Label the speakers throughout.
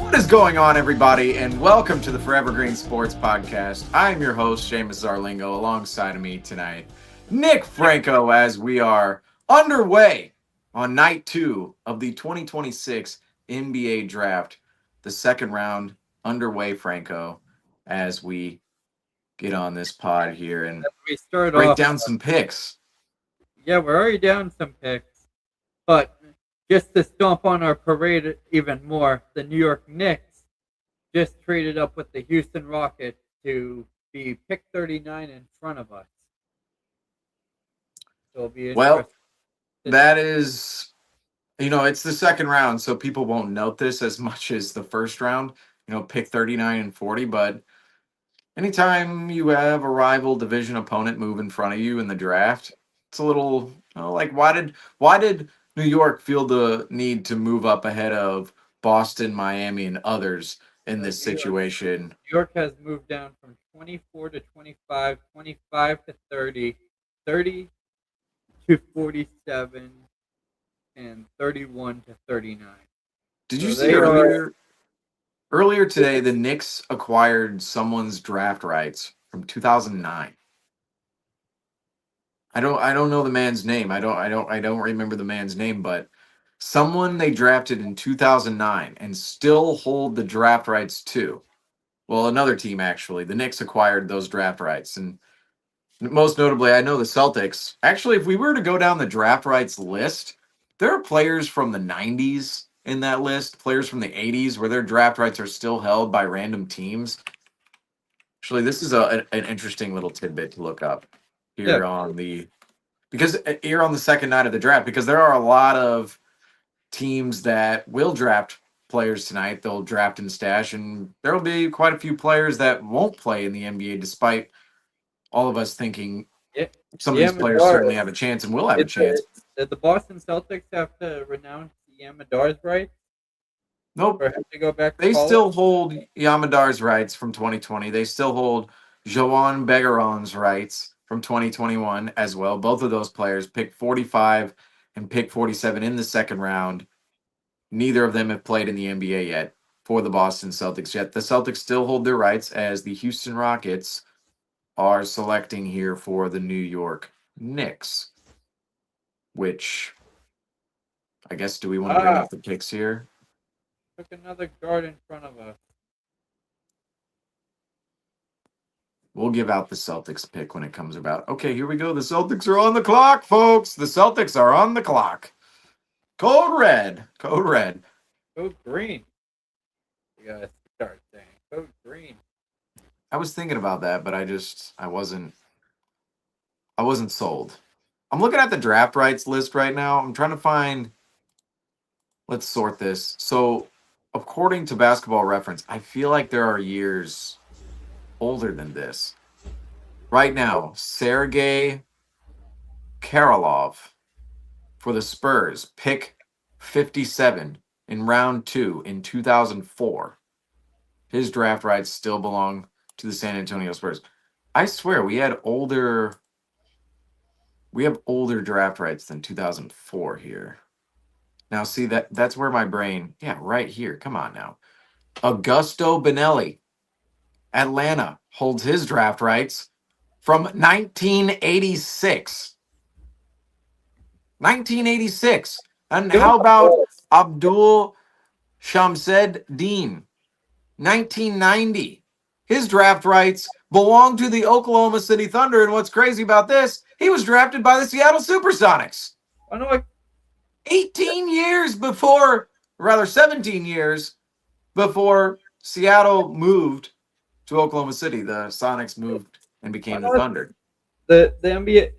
Speaker 1: What is going on, everybody, and welcome to the Forever Green Sports Podcast. I'm your host, Seamus Zarlingo. Alongside of me tonight, Nick Franco, as we are underway on night 2 of the 2026 NBA Draft. The second round underway, Franco, as we get on this pod here and
Speaker 2: We start
Speaker 1: break
Speaker 2: off.
Speaker 1: down some picks.
Speaker 2: Yeah, we're already down some picks, but just to stomp on our parade even more, the New York Knicks just traded up with the Houston Rockets to be pick 39 in front of us. So it'll be
Speaker 1: Well,
Speaker 2: interesting.
Speaker 1: that is, it's the second round, so people won't note this as much as the first round, pick 39 and 40, but anytime you have a rival division opponent move in front of you in the draft, it's a little like why did New York feel the need to move up ahead of Boston, Miami, and others in this situation?
Speaker 2: New York has moved down from 24 to 25, 25 to 30, 30 to 47, and 31 to 39.
Speaker 1: Did
Speaker 2: So
Speaker 1: you see
Speaker 2: they are.
Speaker 1: earlier today the Knicks acquired someone's draft rights from 2009? I don't know the man's name. I don't remember the man's name, but someone they drafted in 2009 and still hold the draft rights to. Well, another team actually. The Knicks acquired those draft rights, and most notably, I know the Celtics. Actually, if we were to go down the draft rights list, there are players from the 90s in that list, players from the 80s where their draft rights are still held by random teams. Actually, this is an interesting little tidbit to look up
Speaker 2: Yeah,
Speaker 1: here because here on the second night of the draft, because there are a lot of teams that will draft players tonight. They'll draft and stash, and there will be quite a few players that won't play in the NBA, despite all of us thinking
Speaker 2: yeah,
Speaker 1: some of
Speaker 2: yeah,
Speaker 1: these players certainly have a chance and will have a chance.
Speaker 2: Did the Boston Celtics have to renounce Yamadar's rights
Speaker 1: Nope.
Speaker 2: for him to go back to
Speaker 1: They
Speaker 2: college?
Speaker 1: still hold Yamadar's rights from 2020. They still hold Joan Begaron's rights from 2021 as well. Both of those players picked 45 and pick 47 in the second round. Neither of them have played in the NBA yet for the Boston Celtics yet. The Celtics still hold their rights as the Houston Rockets are selecting here for the New York Knicks, which I guess, do we want to bring up the picks here?
Speaker 2: Took another guard in front of us.
Speaker 1: We'll give out the Celtics pick when it comes about. Okay, here we go. The Celtics are on the clock, folks. The Celtics are on the clock. Code red. Code red.
Speaker 2: Go green. You gotta start saying go green.
Speaker 1: I was thinking about that, but I wasn't sold. I'm looking at the draft rights list right now. I'm trying to find, let's sort this. So, according to Basketball Reference, I feel like there are years older than this. Right now, Sergei Karolov for the Spurs, pick 57 in round 2 in 2004. His draft rights still belong to the San Antonio Spurs. I swear we have older draft rights than 2004 here. Now see that's where my brain, yeah, right here. Come on now. Augusto Benelli, Atlanta, holds his draft rights from 1986. 1986. And how about Abdul Shamsed Dean, 1990? His draft rights belong to the Oklahoma City Thunder. And what's crazy about this, he was drafted by the Seattle Supersonics.
Speaker 2: I know.
Speaker 1: 18 years before, rather 17 years before Seattle moved to Oklahoma City, the Sonics moved and became the Thunder.
Speaker 2: The NBA,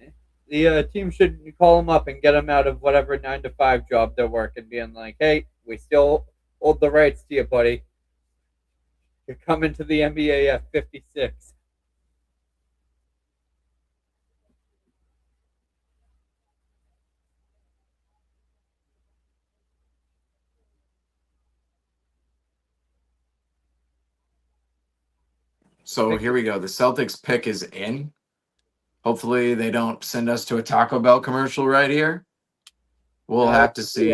Speaker 2: the team should call him up and get him out of whatever 9 to 5 job they're working, being like, "Hey, we still hold the rights to you, buddy. You're coming to the NBA at 56."
Speaker 1: So here we go. The Celtics pick is in. Hopefully they don't send us to a Taco Bell commercial right here. We'll have to see.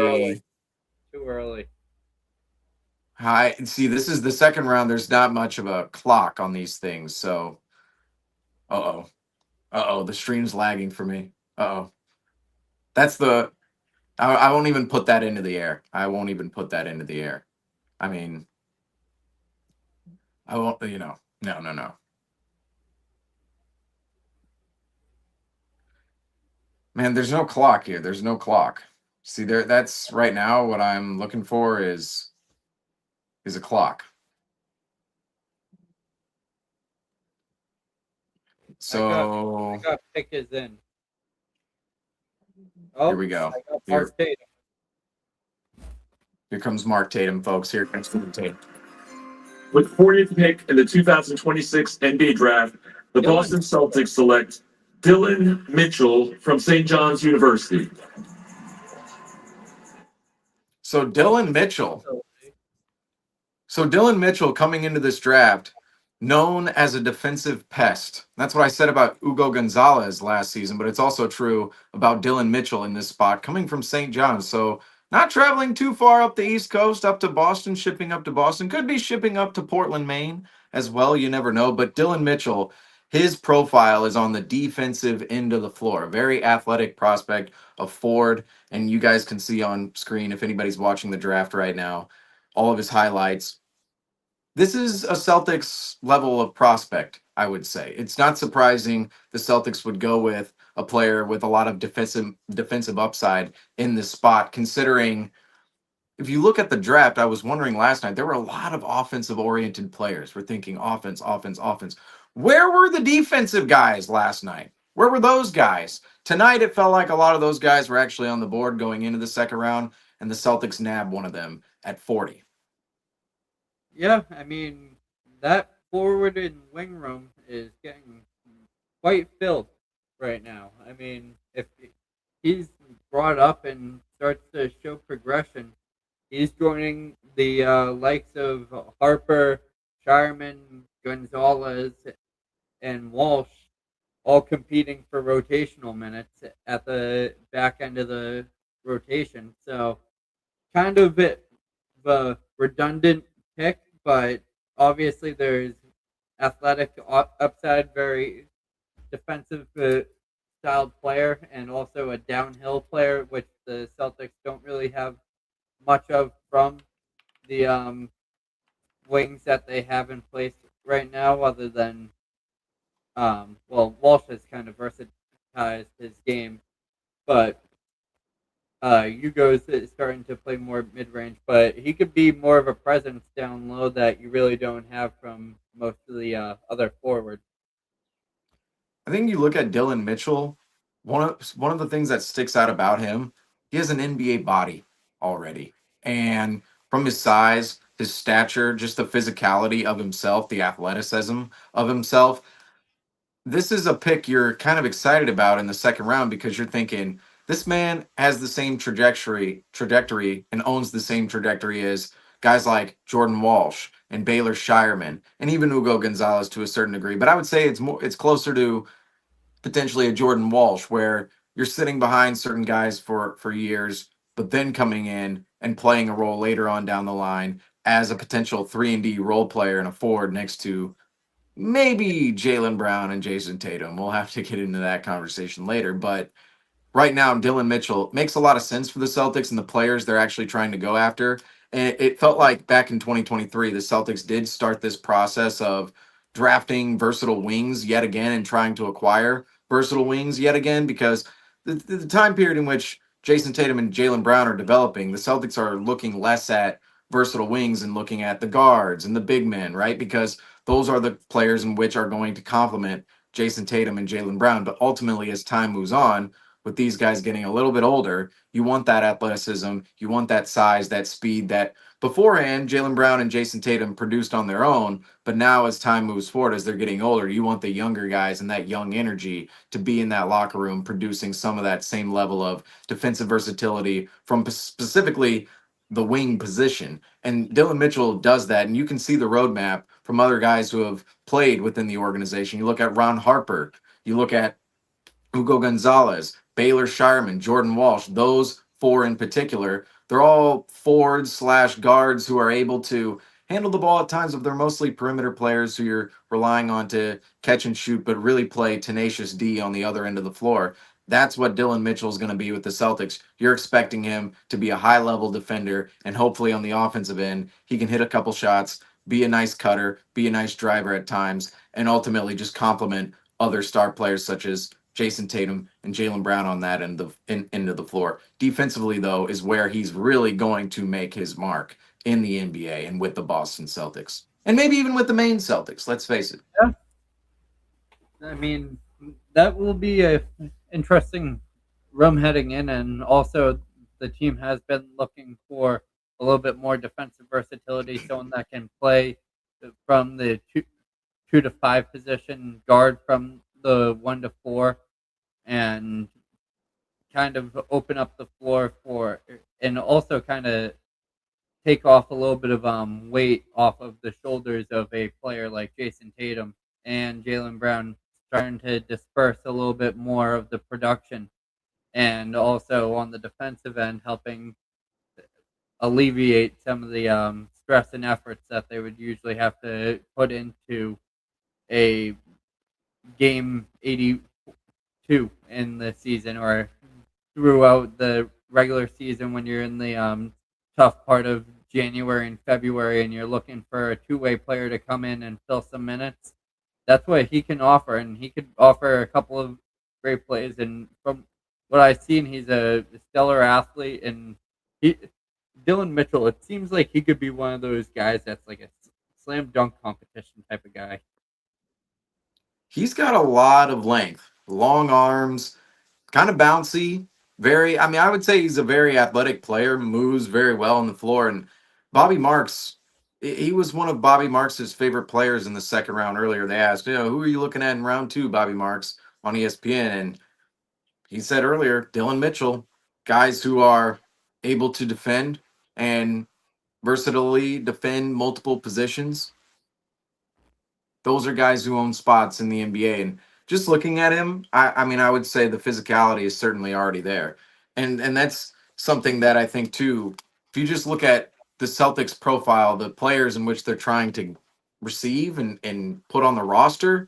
Speaker 2: Too early.
Speaker 1: I see. This is the second round. There's not much of a clock on these things, so uh oh, the stream's lagging for me. Uh oh, that's the. I won't even put that into the air. I won't even put that into the air. I mean, I won't. No, no, no. Man, there's no clock here. There's no clock. See there. That's right now what I'm looking for is a clock.
Speaker 2: I got I
Speaker 1: So
Speaker 2: got pick is in.
Speaker 1: here
Speaker 2: Oh,
Speaker 1: we go.
Speaker 2: I got
Speaker 1: Here,
Speaker 2: Mark Tatum.
Speaker 1: here comes Mark Tatum, folks. Here comes Mark Tatum.
Speaker 3: With 40th pick in the 2026 NBA draft, the
Speaker 2: Dylan.
Speaker 3: Boston Celtics select Dylan Mitchell from St. John's University.
Speaker 1: So Dylan Mitchell. So Dylan Mitchell coming into this draft, known as a defensive pest. That's what I said about Hugo Gonzalez last season, but it's also true about Dylan Mitchell in this spot, coming from St. John's. So not traveling too far up the East Coast, up to Boston, shipping up to Boston. Could be shipping up to Portland, Maine as well. You never know. But Dylan Mitchell, his profile is on the defensive end of the floor. Very athletic prospect, a forward. And you guys can see on screen, if anybody's watching the draft right now, all of his highlights. This is a Celtics level of prospect, I would say. It's not surprising the Celtics would go with a player with a lot of defensive upside in this spot, considering if you look at the draft, I was wondering last night, there were a lot of offensive oriented players. We're thinking offense, offense, offense. Where were the defensive guys last night? Where were those guys? Tonight, it felt like a lot of those guys were actually on the board going into the second round, and the Celtics nabbed one of them at 40.
Speaker 2: Yeah, I mean that forward and wing room is getting quite filled right now. I mean, if he's brought up and starts to show progression, he's joining the likes of Harper, Shireman, Gonzalez, and Walsh, all competing for rotational minutes at the back end of the rotation. So, kind of a redundant pick, but obviously there's athletic upside, very defensive styled player, and also a downhill player, which the Celtics don't really have much of from the wings that they have in place right now, other than well, Walsh has kind of versatilized his game, but Hugo's is starting to play more mid range, but he could be more of a presence down low that you really don't have from most of the other forwards.
Speaker 1: I think you look at Dylan Mitchell, one of the things that sticks out about him, he has an NBA body already. And from his size, his stature, just the physicality of himself, the athleticism of himself, this is a pick you're kind of excited about in the second round because you're thinking this man has the same trajectory and owns the same trajectory as guys like Jordan Walsh and Baylor Shireman and even Hugo Gonzalez to a certain degree. But I would say it's closer to potentially a Jordan Walsh where you're sitting behind certain guys for years, but then coming in and playing a role later on down the line as a potential 3-and-D role player and a forward next to maybe Jaylen Brown and Jason Tatum. We'll have to get into that conversation later, but right now, Dylan Mitchell makes a lot of sense for the Celtics and the players they're actually trying to go after. And it felt like back in 2023, the Celtics did start this process of drafting versatile wings yet again and trying to acquire versatile wings yet again because the time period in which Jason Tatum and Jaylen Brown are developing, the Celtics are looking less at versatile wings and looking at the guards and the big men, right? Because those are the players in which are going to complement Jason Tatum and Jaylen Brown. But ultimately, as time moves on, with these guys getting a little bit older, you want that athleticism, you want that size, that speed that beforehand Jaylen Brown and Jason Tatum produced on their own. But now, as time moves forward, as they're getting older, you want the younger guys and that young energy to be in that locker room, producing some of that same level of defensive versatility from specifically the wing position. And Dylan Mitchell does that. And you can see the roadmap from other guys who have played within the organization. You look at Ron Harper, you look at Hugo Gonzalez, Baylor Shireman, Jordan Walsh, those four in particular They're all forwards slash guards who are able to handle the ball at times, but they're mostly perimeter players who you're relying on to catch and shoot, but really play tenacious D on the other end of the floor. That's what Dylan Mitchell is going to be with the Celtics. You're expecting him to be a high level defender, and hopefully on the offensive end, he can hit a couple shots, be a nice cutter, be a nice driver at times, and ultimately just complement other star players such as Jason Tatum and Jaylen Brown on that end of the floor. Defensively, though, is where he's really going to make his mark in the NBA and with the Boston Celtics. And maybe even with the Maine Celtics, let's face it.
Speaker 2: Yeah. I mean, that will be a interesting room heading in, and also the team has been looking for a little bit more defensive versatility, someone that can play from the 2 to 5 position, guard from the 1 to 4, and kind of open up the floor for, and also kind of take off a little bit of weight off of the shoulders of a player like Jason Tatum and Jaylen Brown, starting to disperse a little bit more of the production, and also on the defensive end helping alleviate some of the stress and efforts that they would usually have to put into a game 82 in the season, or throughout the regular season when you're in the tough part of January and February and you're looking for a two-way player to come in and fill some minutes. That's what he can offer, and he could offer a couple of great plays. And from what I've seen, he's a stellar athlete, and he, Dylan Mitchell, it seems like he could be one of those guys that's like a slam dunk competition type of guy.
Speaker 1: He's got a lot of length, long arms, kind of bouncy. I would say he's a very athletic player, moves very well on the floor. And Bobby Marks, he was one of Bobby Marks's favorite players in the second round earlier. They asked, who are you looking at in round 2, Bobby Marks, on ESPN? And he said earlier, Dylan Mitchell, guys who are able to defend and versatilely defend multiple positions. Those are guys who own spots in the NBA. And just looking at him, I would say the physicality is certainly already there. And that's something that I think too, if you just look at the Celtics profile, the players in which they're trying to receive and put on the roster,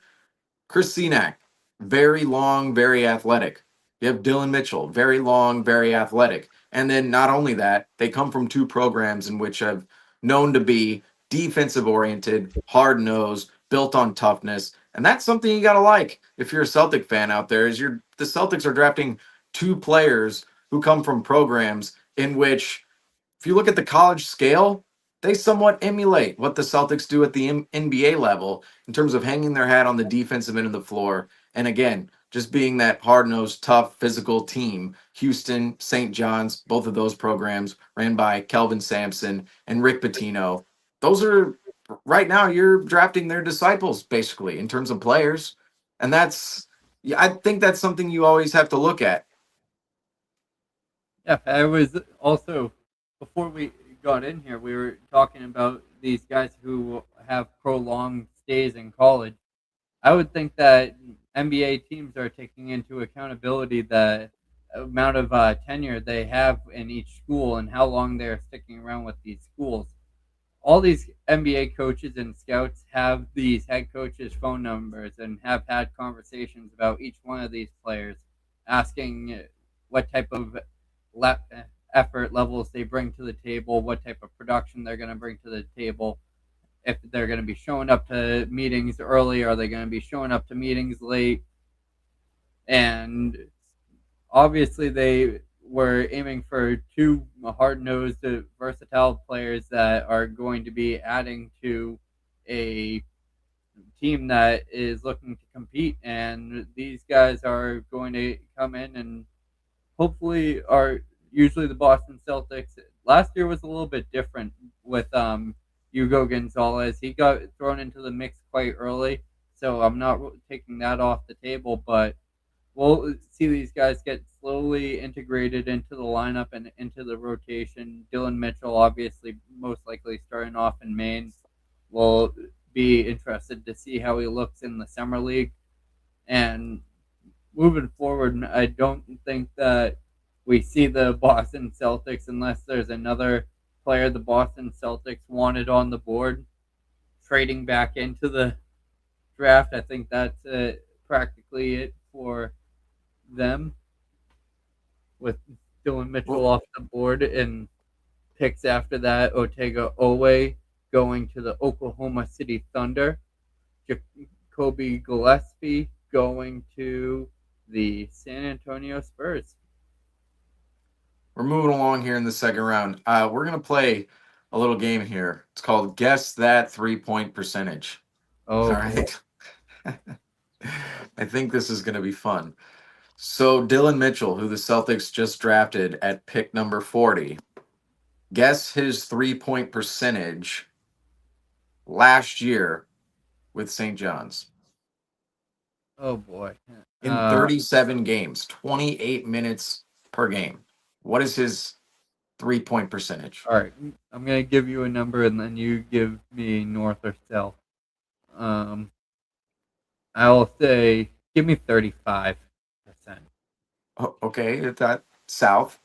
Speaker 1: Chris Senac, very long, very athletic. You have Dylan Mitchell, very long, very athletic. And then not only that, they come from 2 programs in which have known to be defensive oriented, hard nosed, built on toughness. And that's something you gotta like if you're a Celtic fan out there, is the Celtics are drafting 2 players who come from programs in which, if you look at the college scale, they somewhat emulate what the Celtics do at the NBA level in terms of hanging their hat on the defensive end of the floor. And again, just being that hard nosed, tough, physical team. Houston, St. John's, both of those programs ran by Kelvin Sampson and Rick Pitino. Those are, right now, you're drafting their disciples basically in terms of players. And yeah, I think that's something you always have to look at.
Speaker 2: Yeah, I was also, before we got in here, we were talking about these guys who have prolonged stays in college. I would think that NBA teams are taking into accountability the amount of tenure they have in each school and how long they're sticking around with these schools. All these NBA coaches and scouts have these head coaches' phone numbers and have had conversations about each one of these players, asking what type of le- effort levels they bring to the table, what type of production they're going to bring to the table, if they're going to be showing up to meetings early, are they going to be showing up to meetings late, and obviously they were aiming for 2 hard-nosed, versatile players that are going to be adding to a team that is looking to compete, and these guys are going to come in and hopefully are usually the Boston Celtics. Last year was a little bit different with Hugo Gonzalez. He got thrown into the mix quite early, so I'm not taking that off the table, but we'll see these guys get slowly integrated into the lineup and into the rotation. Dylan Mitchell, obviously, most likely starting off in Maine. We'll be interested to see how he looks in the summer league. And moving forward, I don't think that we see the Boston Celtics, unless there's another player the Boston Celtics wanted on the board, trading back into the draft. I think that's practically it for them, with Dylan Mitchell
Speaker 1: Well,
Speaker 2: off the board and picks after that. Otega Owe going to the Oklahoma City Thunder. Jacoby Gillespie going to the San Antonio Spurs.
Speaker 1: we're moving along here in the second round. We're gonna play a little game here. It's called Guess That 3-Point Percentage.
Speaker 2: Oh,
Speaker 1: All right. I think this is gonna be fun. So Dylan Mitchell, who the Celtics just drafted at pick number 40, guess his 3-point percentage last year with St. John's
Speaker 2: oh boy.
Speaker 1: in 37 games, 28 minutes per game. What is his 3-point percentage?
Speaker 2: All right, I'm gonna give you a number, and then you give me north or south. I'll say give me 35%.
Speaker 1: Okay, that south.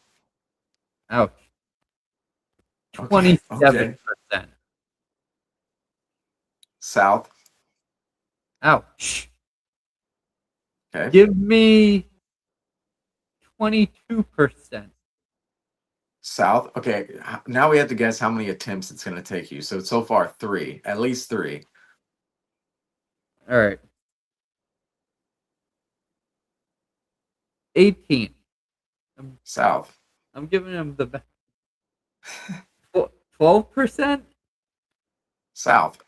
Speaker 2: Ouch.
Speaker 1: Okay,
Speaker 2: 27%.
Speaker 1: South.
Speaker 2: Ouch.
Speaker 1: Okay.
Speaker 2: Give me 22%.
Speaker 1: South. Okay, now we have to guess how many attempts it's going to take you. So far 3, at least 3.
Speaker 2: All right. 18.
Speaker 1: South.
Speaker 2: I'm giving him the best. 12%?
Speaker 1: South.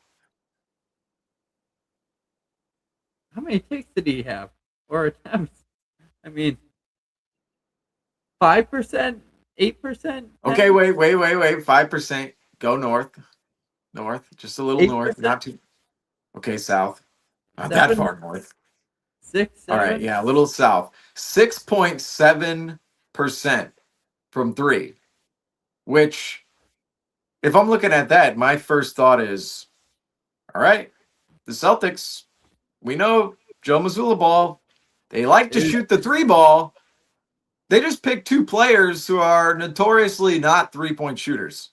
Speaker 2: How many takes did he have? Or attempts? I mean, 5%? 8%?
Speaker 1: Okay, wait. 5%. Go north. North. Just a little north.
Speaker 2: 8%?
Speaker 1: Not too. Okay, south. Not that
Speaker 2: 7?
Speaker 1: far north.
Speaker 2: 6?
Speaker 1: All
Speaker 2: 7?
Speaker 1: right, yeah, a little south. 6.7% from 3, which, if I'm looking at that, my first thought is, all right, the Celtics, we know Joe Mazzulla ball. They like to shoot the 3 ball. They just picked 2 players who are notoriously not 3-point shooters.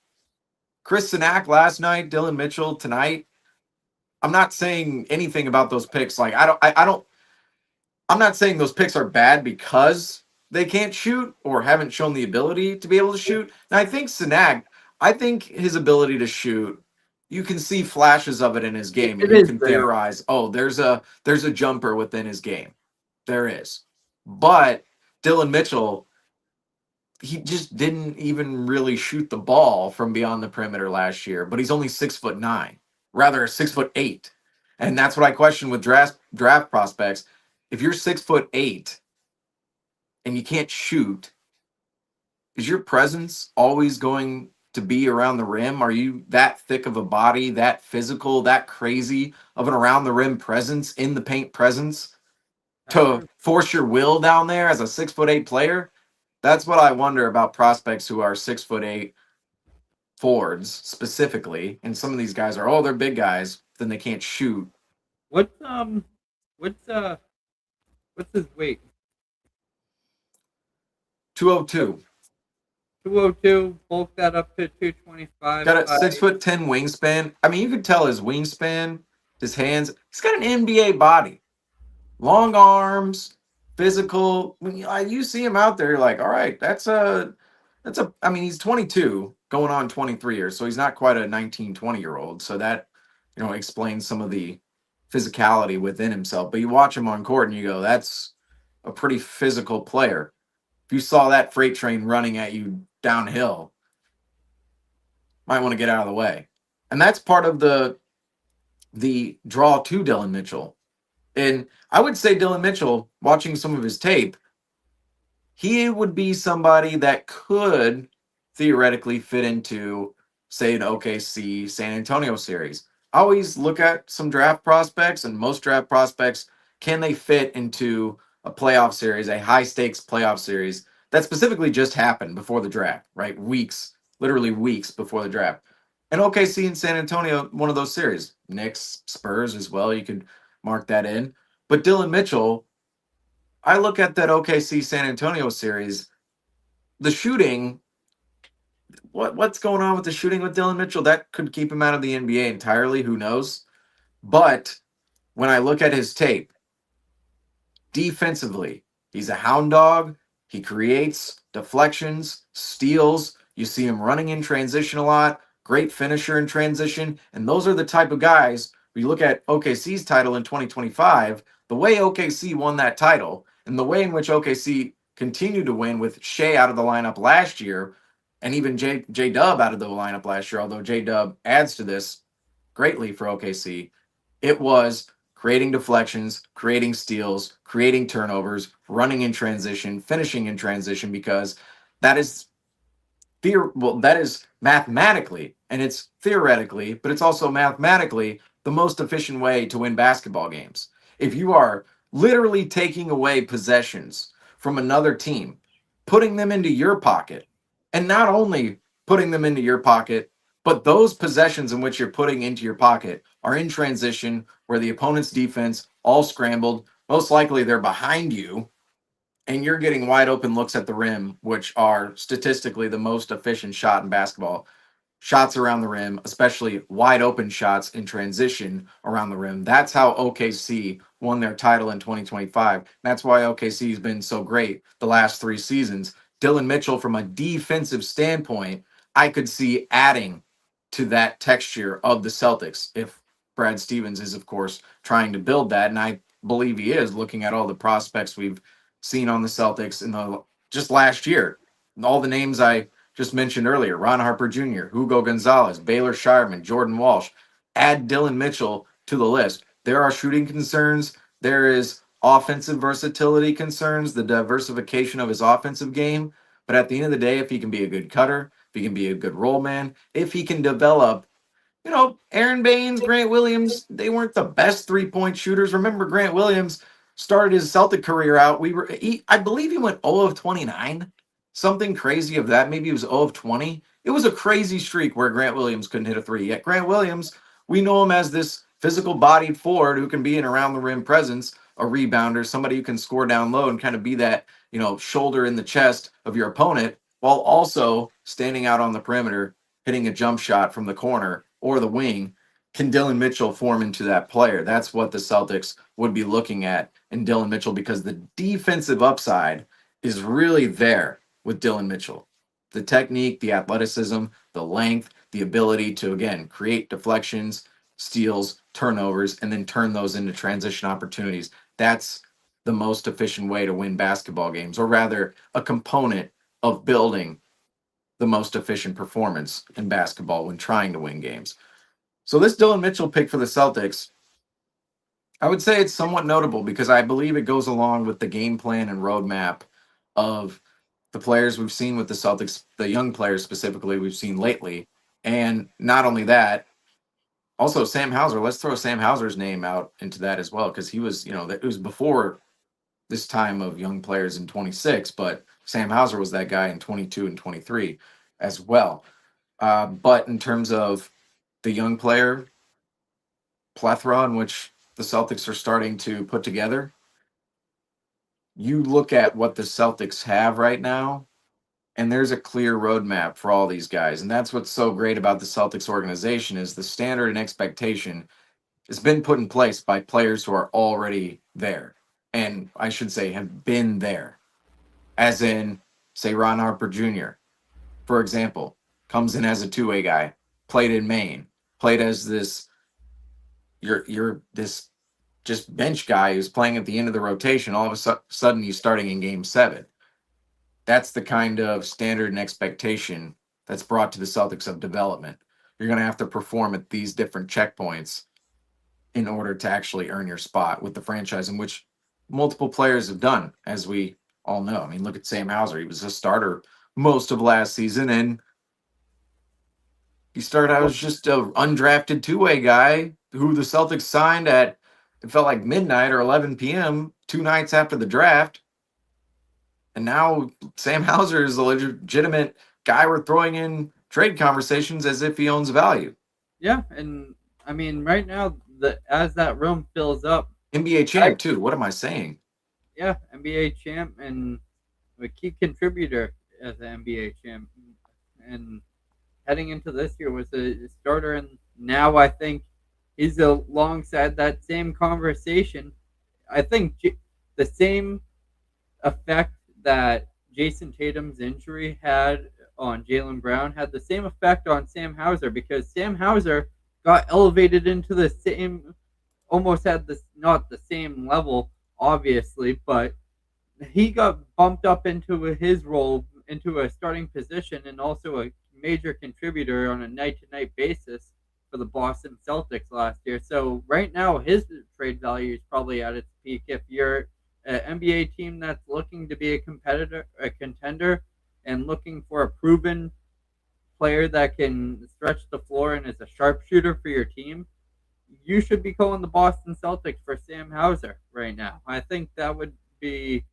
Speaker 1: Chris Sinak last night, Dylan Mitchell tonight. I'm not saying anything about those picks. Like, I'm not saying those picks are bad because they can't shoot or haven't shown the ability to be able to shoot. And I think I think his ability to shoot, you can see flashes of it in his game, and
Speaker 2: It
Speaker 1: you
Speaker 2: is
Speaker 1: can
Speaker 2: there.
Speaker 1: theorize, oh, there's a jumper within his game. There is. But Dylan Mitchell, he just didn't even really shoot the ball from beyond the perimeter last year, but he's only 6'9", rather 6'8". And that's what I question with draft prospects. If you're 6'8" and you can't shoot, is your presence always going to be around the rim? Are you that thick of a body, that physical, that crazy of an around the rim presence, in the paint presence, to force your will down there as a 6'8" player? That's what I wonder about prospects who are 6'8" forwards specifically. And some of these guys are, oh, they're big guys, then they can't shoot.
Speaker 2: What's his weight?
Speaker 1: 202.
Speaker 2: 202. Bulk that up to 225.
Speaker 1: Got a 6'10" wingspan. I mean, you could tell his wingspan, his hands. He's got an NBA body, long arms, physical. When you see him out there, you're like, all right, that's a. I mean, he's 22, going on 23 years, so he's not quite a 19, 20-year-old. So that, explains some of the physicality within himself. But you watch him on court and you go, that's a pretty physical player. If you saw that freight train running at you downhill, might want to get out of the way. And that's part of the draw to Dylan Mitchell. And I would say Dylan Mitchell, watching some of his tape, he would be somebody that could theoretically fit into, say, an OKC San Antonio series. I always look at some draft prospects, and most draft prospects, can they fit into a playoff series, a high stakes playoff series that specifically just happened before the draft, right? Literally weeks before the draft. And OKC and San Antonio, one of those series. Knicks, Spurs as well, you could mark that in. But Dylan Mitchell, I look at that OKC San Antonio series, the shooting, what's going on with the shooting with Dylan Mitchell? That could keep him out of the NBA entirely. Who knows? But when I look at his tape, defensively, he's a hound dog. He creates deflections, steals. You see him running in transition a lot. Great finisher in transition. And those are the type of guys, we look at OKC's title in 2025, the way OKC won that title and the way in which OKC continued to win with Shea out of the lineup last year and even J Dub out of the lineup last year, although J Dub adds to this greatly for OKC, it was creating deflections, creating steals, creating turnovers, running in transition, finishing in transition, because that is that is mathematically, and it's theoretically, but it's also mathematically the most efficient way to win basketball games. If you are literally taking away possessions from another team, putting them into your pocket, and not only putting them into your pocket, but those possessions in which you're putting into your pocket are in transition where the opponent's defense all scrambled. Most likely they're behind you and you're getting wide open looks at the rim, which are statistically the most efficient shot in basketball. Shots around the rim, especially wide open shots in transition around the rim. That's how OKC won their title in 2025. That's why OKC has been so great the last 3 seasons. Dylan Mitchell, from a defensive standpoint, I could see adding to that texture of the Celtics if Brad Stevens is, of course, trying to build that. And I believe he is, looking at all the prospects we've seen on the Celtics in the just last year. All the names I just mentioned earlier, Ron Harper Jr., Hugo Gonzalez, Baylor Shireman, Jordan Walsh. Add Dylan Mitchell to the list. There are shooting concerns. There is offensive versatility concerns, the diversification of his offensive game. But at the end of the day, if he can be a good cutter, if he can be a good roll man, if he can develop, Aaron Baines, Grant Williams, they weren't the best 3-point shooters. Remember, Grant Williams started his Celtic career out. I believe he went 0 of 29, something crazy of that. Maybe he was 0 of 20. It was a crazy streak where Grant Williams couldn't hit a 3. Yet Grant Williams, we know him as this physical bodied forward who can be an around the rim presence, a rebounder, somebody who can score down low and kind of be that, shoulder in the chest of your opponent while also standing out on the perimeter, hitting a jump shot from the corner or the wing. Can Dylan Mitchell form into that player? That's what the Celtics would be looking at in Dylan Mitchell, because the defensive upside is really there with Dylan Mitchell. The technique, the athleticism, the length, the ability to, again, create deflections, steals, turnovers, and then turn those into transition opportunities. That's the most efficient way to win basketball games, or rather a component of building the most efficient performance in basketball when trying to win games. So this Dylan Mitchell pick for the Celtics, I would say it's somewhat notable because I believe it goes along with the game plan and roadmap of the players we've seen with the Celtics, the young players specifically we've seen lately. And not only that, also Sam Hauser. Let's throw Sam Hauser's name out into that as well, because he was, it was before this time of young players in 26, but Sam Hauser was that guy in 22 and 23 as well. But in terms of the young player plethora in which the Celtics are starting to put together, you look at what the Celtics have right now, and there's a clear roadmap for all these guys. And that's what's so great about the Celtics organization is the standard and expectation has been put in place by players who are already there. And I should say have been there. As in, say, Ron Harper Jr., for example, comes in as a two-way guy, played in Maine, played as this, you're this just bench guy who's playing at the end of the rotation. All of a sudden, he's starting in Game 7. That's the kind of standard and expectation that's brought to the Celtics of development. You're going to have to perform at these different checkpoints in order to actually earn your spot with the franchise, in which multiple players have done, as we all know. I mean, look at Sam Hauser. He was a starter most of last season, and he started out as just an undrafted two-way guy who the Celtics signed at, it felt like midnight or 11 p.m., 2 nights after the draft. And now Sam Hauser is a legitimate guy we're throwing in trade conversations as if he owns value.
Speaker 2: Yeah, and I mean, right now, as that room fills up,
Speaker 1: NBA champ too. What am I saying?
Speaker 2: Yeah, NBA champ and a key contributor. as an NBA champ, and heading into this year was a starter, and now I think he's alongside that same conversation. I think the same effect that Jason Tatum's injury had on Jaylen Brown had the same effect on Sam Hauser, because Sam Hauser got elevated into the same, almost had this, not the same level, obviously, but he got bumped up into his role, into a starting position, and also a major contributor on a night to night basis for the Boston Celtics last year. So right now, his trade value is probably at its peak. If you're an NBA team that's looking to be a contender, and looking for a proven player that can stretch the floor and is a sharpshooter for your team, you should be calling the Boston Celtics for Sam Hauser right now. I think that would be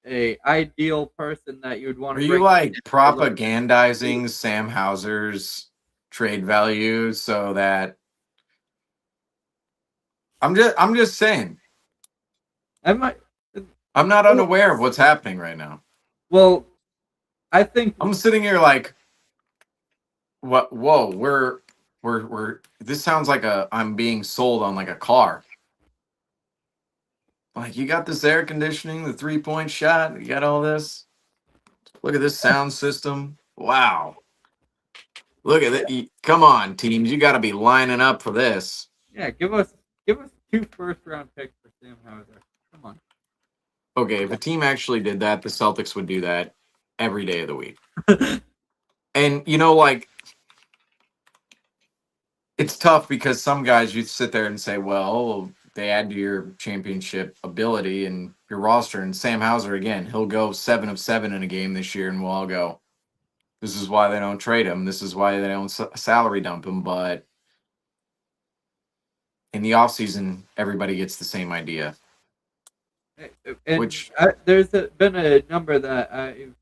Speaker 2: a ideal person that you would want
Speaker 1: Are
Speaker 2: to
Speaker 1: you
Speaker 2: bring
Speaker 1: like
Speaker 2: in for a little.
Speaker 1: propagandizing Sam Hauser's trade value so that I'm just saying
Speaker 2: I might.
Speaker 1: I'm not
Speaker 2: Well,
Speaker 1: unaware of what's happening right now.
Speaker 2: well, I think
Speaker 1: I'm sitting here like what whoa, we're this sounds like I'm being sold on like a car. Like you got this air conditioning, the 3-point shot, you got all this. Look at this sound system. Wow. Look at it. Come on, teams. You got to be lining up for this.
Speaker 2: yeah, give us 2 first-round picks for Sam Hauser. Come on.
Speaker 1: Okay, if a team actually did that, the Celtics would do that every day of the week. And, like, it's tough because some guys you sit there and say, well, they add to your championship ability and your roster. And Sam Hauser, again, he'll go 7 of 7 in a game this year, and we'll all go, this is why they don't trade him. This is why they don't salary dump him. But in the offseason, everybody gets the same idea.
Speaker 2: And
Speaker 1: Which
Speaker 2: been a number that I've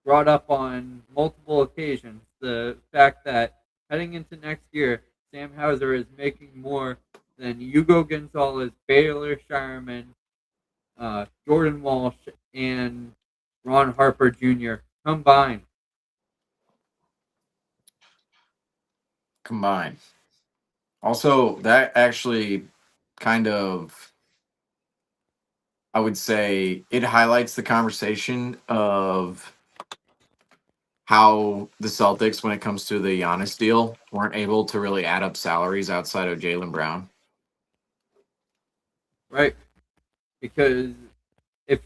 Speaker 2: brought up on multiple occasions. The fact that heading into next year, Sam Hauser is making more than Hugo Gonzalez, Baylor Shireman, Jordan Walsh, and Ron Harper Jr. combined.
Speaker 1: combined. Also, that actually kind of, I would say, it highlights the conversation of how the Celtics, when it comes to the Giannis deal, weren't able to really add up salaries outside of Jaylen Brown.
Speaker 2: Right? Because if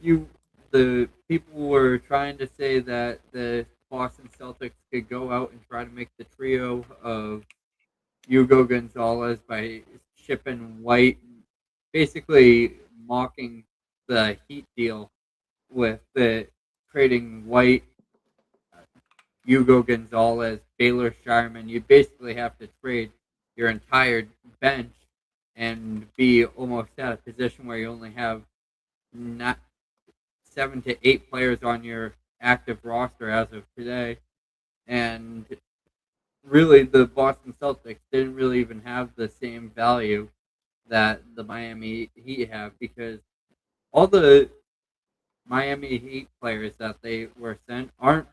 Speaker 2: the people were trying to say that the Boston Celtics could go out and try to make the trio of Hugo Gonzalez by shipping White, basically mocking the Heat deal with the trading White, Hugo Gonzalez, Baylor Shireman. You basically have to trade your entire bench and be almost at a position where you only have not 7 to 8 players on your active roster as of today. And really, the Boston Celtics didn't really even have the same value that the Miami Heat have, because all the Miami Heat players that they were sent are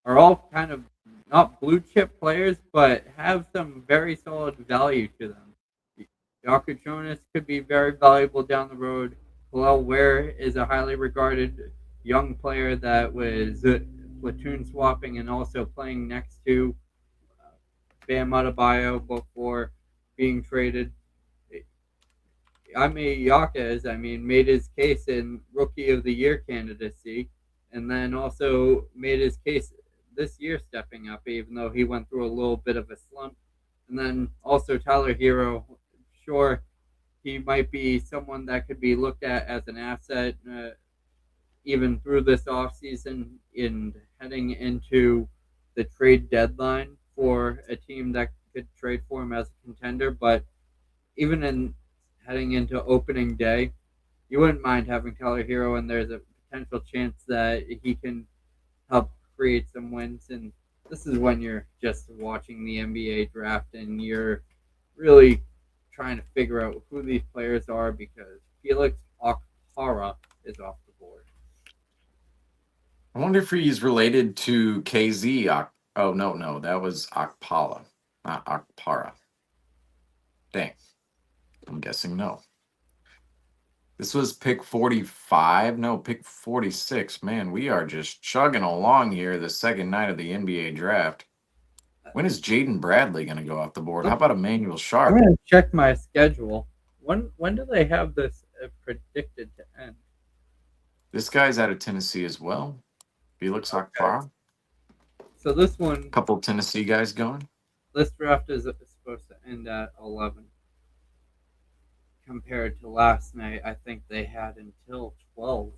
Speaker 2: all kind of not blue chip players, but have some very solid value to them. Yaka Jonas could be very valuable down the road. Khalil Ware is a highly regarded young player that was platoon swapping and also playing next to Bam Adebayo before being traded. Yaka made his case in Rookie of the Year candidacy, and then also made his case this year stepping up, even though he went through a little bit of a slump. And then also Tyler Hero, sure, he might be someone that could be looked at as an asset even through this offseason in heading into the trade deadline for a team that could trade for him as a contender. But even in heading into opening day, you wouldn't mind having Tyler Hero, and there's a potential chance that he can help create some wins. And this is when you're just watching the NBA draft and you're really trying to figure out who these players are, because Felix Okpara is off the board.
Speaker 1: I wonder if he's related to KZ. Oh, no, that was Akpala, not Akpara. Dang. I'm guessing no. This was pick 45. No, pick 46. Man, we are just chugging along here the second night of the NBA draft. When is Jaden Bradley going to go off the board? How about Emmanuel
Speaker 2: I'm
Speaker 1: Sharp?
Speaker 2: gonna check my schedule. When do they have this predicted to end?
Speaker 1: This guy's out of Tennessee as well. Felix Akpara.
Speaker 2: So this one,
Speaker 1: Couple Tennessee guys going.
Speaker 2: this draft is supposed to end at 11. Compared to last night, I think they had until 12,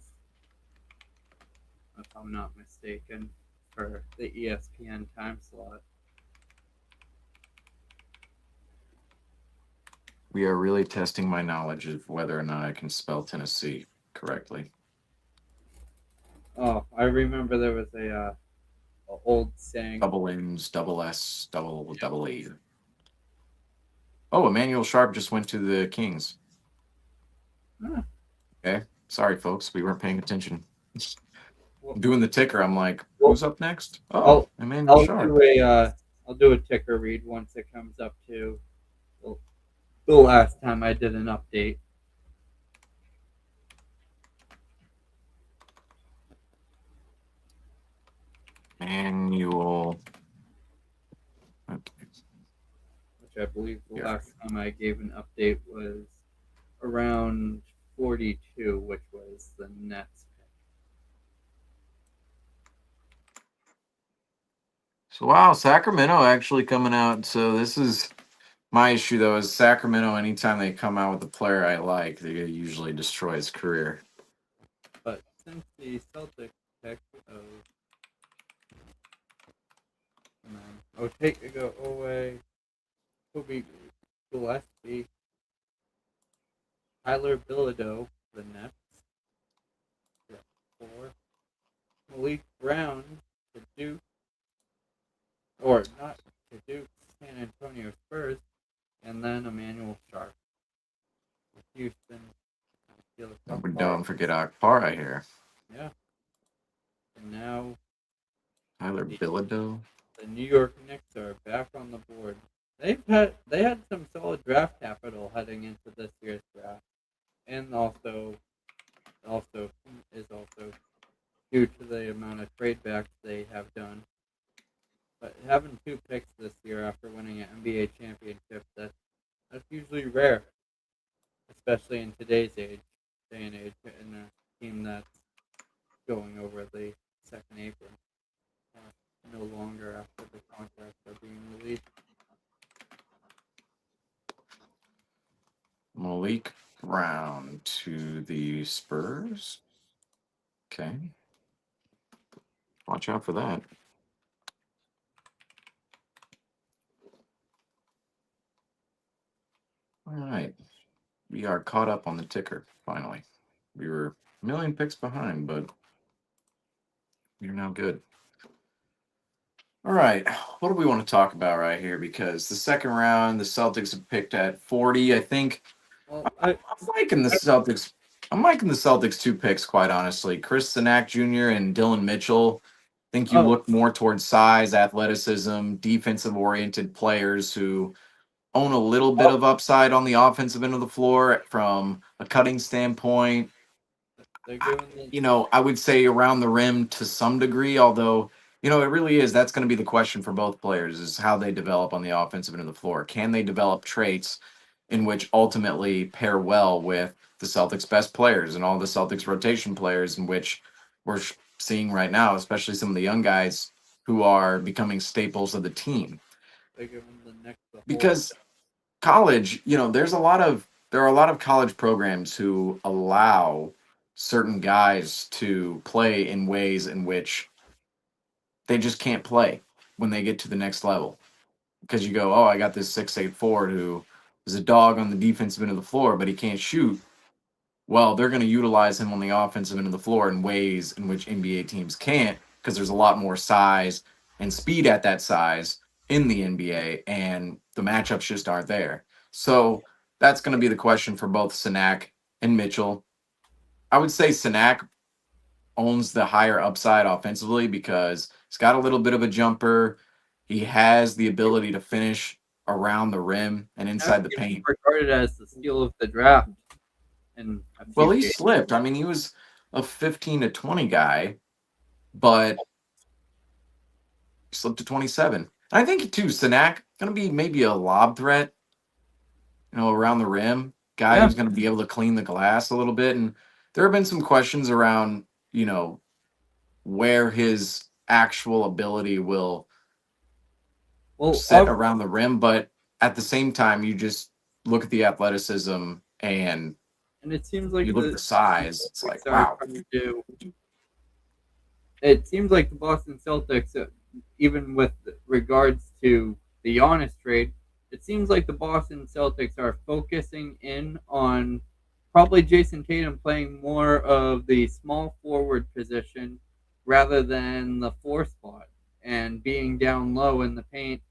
Speaker 2: if I'm not mistaken, for the ESPN time slot.
Speaker 1: We are really testing my knowledge of whether or not I can spell Tennessee correctly.
Speaker 2: Oh, I remember there was a old saying.
Speaker 1: Double N's, double S, double E. Oh, Emmanuel Sharp just went to the Kings.
Speaker 2: Huh.
Speaker 1: Okay. Sorry, folks. We weren't paying attention.
Speaker 2: Well,
Speaker 1: Doing the ticker, I'm like,
Speaker 2: well,
Speaker 1: who's up next? Oh, Emmanuel
Speaker 2: I'll
Speaker 1: Sharp.
Speaker 2: I'll do a ticker read once it comes up to the last time I did an update.
Speaker 1: Manual. Okay.
Speaker 2: Which I believe the last time I gave an update was around 42, which was the Nets pick.
Speaker 1: So wow, Sacramento actually coming out. So this is my issue though, is Sacramento, anytime they come out with a player I like, they usually destroy his career.
Speaker 2: But since the Celtics pick of go away, Kobe Gillespie, Tyler Bilodeau, the Nets, 4, Malik Brown, the Duke, or not the Duke, San Antonio Spurs, and then Emmanuel Sharp, with Houston.
Speaker 1: But don't forget Akpara here.
Speaker 2: Yeah. And now
Speaker 1: Tyler Bilodeau.
Speaker 2: the New York Knicks are back on the board. They had some solid draft capital heading into this year's draft, and also due to the amount of trade backs they have done. But having 2 picks this year after winning an NBA championship, that's usually rare, especially in today's day and age, in a team that's going over the second apron. No longer after the contracts are being released.
Speaker 1: Malik Brown to the Spurs. Okay. Watch out for that. All right. We are caught up on the ticker, finally. We were a million picks behind, but we're now good. All right. What do we want to talk about right here? Because the second round, the Celtics have picked at 40. I think I'm liking the Celtics. I'm liking the Celtics 2 picks, quite honestly. Chris Sinak Jr. and Dylan Mitchell. I think you look more towards size, athleticism, defensive-oriented players who own a little bit of upside on the offensive end of the floor from a cutting standpoint. I would say around the rim to some degree, although, it really is. That's going to be the question for both players, is how they develop on the offensive end of the floor. Can they develop traits in which ultimately pair well with the Celtics' best players and all the Celtics rotation players, in which we're seeing right now, especially some of the young guys who are becoming staples of the team. Because college, there are a lot of college programs who allow certain guys to play in ways in which they just can't play when they get to the next level. Because you go, oh, I got this 6'8" forward who is a dog on the defensive end of the floor, but he can't shoot. Well, they're going to utilize him on the offensive end of the floor in ways in which NBA teams can't, because there's a lot more size and speed at that size in the NBA, and the matchups just aren't there. So that's going to be the question for both Sinak and Mitchell. I would say Sinak owns the higher upside offensively because he's got a little bit of a jumper. He has the ability to finish around the rim and inside the paint.
Speaker 2: Regarded as the steal of the draft. And
Speaker 1: Well, he slipped. I mean, he was a 15 to 20 guy, but he slipped to 27. I think too, Sanak gonna be maybe a lob threat, around the rim, guy who's gonna be able to clean the glass a little bit. And there have been some questions around, where his actual ability will sit around the rim, but at the same time, you just look at the athleticism and
Speaker 2: it seems like
Speaker 1: you look at the size. It's like, wow.
Speaker 2: It seems like the Boston Celtics, even with regards to the Giannis trade, it seems like the Boston Celtics are focusing in on probably Jason Tatum playing more of the small forward position rather than the 4 spot and being down low in the paint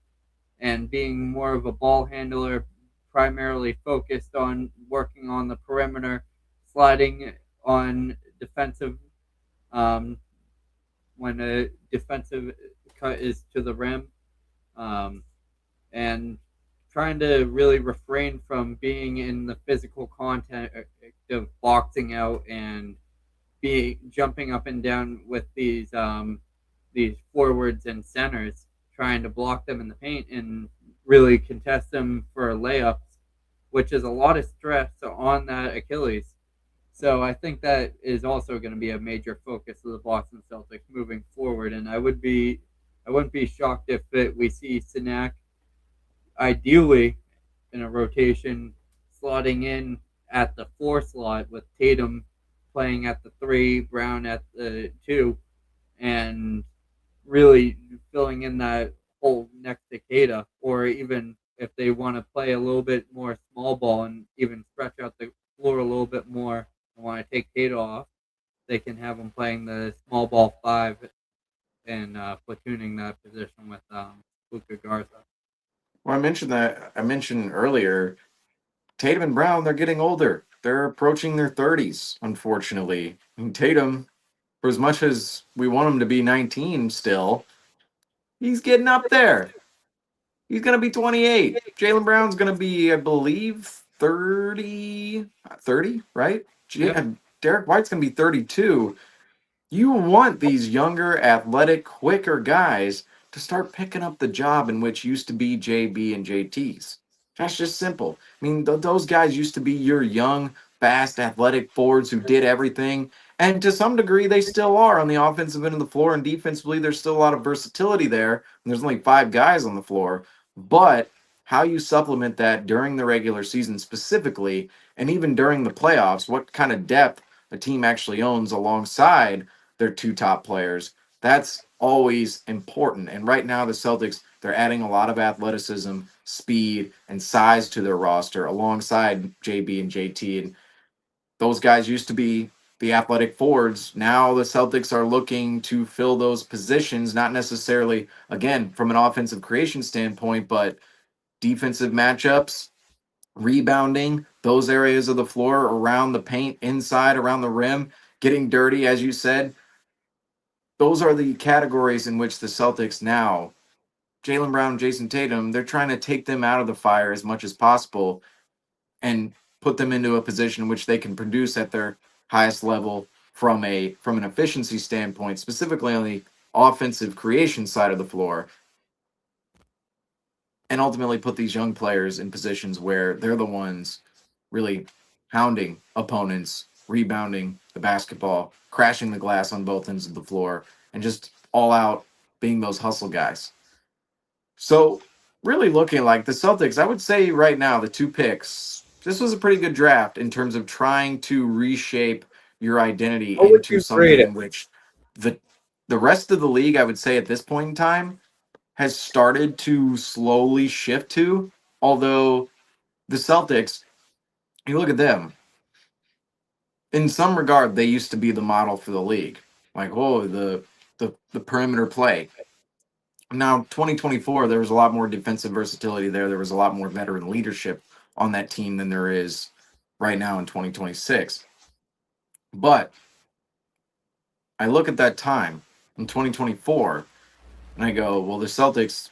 Speaker 2: and being more of a ball handler, primarily focused on working on the perimeter, sliding on defensive when a defensive cut is to the rim, and trying to really refrain from being in the physical contact of boxing out and jumping up and down with these forwards and centers, trying to block them in the paint and really contest them for layups, which is a lot of stress on that Achilles. So I think that is also going to be a major focus of the Boston Celtics moving forward. And I wouldn't be shocked if we see Sanak ideally in a rotation slotting in at the 4 slot with Tatum playing at the 3, Brown at the 2, and really filling in that hole next to Kata, or even if they want to play a little bit more small ball and even stretch out the floor a little bit more and want to take Kata off, they can have him playing the small ball 5 and platooning that position with Luka Garza.
Speaker 1: Well, I mentioned earlier, Tatum and Brown, they're getting older. They're approaching their 30s, unfortunately. I mean, Tatum, for as much as we want him to be 19 still, he's getting up there. He's going to be 28. Jaylen Brown's going to be, I believe, 30, right? Derek White's going to be 32. You want these younger, athletic, quicker guys to start picking up the job in which used to be JB and JT's. That's just simple. I mean, those guys used to be your young, fast, athletic forwards who did everything. And to some degree, they still are on the offensive end of the floor. And defensively, there's still a lot of versatility there. And there's only 5 guys on the floor. But how you supplement that during the regular season specifically, and even during the playoffs, what kind of depth a team actually owns alongside their 2 top players, that's always important. And right now, the Celtics, they're adding a lot of athleticism, speed, and size to their roster alongside JB and JT. And those guys used to be the athletic forwards. Now the Celtics are looking to fill those positions, not necessarily, again, from an offensive creation standpoint, but defensive matchups, rebounding, those areas of the floor around the paint, inside, around the rim, getting dirty, as you said. Those are the categories in which the Celtics now, Jaylen Brown, Jason Tatum, they're trying to take them out of the fire as much as possible and put them into a position in which they can produce at their highest level from an efficiency standpoint, specifically on the offensive creation side of the floor, and ultimately put these young players in positions where they're the ones really hounding opponents, rebounding the basketball, crashing the glass on both ends of the floor, and just all out being those hustle guys. So really looking like the Celtics, I would say right now, the 2 picks, this was a pretty good draft in terms of trying to reshape your identity into something in which the rest of the league, I would say at this point in time, has started to slowly shift to. Although the Celtics, you look at them, in some regard, they used to be the model for the league. Like, whoa, the perimeter play. Now, 2024, there was a lot more defensive versatility there. There was a lot more veteran leadership on that team than there is right now in 2026. But I look at that time in 2024 and I go, well, the Celtics,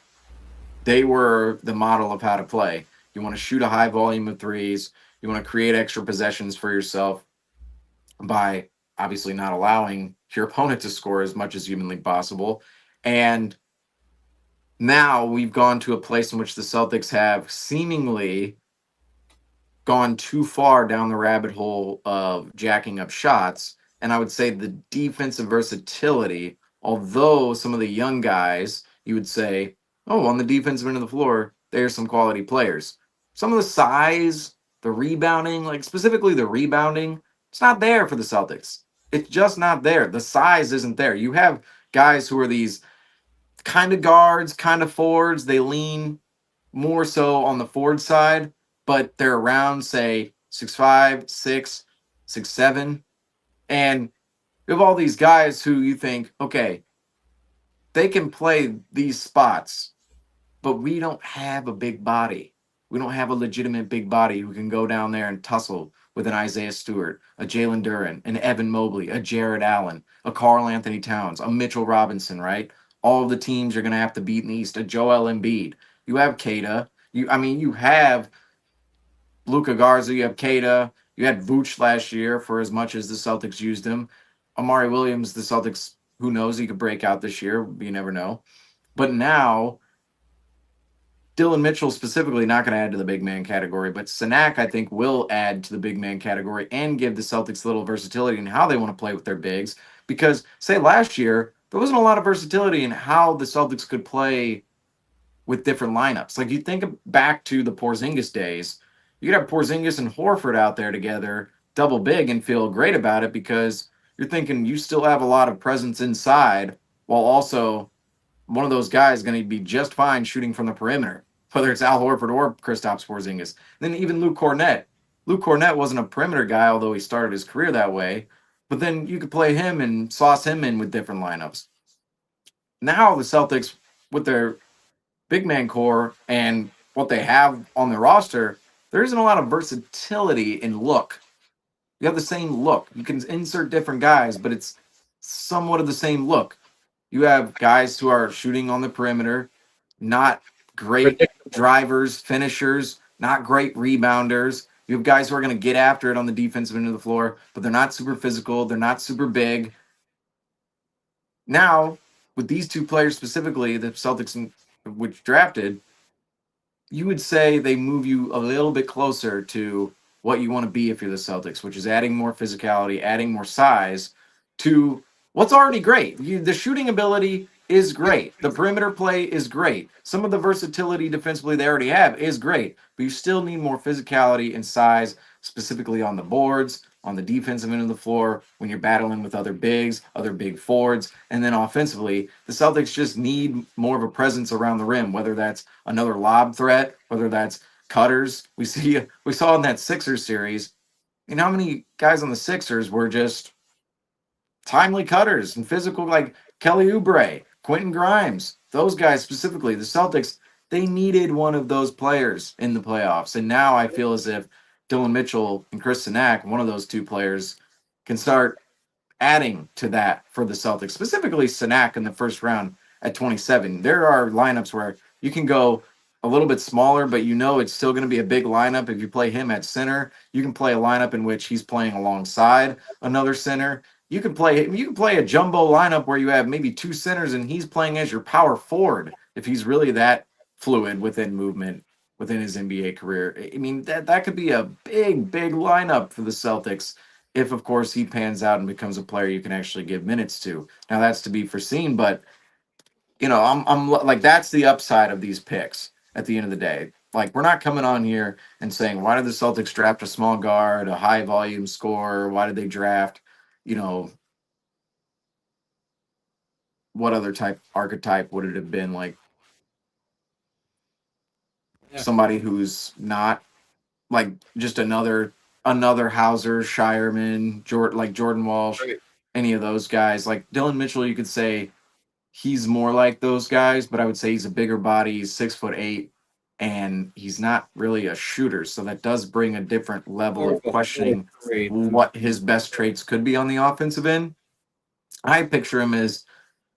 Speaker 1: they were the model of how to play. You want to shoot a high volume of threes. You want to create extra possessions for yourself by obviously not allowing your opponent to score as much as humanly possible. And now we've gone to a place in which the Celtics have seemingly gone too far down the rabbit hole of jacking up shots. And I would say the defensive versatility, although some of the young guys, you would say, oh, on the defensive end of the floor, there's some quality players. Some of the size, the rebounding, like specifically the rebounding, it's not there for the Celtics. It's just not there. The size isn't there. You have guys who are these kind of guards, kind of forwards. They lean more so on the forward side, but they're around, say, 6'5", 6'7". And you have all these guys who you think, okay, they can play these spots, but we don't have a big body. We don't have a legitimate big body who can go down there and tussle with an Isaiah Stewart, a Jalen Duren, an Evan Mobley, a Jared Allen, a Karl Anthony Towns, a Mitchell Robinson, right? All of the teams you're going to have to beat in the East, a Joel Embiid. You have Kada. You have Luka Garza, you have Kada, you had Vooch last year for as much as the Celtics used him. Amari Williams, the Celtics, who knows, he could break out this year. You never know. But now, Dylan Mitchell specifically not going to add to the big man category, but Sanak, I think, will add to the big man category and give the Celtics a little versatility in how they want to play with their bigs. Because, say, last year, there wasn't a lot of versatility in how the Celtics could play with different lineups. Like you think back to the Porzingis days, you could have Porzingis and Horford out there together, double big, and feel great about it because you're thinking you still have a lot of presence inside while also one of those guys is going to be just fine shooting from the perimeter, whether it's Al Horford or Kristaps Porzingis. And then even Luke Cornett. Luke Cornett wasn't a perimeter guy, although he started his career that way. But then you could play him and sauce him in with different lineups. Now the Celtics, with their big man core and what they have on their roster, there isn't a lot of versatility in look. You have the same look. You can insert different guys, but it's somewhat of the same look. You have guys who are shooting on the perimeter, not great drivers, finishers, not great rebounders. You have guys who are going to get after it on the defensive end of the floor, but they're not super physical. They're not super big. Now, with these two players specifically, the Celtics, which drafted, you would say they move you a little bit closer to what you want to be if you're the Celtics, which is adding more physicality, adding more size to what's already great. The shooting ability is great. The perimeter play is great. Some of the versatility defensively they already have is great, but you still need more physicality and size, specifically on the boards, on the defensive end of the floor, when you're battling with other bigs, other big forwards. And then offensively, the Celtics just need more of a presence around the rim, whether that's another lob threat, whether that's cutters. We saw in that Sixers series, how many guys on the Sixers were just timely cutters and physical, like Kelly Oubre, Quentin Grimes, those guys specifically. The Celtics, they needed one of those players in the playoffs. And now I feel as if Dylan Mitchell and Chris Sanak, one of those two players, can start adding to that for the Celtics, specifically Sanak in the first round at 27. There are lineups where you can go a little bit smaller, but it's still going to be a big lineup. If you play him at center, you can play a lineup in which he's playing alongside another center. You can play a jumbo lineup where you have maybe two centers and he's playing as your power forward if he's really that fluid within movement within his NBA career. I mean, that could be a big lineup for the Celtics if, of course, he pans out and becomes a player you can actually give minutes to. Now, that's to be foreseen, but I'm like, that's the upside of these picks at the end of the day. Like, we're not coming on here and saying, why did the Celtics draft a small guard, a high volume scorer? Why did they draft, what other archetype would it have been? Like somebody who's not like just another Hauser, Shireman, Jordan Walsh, right. Any of those guys. Like Dylan Mitchell, you could say he's more like those guys, but I would say he's a bigger body. He's 6'8", and he's not really a shooter. So that does bring a different level of questioning what his best traits could be on the offensive end. I picture him as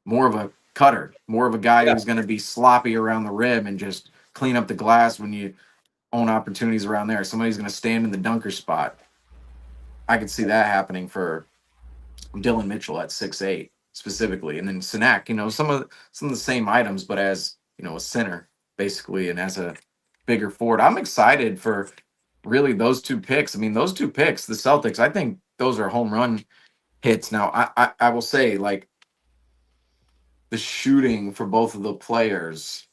Speaker 1: more of a cutter, more of a guy
Speaker 2: Yeah.
Speaker 1: who's going to be sloppy around the rim and just clean up the glass when you own opportunities around there. Somebody's going to stand in the dunker spot. I could see that happening for Dylan Mitchell at 6'8" specifically, and then Sinak. Some of the same items, but as a center basically, and as a bigger forward. I'm excited for really those two picks. I mean, those two picks, the Celtics. I think those are home run hits. Now, I will say, like, the shooting for both of the players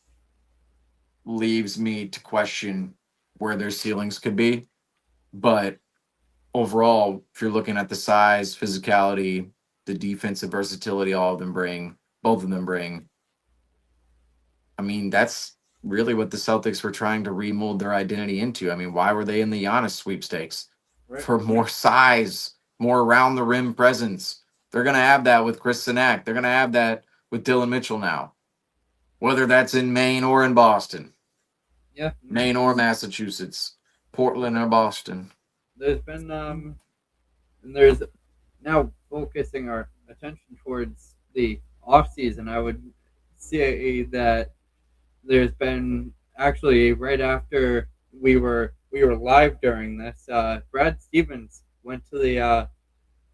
Speaker 1: leaves me to question where their ceilings could be. But overall, if you're looking at the size, physicality, the defensive versatility, both of them bring. I mean, that's really what the Celtics were trying to remold their identity into. I mean, why were they in the Giannis sweepstakes?
Speaker 2: Right.
Speaker 1: For more size, more around the rim presence. They're going to have that with Chris Sinak. They're going to have that with Dylan Mitchell now, whether that's in Maine or in Boston,
Speaker 2: Yeah.
Speaker 1: Maine or Massachusetts, Portland or Boston.
Speaker 2: There's been and there's now focusing our attention towards the off season. I would say that there's been actually right after we were live during this, Brad Stevens went to the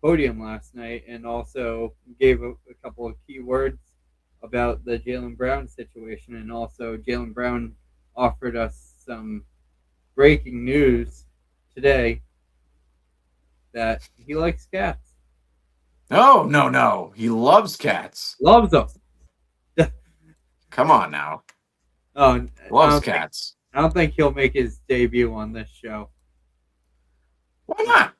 Speaker 2: podium last night and also gave a couple of key words about the Jaylen Brown situation, and also Jaylen Brown offered us some breaking news today that he likes cats.
Speaker 1: No, no, no. He loves cats.
Speaker 2: Loves them.
Speaker 1: Come on now.
Speaker 2: Oh,
Speaker 1: Loves cats.
Speaker 2: I don't think he'll make his debut on this show.
Speaker 1: Why not?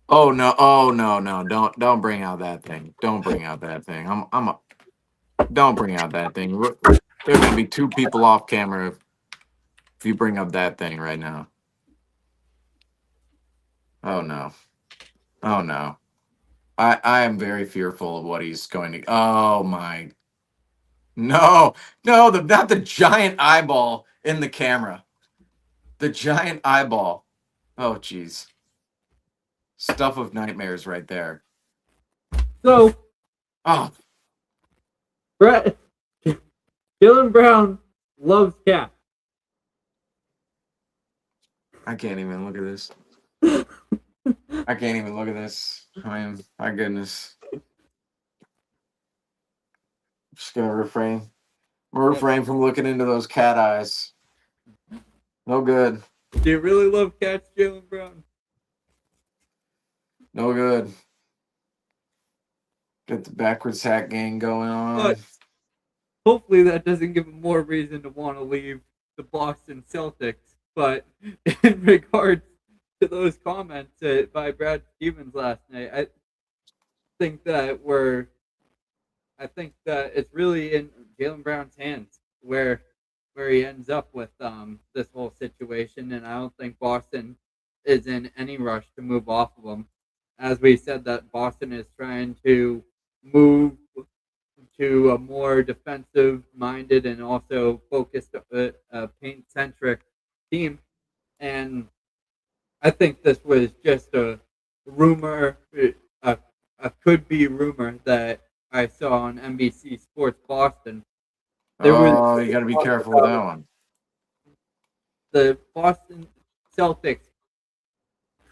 Speaker 1: Oh no! Oh no! No! Don't bring out that thing. Don't bring out that thing. Don't bring out that thing. There's gonna be two people off camera if you bring up that thing right now. Oh no! Oh no! I am very fearful of what he's going to. Oh my! No! No! Not the giant eyeball in the camera. The giant eyeball. Oh jeez. Stuff of nightmares right there.
Speaker 2: So,
Speaker 1: Oh,
Speaker 2: Brett, Jaylen Brown loves cats.
Speaker 1: I can't even look at this. I can't even look at this. I mean, my goodness. I'm just gonna refrain. Refrain from looking into those cat eyes. No good.
Speaker 2: Do you really love cats, Jaylen Brown?
Speaker 1: No good. Get the backwards hat gang going on.
Speaker 2: But hopefully that doesn't give him more reason to want to leave the Boston Celtics. But in regards to those comments by Brad Stevens last night, I think that it's really in Jaylen Brown's hands where he ends up with this whole situation, and I don't think Boston is in any rush to move off of him. As we said, that Boston is trying to move to a more defensive-minded and also focused, paint-centric team, and I think this was just a rumor, a could-be rumor that I saw on NBC Sports Boston.
Speaker 1: You got to be careful with that one.
Speaker 2: The Boston Celtics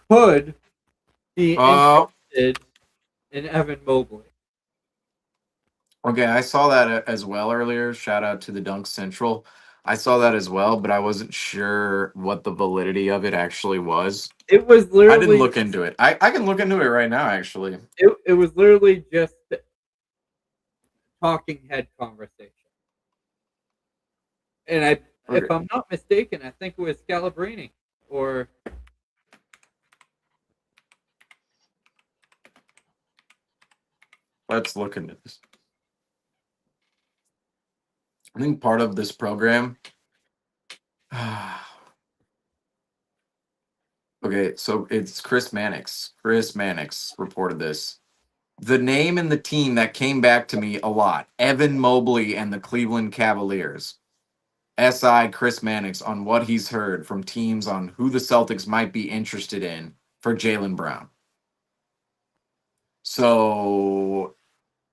Speaker 2: could be interested in Evan Mobley.
Speaker 1: Okay, I saw that as well earlier. Shout out to the Dunk Central. I saw that as well, but I wasn't sure what the validity of it actually was.
Speaker 2: It was literally.
Speaker 1: I didn't look into it. I can look into it right now, actually.
Speaker 2: It was literally just talking head conversation. And if I'm not mistaken, I think it was Scalabrine or.
Speaker 1: Let's look into this. I think part of this program. Okay, so it's Chris Mannix. Chris Mannix reported this. The name and the team that came back to me a lot: Evan Mobley and the Cleveland Cavaliers. SI Chris Mannix on what he's heard from teams on who the Celtics might be interested in for Jaylen Brown. So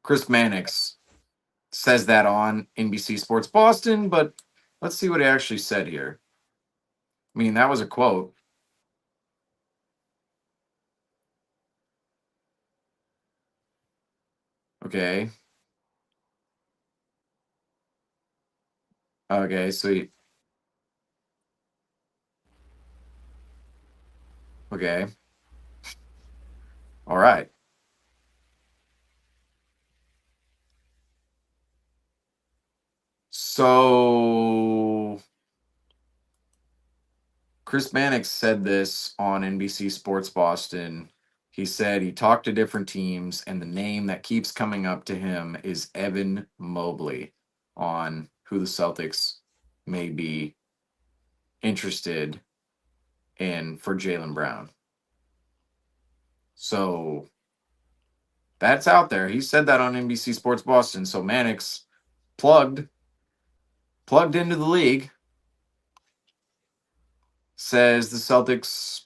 Speaker 1: Chris Mannix says that on NBC Sports Boston, but let's see what he actually said here. I mean, that was a quote. Okay. Okay, so okay. All right. So Chris Mannix said this on NBC Sports Boston. He said he talked to different teams, and the name that keeps coming up to him is Evan Mobley on who the Celtics may be interested in for Jaylen Brown. So that's out there. He said that on NBC Sports Boston. So Mannix plugged into the league, says the Celtics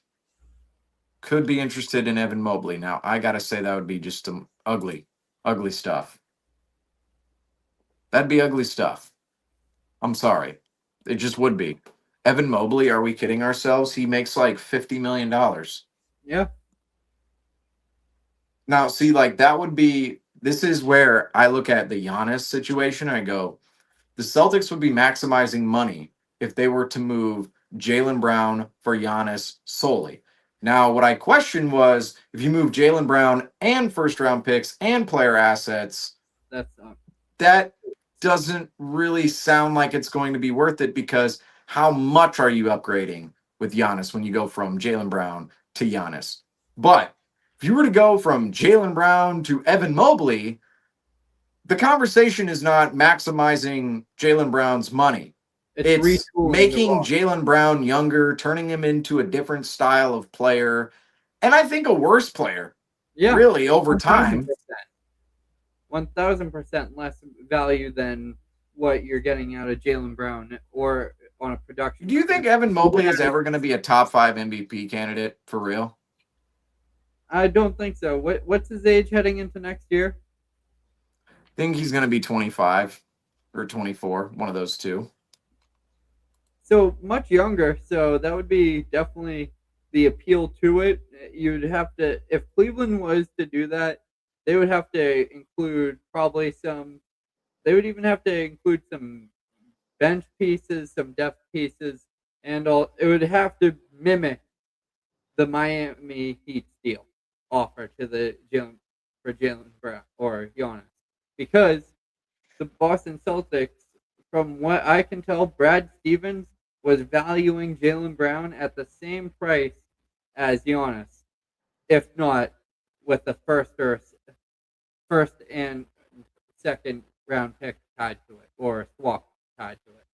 Speaker 1: could be interested in Evan Mobley. Now, I got to say that would be just some ugly stuff. That'd be ugly stuff. I'm sorry. It just would be. Evan Mobley, are we kidding ourselves? He makes like $50 million.
Speaker 2: Yeah.
Speaker 1: Now, see, like that would be, this is where I look at the Giannis situation and I go, the Celtics would be maximizing money if they were to move Jaylen Brown for Giannis solely. Now, what I questioned was if you move Jaylen Brown and first round picks and player assets, that doesn't really sound like it's going to be worth it, because how much are you upgrading with Giannis when you go from Jaylen Brown to Giannis? But if you were to go from Jaylen Brown to Evan Mobley, the conversation is not maximizing Jaylen Brown's money. It's making Jaylen Brown younger, turning him into a different style of player, and I think a worse player, really, over time.
Speaker 2: 1,000% less value than what you're getting out of Jaylen Brown or on a production.
Speaker 1: Do you think Evan Mobley is ever going to be a top 5 MVP candidate for real?
Speaker 2: I don't think so. What's his age heading into next year?
Speaker 1: I think he's going to be 25 or 24, one of those two.
Speaker 2: So much younger, so that would be definitely the appeal to it. You'd have to, if Cleveland was to do that, they would have to include probably they would even have to include some bench pieces, some depth pieces, and all. It would have to mimic the Miami Heat deal offer to the for Jaylen Brown or Giannis, because the Boston Celtics, from what I can tell, Brad Stevens was valuing Jaylen Brown at the same price as Giannis, if not with the first and second round pick tied to it, or a swap tied to it.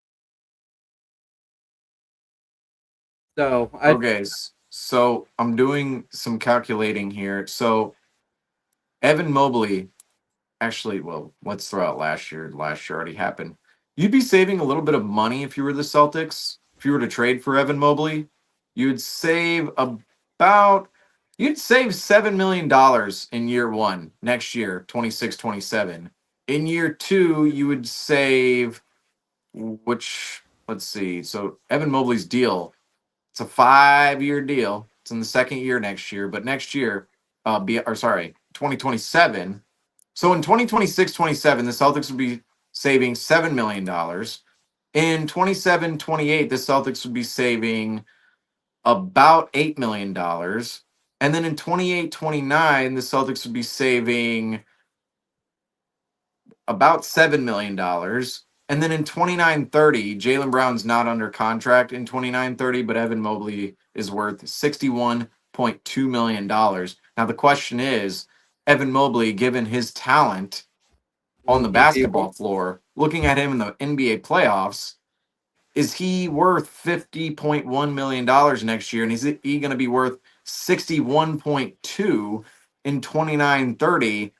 Speaker 2: So
Speaker 1: so I'm doing some calculating here. So Evan Mobley, actually, well, let's throw out last year. Last year already happened. You'd be saving a little bit of money if you were the Celtics. If you were to trade for Evan Mobley, you'd save $7 million in year one, next year, 26, 27. In year two, you would save, let's see. So Evan Mobley's deal, it's a 5-year deal. It's in the second year next year, but next year, 2027. So in 2026, 27, the Celtics would be saving $7 million. In 27, 28, the Celtics would be saving about $8 million. And then in 28, 29, the Celtics would be saving about $7 million. And then in 29, 30, Jaylen Brown's not under contract in 29, 30, but Evan Mobley is worth $61.2 million. Now, the question is, Evan Mobley, given his talent on the basketball floor, looking at him in the NBA playoffs, is he worth $50.1 million next year? And is he going to be worth 61.2 in 29, 30,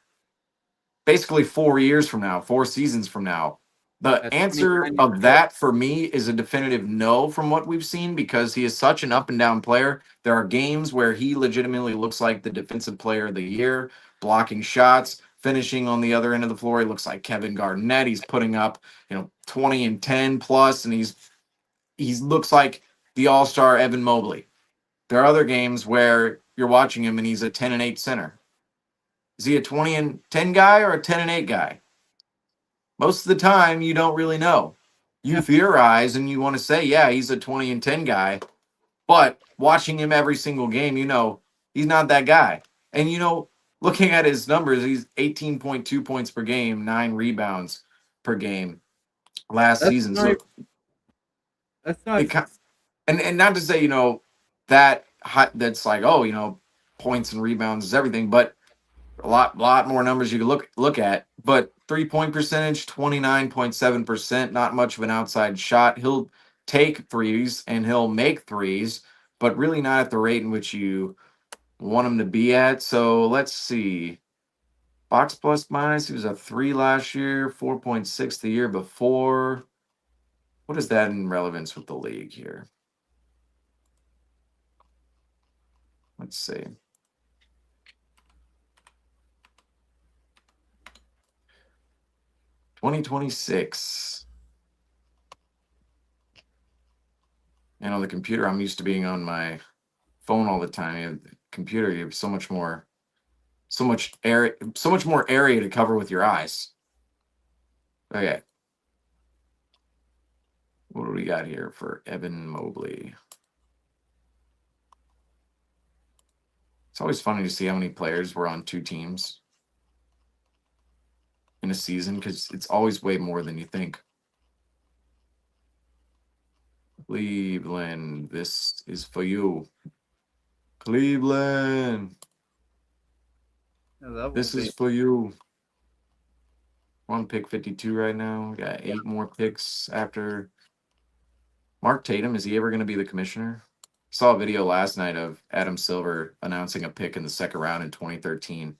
Speaker 1: basically 4 years from now, 4 seasons from now? The
Speaker 2: At
Speaker 1: answer
Speaker 2: 29
Speaker 1: of
Speaker 2: years
Speaker 1: that for me is a definitive no from what we've seen because he is such an up and down player. There are games where he legitimately looks like the defensive player of the year, blocking shots, finishing on the other end of the floor. He looks like Kevin Garnett. He's putting up, 20 and 10 plus, and he looks like the all-star Evan Mobley. There are other games where you're watching him and he's a 10 and 8 center. Is he a 20 and 10 guy or a 10 and 8 guy? Most of the time, you don't really know. You
Speaker 2: Yeah.
Speaker 1: theorize and you want to say, yeah, he's a 20 and 10 guy. But watching him every single game, he's not that guy. And, looking at his numbers, he's 18.2 points per game, 9 rebounds per game last
Speaker 2: That's
Speaker 1: season.
Speaker 2: not.
Speaker 1: So
Speaker 2: That's not.
Speaker 1: it and not to say, that that's like, oh, points and rebounds is everything, but a lot more numbers you could look at. But 3-point percentage, 29.7%, not much of an outside shot. He'll take threes and he'll make threes, but really not at the rate in which you want him to be at. So let's see. Box plus minus, he was a 3 last year, 4.6 the year before. What is that in relevance with the league here? Let's see. $20.26. And on the computer, I'm used to being on my phone all the time. You have the computer, you have so much more area to cover with your eyes. Okay. What do we got here for Evan Mobley? It's always funny to see how many players were on 2 teams in a season because it's always way more than you think. Cleveland, this is for you. Cleveland, this is for you. We're on pick 52 right now. We got 8 more picks after Mark Tatum. Is he ever going to be the commissioner? Saw a video last night of Adam Silver announcing a pick in the second round in 2013.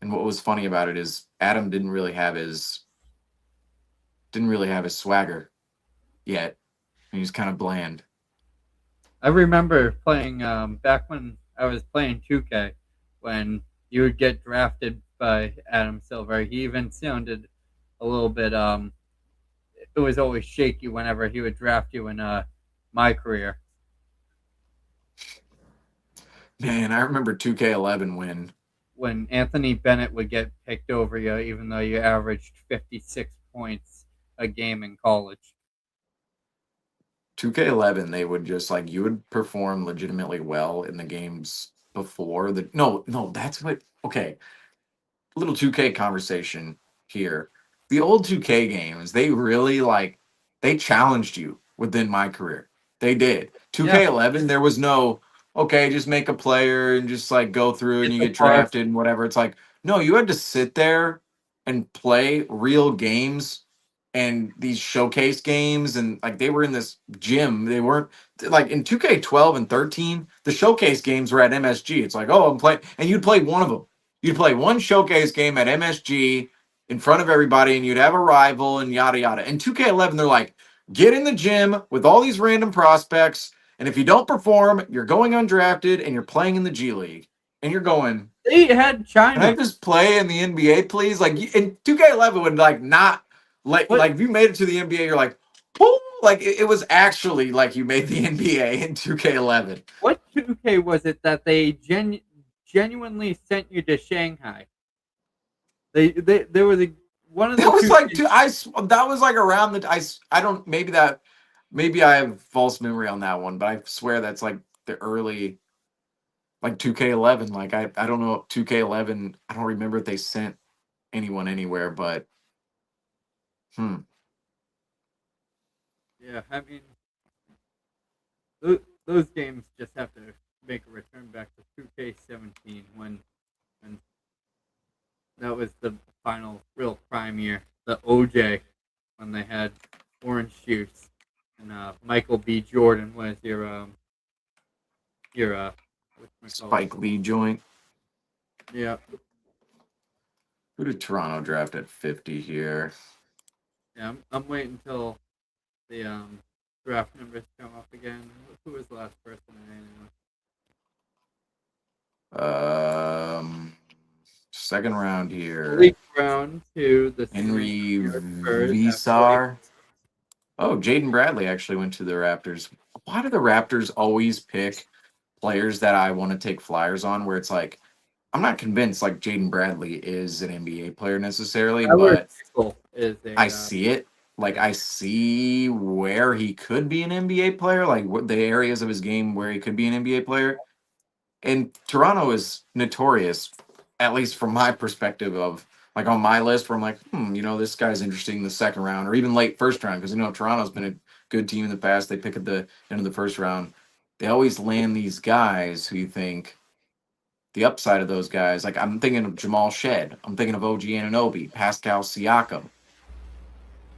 Speaker 1: And what was funny about it is Adam didn't really have his swagger yet. He was kind of bland.
Speaker 2: I remember playing back when I was playing 2K when you would get drafted by Adam Silver. He even sounded a little bit it was always shaky whenever he would draft you in my career.
Speaker 1: Man, I remember 2K11
Speaker 2: when Anthony Bennett would get picked over you, even though you averaged 56 points a game in college.
Speaker 1: 2K11, they would just like you would perform legitimately well in the games before the that's what okay. Little 2K conversation here. The old 2K games, they really they challenged you within my career. They did. 2K11, there was no okay, just make a player and just go through and you get drafted and whatever. It's like, no, you had to sit there and play real games and these showcase games and they were in this gym. They weren't like in 2K12 and 13, the showcase games were at MSG. It's like, oh, I'm playing, and you'd play one of them. You'd play one showcase game at MSG in front of everybody and you'd have a rival and yada yada. In 2K11, they're like, get in the gym with all these random prospects, and if you don't perform, you're going undrafted and you're playing in the G League. And you're going,
Speaker 2: they had China.
Speaker 1: can I just play in the NBA, please? Like in 2K11 would not if you made it to the NBA, you're like, whoo! It was actually like you made the NBA in 2K11.
Speaker 2: What 2K was it that they genuinely sent you to Shanghai? They were the one of the.
Speaker 1: That was that was around the I don't maybe I have false memory on that one, but I swear that's the early 2K11. I don't know 2K11. I don't remember if they sent anyone anywhere, but
Speaker 2: Yeah, I mean, those games just have to make a return back to 2K17 when that was the final real prime year. The OJ when they had orange juice and Michael B. Jordan was your
Speaker 1: Spike Lee joint.
Speaker 2: Yeah.
Speaker 1: Who did Toronto draft at 50 here?
Speaker 2: Yeah, I'm waiting until the draft numbers come up again. Who was the last person I know?
Speaker 1: Second round here.
Speaker 2: Leak round to the New
Speaker 1: Henry
Speaker 2: York Spurs after
Speaker 1: Visar. Oh, Jaden Bradley actually went to the Raptors. Why do the Raptors always pick players that I want to take flyers on? Where it's like, I'm not convinced like Jaden Bradley is an NBA player necessarily,
Speaker 2: Howard
Speaker 1: but
Speaker 2: Tickle is
Speaker 1: I
Speaker 2: a
Speaker 1: see it. Like
Speaker 2: yeah.
Speaker 1: I see where he could be an NBA player, like what the areas of his game where he could be an NBA player. And Toronto is notorious, at least from my perspective of like on my list where I'm like, this guy's interesting in the second round or even late first round because Toronto's been a good team in the past. They pick at the end of the first round. They always land these guys who you think the upside of those guys. Like I'm thinking of Jamal Shed. I'm thinking of OG Anunoby, Pascal Siakam.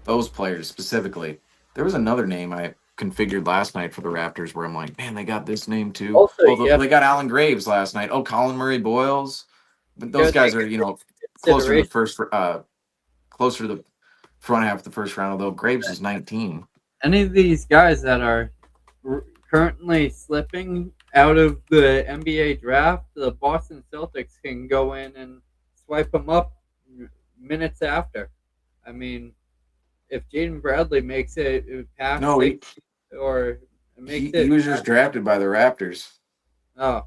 Speaker 1: Those players specifically. There was another name I configured last night for the Raptors where I'm like, man, they got this name too.
Speaker 2: Also,
Speaker 1: Oh,
Speaker 2: you have
Speaker 1: they got Alan Graves last night. Oh, Colin Murray Boyles. But
Speaker 2: you
Speaker 1: those
Speaker 2: got to
Speaker 1: guys
Speaker 2: take
Speaker 1: are,
Speaker 2: into
Speaker 1: closer to the
Speaker 2: consideration.
Speaker 1: first, closer to the front half of the first round. Although Graves is 19.
Speaker 2: Any of these guys that are currently slipping out of the NBA draft, the Boston Celtics can go in and swipe them up minutes after. I mean, if Jaden Bradley makes it past
Speaker 1: No,
Speaker 2: six or makes
Speaker 1: he
Speaker 2: it,
Speaker 1: was just drafted by the Raptors.
Speaker 2: oh,
Speaker 1: And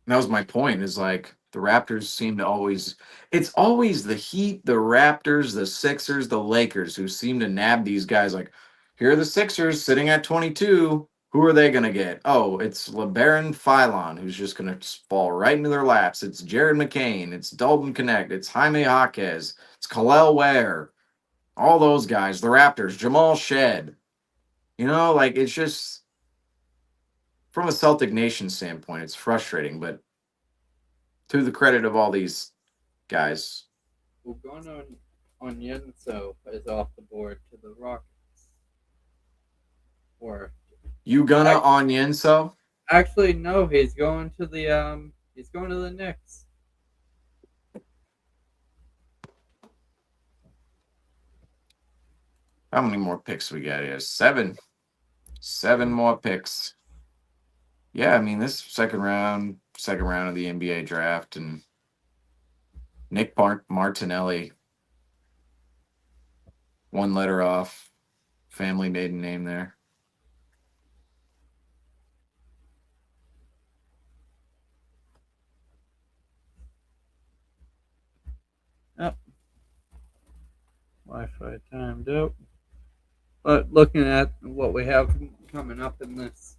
Speaker 1: that was my point. Is like the Raptors seem to always. It's always the Heat, the Raptors, the Sixers, the Lakers who seem to nab these guys. Like, here are the Sixers sitting at 22. Who are they going to get? Oh, it's LeBaron Philon, who's just going to fall right into their laps. It's Jared McCain. It's Dalton Connect. It's Jaime Jaquez. It's Kalel Ware. All those guys. The Raptors. Jamal Shed. Like it's just from a Celtic Nation standpoint, it's frustrating, but to the credit of all these guys.
Speaker 2: Ugano Onyenso is off the board to the Rockets. Or
Speaker 1: You gonna Onyenso?
Speaker 2: actually, no, he's going to the Knicks.
Speaker 1: How many more picks we got here? Seven. Seven more picks. Yeah, I mean this second round of the NBA draft, and Nick Martinelli, one letter off, family maiden name there.
Speaker 2: Yep. Wi-Fi timed out. But looking at what we have coming up in this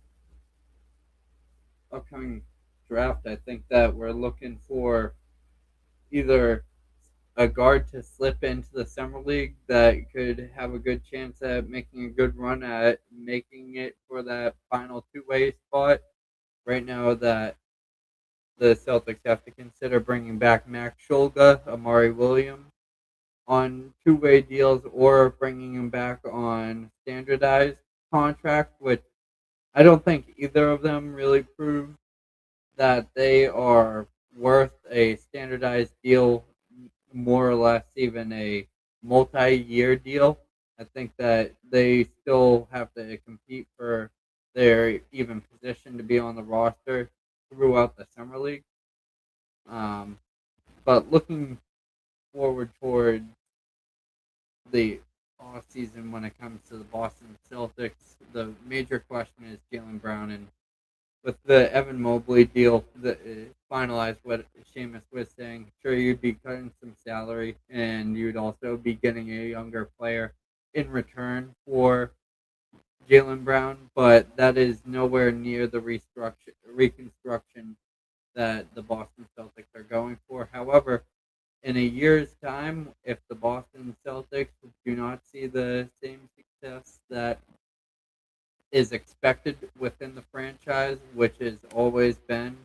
Speaker 2: upcoming draft, I think that we're looking for either a guard to slip into the summer league that could have a good chance at making a good run at making it for that final two-way spot. Right now, that the Celtics have to consider bringing back Max Shulga, Amari Williams on two-way deals, or bringing him back on standardized contract, which I don't think either of them really prove that they are worth a standardized deal, more or less even a multi-year deal. I think that they still have to compete for their even position to be on the roster throughout the summer league. Um, but looking forward toward the off season when it comes to the Boston Celtics, the major question is Jaylen Brown, and with the Evan Mobley deal that finalized, what Seamus was saying, sure you'd be cutting some salary, and you'd also be getting a younger player in return for Jaylen Brown, but that is nowhere near the reconstruction that the Boston Celtics are going for. However, in a year's time, if the Boston Celtics do not see the same success that is expected within the franchise, which has always been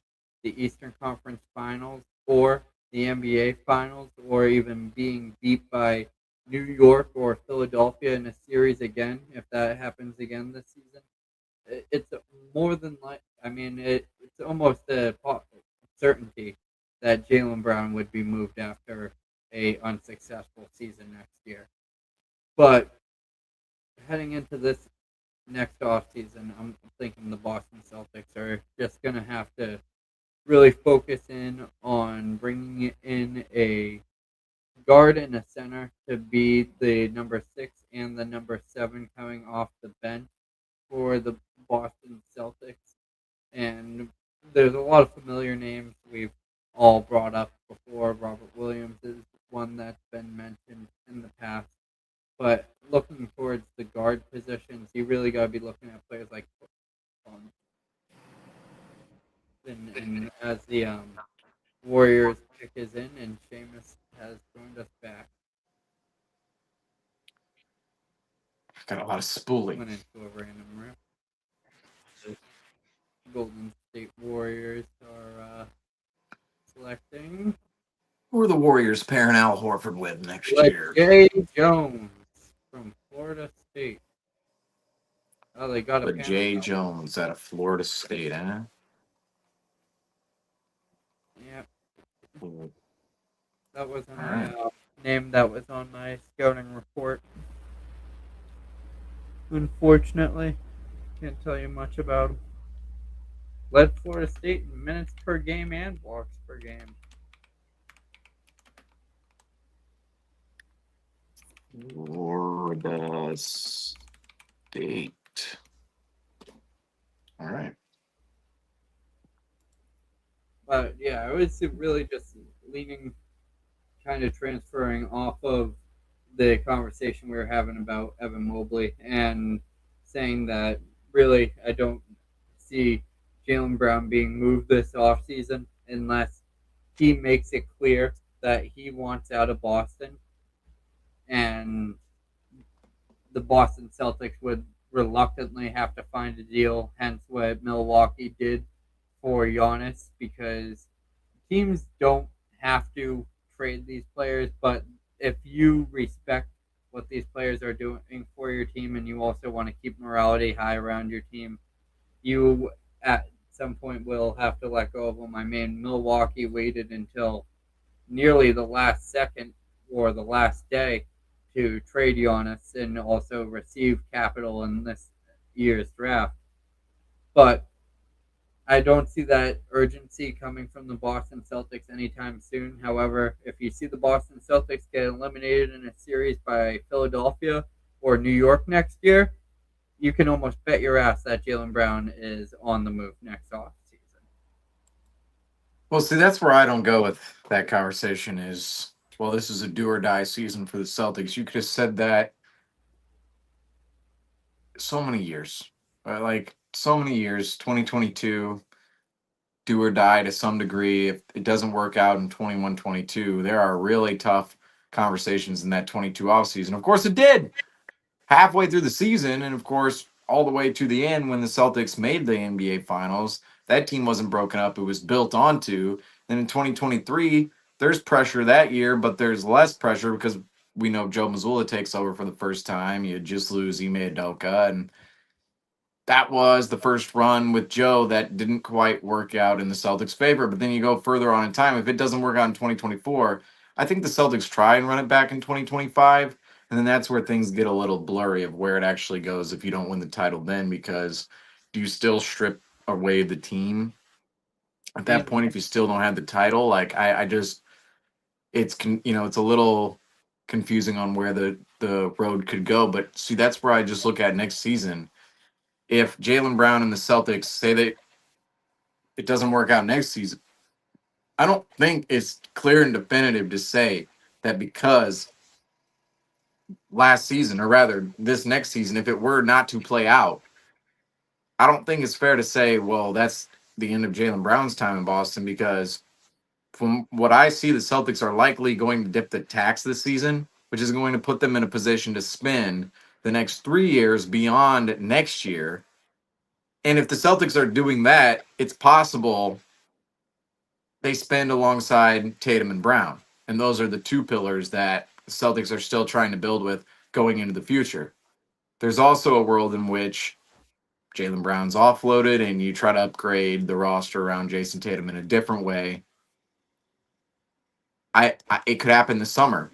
Speaker 2: the Eastern Conference Finals or the NBA Finals, or even being beat by New York or Philadelphia in a series again, if that happens again this season, it's more than like, I mean, it's almost a certainty that Jaylen Brown would be moved after a unsuccessful season next year. But heading into this next offseason, I'm thinking the Boston Celtics are just going to have to really focus in on bringing in a guard and a center to be the number 6 and the number 7 coming off the bench for the Boston Celtics. And there's a lot of familiar names we've all brought up before. Robert Williams is one that's been mentioned in the past. But looking towards the guard positions, you really got to be looking at players like and as the Warriors pick is in, and Seamus has joined us back.
Speaker 1: Got a lot of spooling.
Speaker 2: Went into a random rip. The Golden State Warriors are selecting.
Speaker 1: Who are the Warriors pairing Al Horford with next
Speaker 2: Like
Speaker 1: year?
Speaker 2: Jay Jones from Florida State. Oh, they got a
Speaker 1: But Jay Jones out of Florida State, huh?
Speaker 2: Yep.
Speaker 1: Cool.
Speaker 2: That wasn't
Speaker 1: All right.
Speaker 2: a name that was on my scouting report. Unfortunately, can't tell you much about him. Led Florida State in minutes per game and blocks per game.
Speaker 1: Florida State. All right.
Speaker 2: But yeah, I was really just leaning, kind of transferring off of the conversation we were having about Evan Mobley and saying that really I don't see Jaylen Brown being moved this offseason unless he makes it clear that he wants out of Boston and the Boston Celtics would reluctantly have to find a deal, hence what Milwaukee did for Giannis, because teams don't have to trade these players, but if you respect what these players are doing for your team and you also want to keep morality high around your team, you at some point will have to let go of them. I mean, Milwaukee waited until nearly the last second or the last day to trade Giannis and also receive capital in this year's draft. But I don't see that urgency coming from the Boston Celtics anytime soon. However, if you see the Boston Celtics get eliminated in a series by Philadelphia or New York next year, you can almost bet your ass that Jaylen Brown is on the move next offseason.
Speaker 1: Well, see, that's where I don't go with that conversation is, well, this is a do or die season for the Celtics. You could have said that so many years. Like, so many years, 2022, do or die to some degree. If it doesn't work out in 21-22, there are really tough conversations in that 22 offseason. Of course, it did halfway through the season. And of course, all the way to the end when the Celtics made the NBA Finals. That team wasn't broken up, it was built onto. Then in 2023, there's pressure that year, but there's less pressure because we know Joe Mazzulla takes over for the first time. You just lose Ime Udoka, and that was the first run with Joe that didn't quite work out in the Celtics' favor. But then you go further on in time. If it doesn't work out in 2024, I think the Celtics try and run it back in 2025. And then that's where things get a little blurry of where it actually goes if you don't win the title then, because do you still strip away the team at that point if you still don't have the title? Like, I just, it's, it's a little confusing on where the road could go. But see, that's where I just look at next season. If Jaylen Brown and the Celtics say that it doesn't work out next season, I don't think it's clear and definitive to say that because last season, or rather this next season, if it were not to play out, I don't think it's fair to say, well, that's the end of Jaylen Brown's time in Boston, because from what I see, the Celtics are likely going to dip the tax this season, which is going to put them in a position to spend the next 3 years beyond next year. And if the Celtics are doing that, it's possible they spend alongside Tatum and Brown. And those are the two pillars that the Celtics are still trying to build with going into the future. There's also a world in which Jaylen Brown's offloaded and you try to upgrade the roster around Jason Tatum in a different way. It could happen this summer.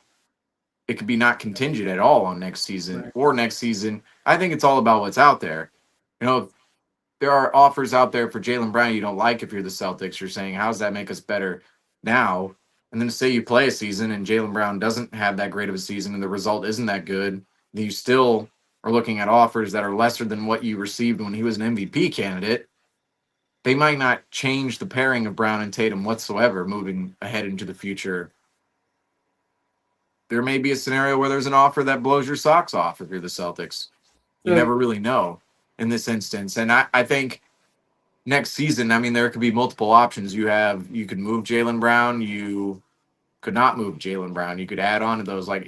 Speaker 1: it could be not contingent at all on next season
Speaker 2: Right.
Speaker 1: or next season. I think it's all about what's out there. If there are offers out there for Jaylen Brown you don't like if you're the Celtics, you're saying, how does that make us better now? And then say you play a season and Jaylen Brown doesn't have that great of a season and the result isn't that good, then you still are looking at offers that are lesser than what you received when he was an MVP candidate. They might not change the pairing of Brown and Tatum whatsoever moving ahead into the future. There may be a scenario where there's an offer that blows your socks off if you're the Celtics. You
Speaker 2: So-
Speaker 1: never really know in this instance. And I think next season, I mean, there could be multiple options. You could move Jaylen Brown. You could not move Jaylen Brown. You could add on to those. Like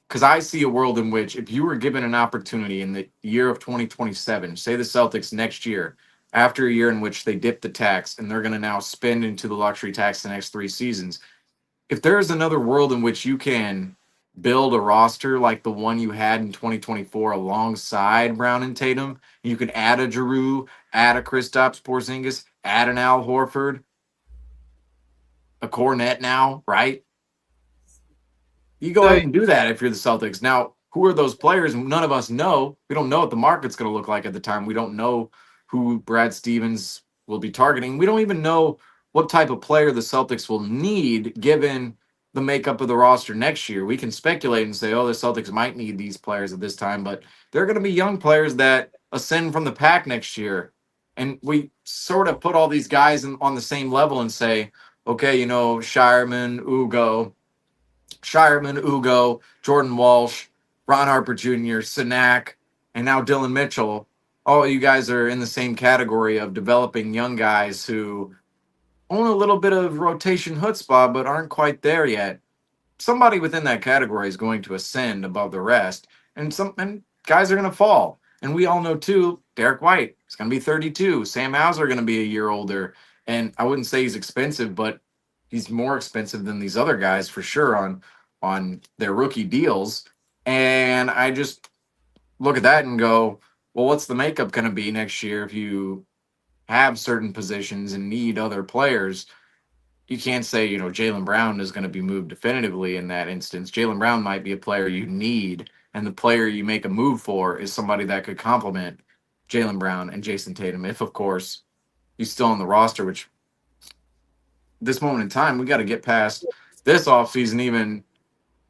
Speaker 1: because I see a world in which if you were given an opportunity in the year of 2027, say the Celtics next year, after a year in which they dip the tax and they're going to now spend into the luxury tax the next 3 seasons, if there is another world in which you can build a roster like the one you had in 2024 alongside Brown and Tatum, you can add a Giroux, add a Kristaps Porzingis, add an Al Horford, a Cornet now, right? You go ahead and do that if you're the Celtics. Now, who are those players? None of us know. We don't know what the market's going to look like at the time. We don't know who Brad Stevens will be targeting. We don't even know what type of player the Celtics will need given the makeup of the roster next year. We can speculate and say, oh, the Celtics might need these players at this time, but they're going to be young players that ascend from the pack next year. And we sort of put all these guys on the same level and say, okay, Shireman, Ugo, Jordan Walsh, Ron Harper Jr., Sinak, and now Dylan Mitchell. All you guys are in the same category of developing young guys who own a little bit of rotation chutzpah, but aren't quite there yet. Somebody within that category is going to ascend above the rest, and guys are going to fall. And we all know too, Derek White is going to be 32. Sam Hauser going to be a year older, and I wouldn't say he's expensive, but he's more expensive than these other guys for sure on their rookie deals. And I just look at that and go, well, what's the makeup going to be next year if you have certain positions and need other players? You can't say, Jaylen Brown is going to be moved definitively in that instance. Jaylen Brown might be a player you need, and the player you make a move for is somebody that could complement Jaylen Brown and Jason Tatum. If, of course, he's still on the roster, which this moment in time, we got to get past this offseason even,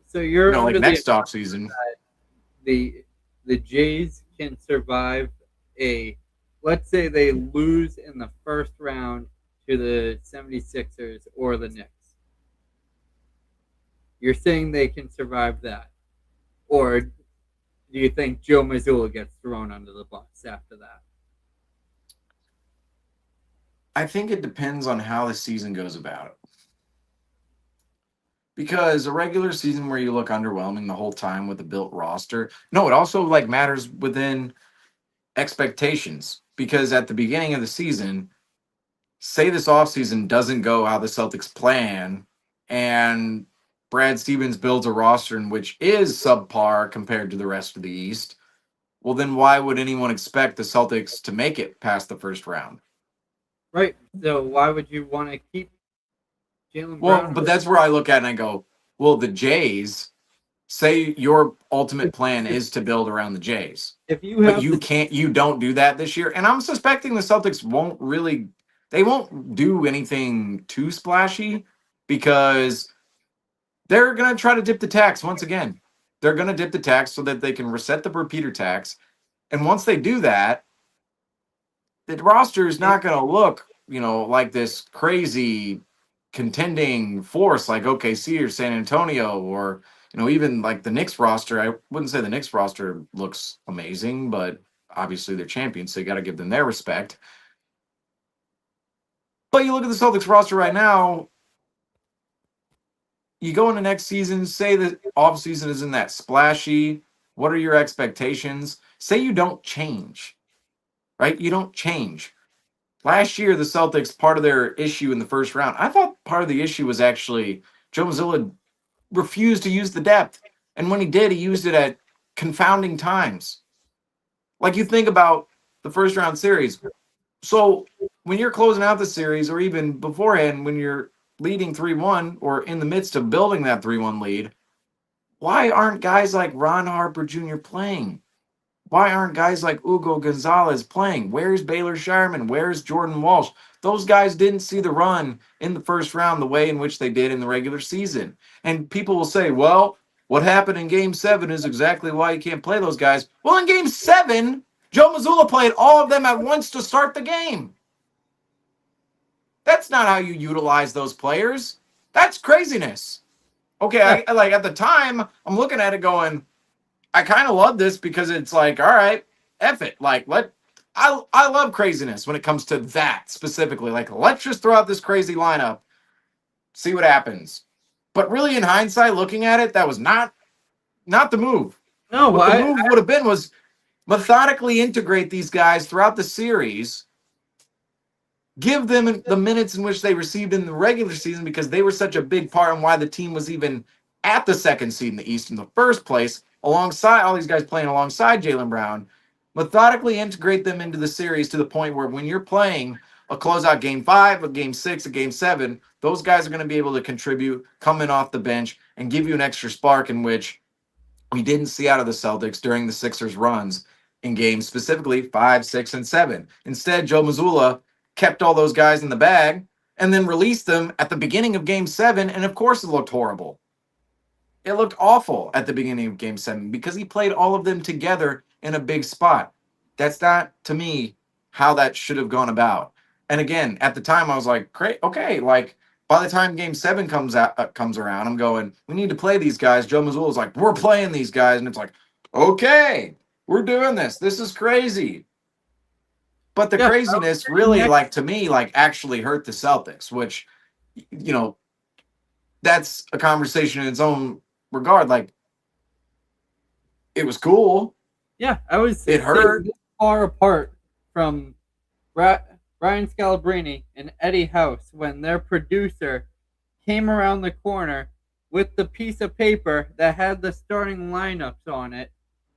Speaker 2: So you're
Speaker 1: like
Speaker 2: under
Speaker 1: next
Speaker 2: the
Speaker 1: offseason.
Speaker 2: the Jays can survive let's say they lose in the first round to the 76ers or the Knicks. You're saying they can survive that? Or do you think Joe Mazzulla gets thrown under the bus after that?
Speaker 1: I think it depends on how the season goes about. Because a regular season where you look underwhelming the whole time with a built roster, no, it also matters within expectations. Because at the beginning of the season, say this offseason doesn't go how the Celtics plan, and Brad Stevens builds a roster in which is subpar compared to the rest of the East, well, then why would anyone expect the Celtics to make it past the first round?
Speaker 2: Right. So why would you want to keep Jaylen
Speaker 1: Well,
Speaker 2: Brown?
Speaker 1: but that's where I look at it and I go, well, the Jays, say your ultimate plan is to build around the Jays,
Speaker 2: If you
Speaker 1: but
Speaker 2: have
Speaker 1: you don't do that this year. And I'm suspecting the Celtics they won't do anything too splashy because they're going to try to dip the tax once again. They're going to dip the tax so that they can reset the repeater tax. And once they do that, the roster is not going to look, like this crazy contending force like OKC or San Antonio or, even like the Knicks roster. I wouldn't say the Knicks roster looks amazing, but obviously they're champions, so you got to give them their respect. But you look at the Celtics roster right now, you go into next season, say the offseason isn't that splashy. What are your expectations? Say you don't change, right? You don't change. Last year, the Celtics, part of their issue in the first round, I thought part of the issue was actually Joe Mazzulla refused to use the depth. And when he did, he used it at confounding times. Like you think about the first round series. So when you're closing out the series, or even beforehand, when you're leading 3-1 or in the midst of building that 3-1 lead, Why aren't guys like Ron Harper Jr. playing? Why aren't guys like Hugo Gonzalez playing? Where's Baylor Shireman? Where's Jordan Walsh? Those guys didn't see the run in the first round the way in which they did in the regular season. And people will say, well, what happened in game 7 is exactly why you can't play those guys. Well, in game 7, Joe Mazzulla played all of them at once to start the game. That's not how you utilize those players. That's craziness. Okay, I like at the time, I'm looking at it going, I kind of love this because it's like, all right, F it. Like, I love craziness when it comes to that specifically. Like, let's just throw out this crazy lineup, see what happens. But really, in hindsight, looking at it, that was not the move.
Speaker 2: No,
Speaker 1: What the move would have been was methodically integrate these guys throughout the series, give them the minutes in which they received in the regular season because they were such a big part in why the team was even at the second seed in the East in the first place, alongside all these guys playing alongside Jaylen Brown. Methodically integrate them into the series to the point where when you're playing a closeout game 5, a game 6, a game 7, those guys are going to be able to contribute, come in off the bench, and give you an extra spark in which we didn't see out of the Celtics during the Sixers runs in games specifically 5, 6, and 7. Instead, Joe Mazzulla kept all those guys in the bag and then released them at the beginning of game 7, and of course it looked horrible. It looked awful at the beginning of game 7 because he played all of them together in a big spot. That's not, to me, how that should have gone about. And again, at the time, I was like, great, okay, like, by the time game 7 comes around, I'm going, we need to play these guys. Joe Mazzulla's like, we're playing these guys. And it's like, okay, we're doing this. This is crazy. But the craziness really, like, to me, like, actually hurt the Celtics, which, you know, that's a conversation in its own regard. Like, it was cool.
Speaker 2: Yeah, I was.
Speaker 1: It hurt.
Speaker 2: Far apart from Ryan Scalabrine and Eddie House when their producer came around the corner with the piece of paper that had the starting lineups on it,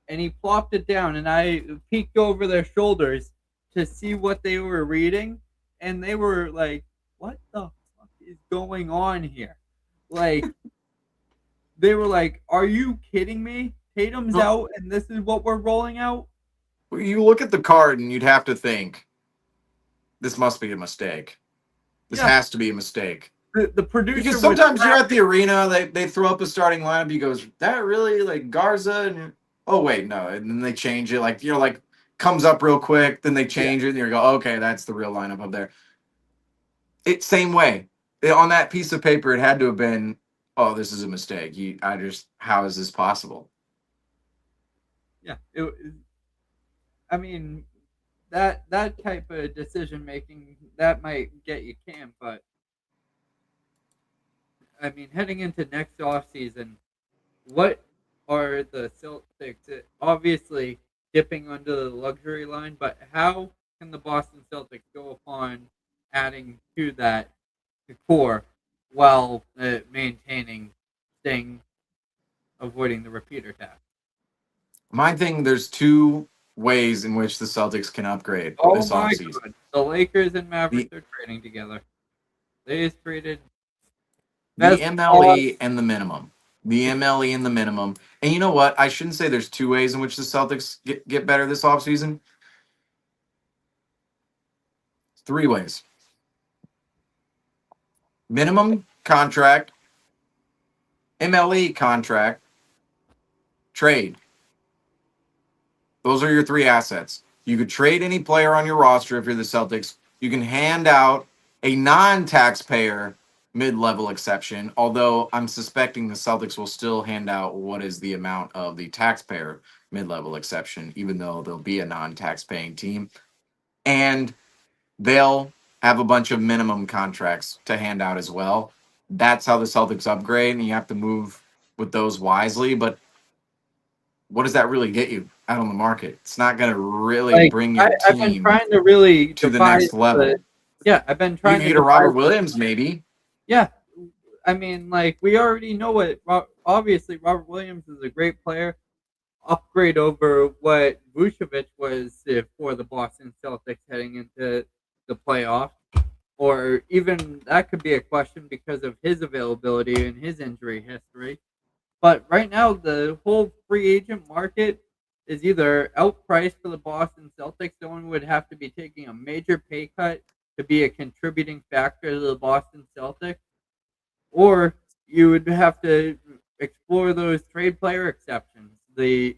Speaker 2: and he plopped it down, and I peeked over their shoulders to see what they were reading, and they were like, what the fuck is going on here? Like, they were like, are you kidding me? Tatum's out, and this is what we're rolling out?
Speaker 1: You look at the card, and you'd have to think, this must be a mistake. This has to be a mistake.
Speaker 2: The producer,
Speaker 1: because sometimes you're at the arena, they throw up a starting lineup, you goes, that really, like, Garza? And oh, wait, no. And then they change it. Like, you know, like, comes up real quick, then they change it, and you go, okay, that's the real lineup up there. Same way. On that piece of paper, it had to have been, oh, this is a mistake. How is this possible?
Speaker 2: Yeah, I mean, that type of decision making, that might get you canned, but I mean, heading into next offseason, what are the Celtics obviously dipping under the luxury line, but how can the Boston Celtics go upon adding to that core while avoiding the repeater tax?
Speaker 1: My thing, there's two ways in which the Celtics can upgrade this offseason.
Speaker 2: God. The Lakers and Mavericks are trading together. They just traded
Speaker 1: the MLE and the minimum. The MLE and the minimum. And you know what? I shouldn't say there's two ways in which the Celtics get better this offseason. 3 ways. Minimum contract, MLE contract, trade. Those are your 3 assets. You could trade any player on your roster if you're the Celtics. You can hand out a non-taxpayer mid-level exception, although I'm suspecting the Celtics will still hand out what is the amount of the taxpayer mid-level exception, even though they'll be a non-tax-paying team. And they'll have a bunch of minimum contracts to hand out as well. That's how the Celtics upgrade, and you have to move with those wisely. But what does that really get you out on the market? It's not going to really bring your team
Speaker 2: I've been trying to really
Speaker 1: to the next level.
Speaker 2: I've been trying
Speaker 1: to get a Robert Williams, maybe.
Speaker 2: Yeah, I mean, like, we already know what. Obviously, Robert Williams is a great player. Upgrade over what Vucevic was for the Boston Celtics heading into the playoffs, or even that could be a question because of his availability and his injury history. But right now, the whole free agent market is either outpriced for the Boston Celtics. Someone would have to be taking a major pay cut to be a contributing factor to the Boston Celtics, or you would have to explore those trade player exceptions. The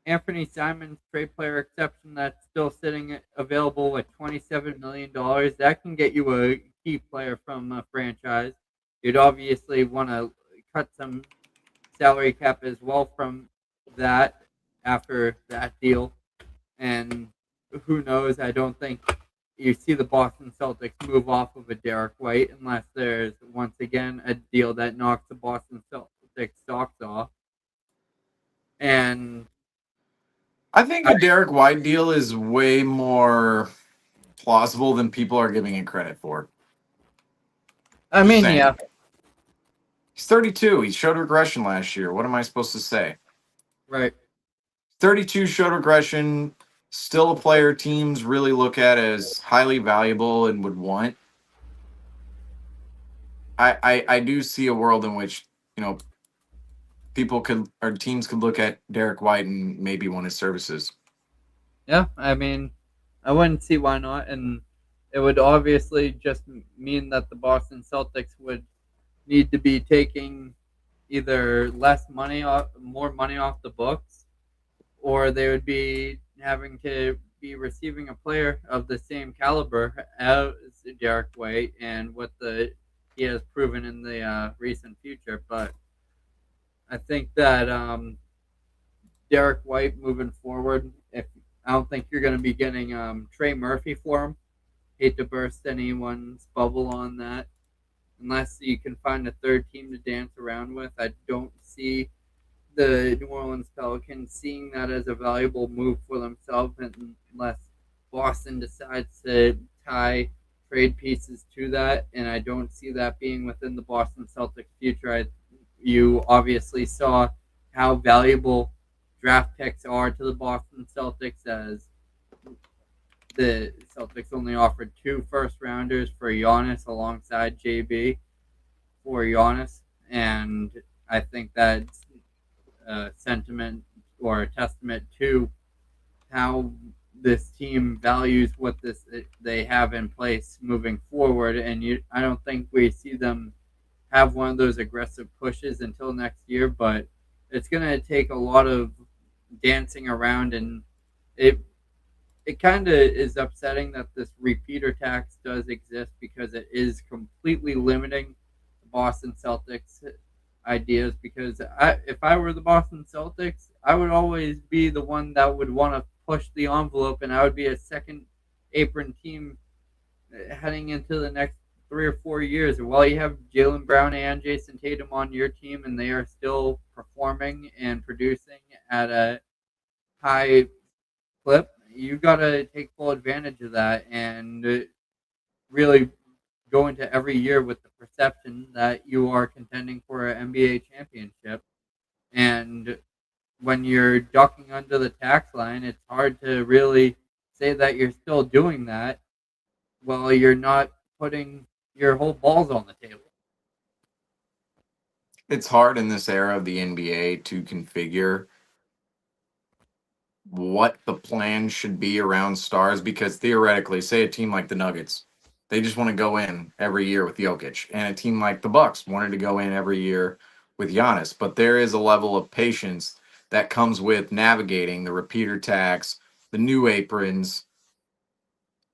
Speaker 2: Anthony Simons trade player exception that's still sitting available at $27 million. That can get you a key player from a franchise. You'd obviously want to cut some salary cap as well from that after that deal. And who knows? I don't think you see the Boston Celtics move off of a Derek White unless there's once again a deal that knocks the Boston Celtics socks off. And
Speaker 1: I think a Derek White deal is way more plausible than people are giving it credit for.
Speaker 2: I
Speaker 1: Just
Speaker 2: mean,
Speaker 1: saying.
Speaker 2: yeah,
Speaker 1: He's 32. He showed regression last year. What am I supposed to say?
Speaker 2: right.
Speaker 1: 32, showed regression. Still a player teams really look at as highly valuable and would want. I do see a world in which, people could or teams could look at Derek White and maybe want his services.
Speaker 2: Yeah, I mean, I wouldn't see why not, and it would obviously just mean that the Boston Celtics would need to be taking either less money off, more money off the books, or they would be having to be receiving a player of the same caliber as Derek White and what he has proven in the recent future. But I think that Derek White moving forward, if I don't think you're going to be getting Trey Murphy for him. Hate to burst anyone's bubble on that. Unless you can find a third team to dance around with, I don't see the New Orleans Pelicans seeing that as a valuable move for themselves unless Boston decides to tie trade pieces to that. And I don't see that being within the Boston Celtics future. You obviously saw how valuable draft picks are to the Boston Celtics, as the Celtics only offered 2 first rounders for Giannis alongside JB for Giannis, and I think that's a sentiment or a testament to how this team values what they have in place moving forward. And I don't think we see them have one of those aggressive pushes until next year, but it's going to take a lot of dancing around, and it kind of is upsetting that this repeater tax does exist because it is completely limiting the Boston Celtics ideas. Because if I were the Boston Celtics, I would always be the one that would want to push the envelope, and I would be a second apron team heading into the next 3 or 4 years. While you have Jaylen Brown and Jason Tatum on your team, and they are still performing and producing at a high clip, you got to take full advantage of that and really go into every year with the perception that you are contending for an NBA championship. And when you're ducking under the tax line, it's hard to really say that you're still doing that while you're not putting your whole balls on the table.
Speaker 1: It's hard in this era of the NBA to configure what the plan should be around stars, because theoretically, say a team like the Nuggets, they just want to go in every year with Jokic, and a team like the Bucks wanted to go in every year with Giannis. But there is a level of patience that comes with navigating the repeater tax, the new aprons,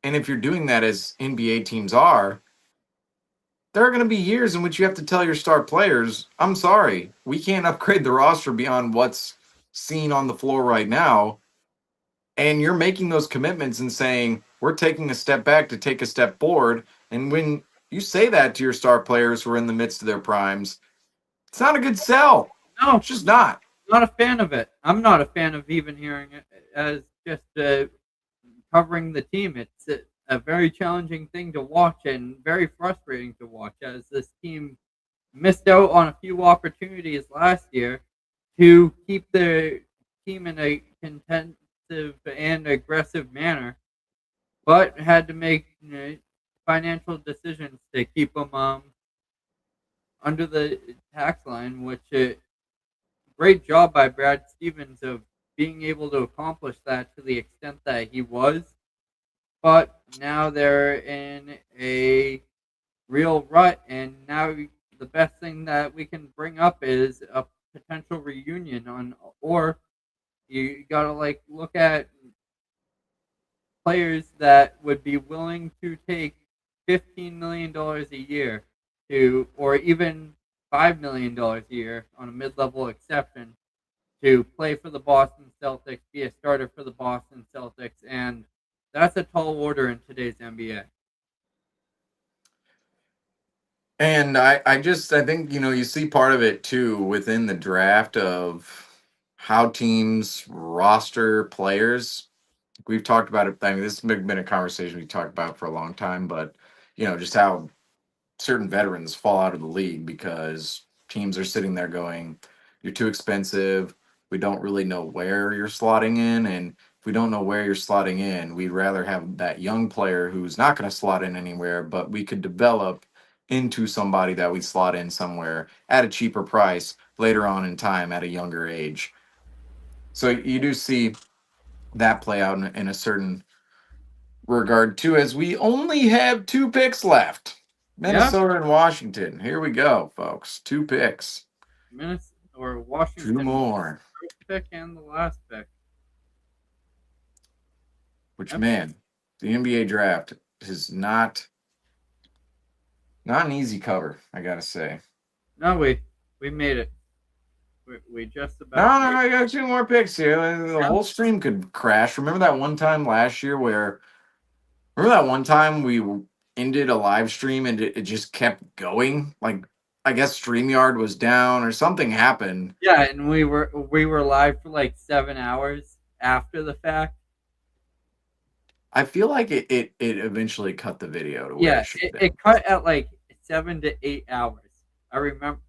Speaker 1: and if you're doing that as NBA teams are, there are going to be years in which you have to tell your star players, I'm sorry, we can't upgrade the roster beyond what's seen on the floor right now. And you're making those commitments and saying, we're taking a step back to take a step forward. And when you say that to your star players who are in the midst of their primes, it's not a good sell.
Speaker 2: No,
Speaker 1: It's just not.
Speaker 2: not a fan of it. I'm not a fan of even hearing it as just covering the team. It's a very challenging thing to watch and very frustrating to watch, as this team missed out on a few opportunities last year to keep their team in a contentive and aggressive manner, but had to make financial decisions to keep them under the tax line, which great job by Brad Stevens of being able to accomplish that to the extent that he was. But now they're in a real rut, and now the best thing that we can bring up is a potential reunion or you gotta like look at players that would be willing to take $15 million a year or even $5 million a year on a mid-level exception to play for the Boston Celtics, be a starter for the Boston Celtics, and that's a tall order in today's NBA.
Speaker 1: And I think, you see part of it too within the draft of how teams roster players. We've talked about it. I mean, this has been a conversation we talked about for a long time, but just how certain veterans fall out of the league because teams are sitting there going, "You're too expensive. We don't really know where you're slotting in, and if we don't know where you're slotting in, we'd rather have that young player who's not going to slot in anywhere, but we could develop into somebody that we slot in somewhere at a cheaper price later on in time at a younger age." So you do see that play out in a certain regard too, as we only have 2 picks left. Minnesota and Washington. Here we go, folks. 2 picks.
Speaker 2: Minnesota or Washington.
Speaker 1: 2 more.
Speaker 2: First pick and the last pick.
Speaker 1: Which, man, the NBA draft is not an easy cover, I gotta say.
Speaker 2: No, we made it. We just about.
Speaker 1: No, I got 2 more picks here. The whole stream could crash. Remember that one time last year we ended a live stream and it just kept going? Like, I guess StreamYard was down or something happened.
Speaker 2: Yeah, and we were live for like 7 hours after the fact.
Speaker 1: I feel like it eventually cut the video to where
Speaker 2: it cut at like 7 to 8 hours. I remember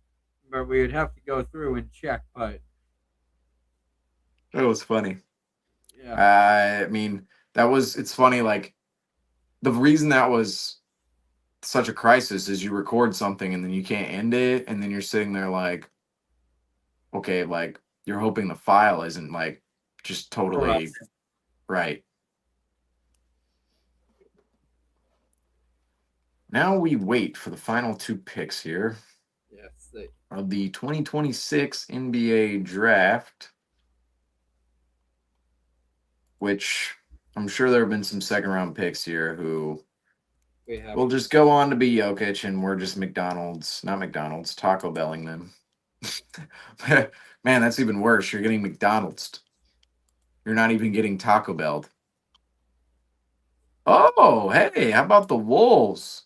Speaker 2: we would have to go through and check, but
Speaker 1: it was funny.
Speaker 2: Yeah.
Speaker 1: I mean, it's funny, like, the reason that was such a crisis is you record something and then you can't end it, and then you're sitting there like, okay, like, you're hoping the file isn't like just totally right. Now we wait for the final 2 picks here.
Speaker 2: Yes.
Speaker 1: Of the 2026 NBA draft, which I'm sure there have been some second-round picks here who will just go on to be Jokic, and we're just Taco Belling them. Man, that's even worse. You're getting McDonald's. You're not even getting Taco Belled. Oh, hey, how about the Wolves?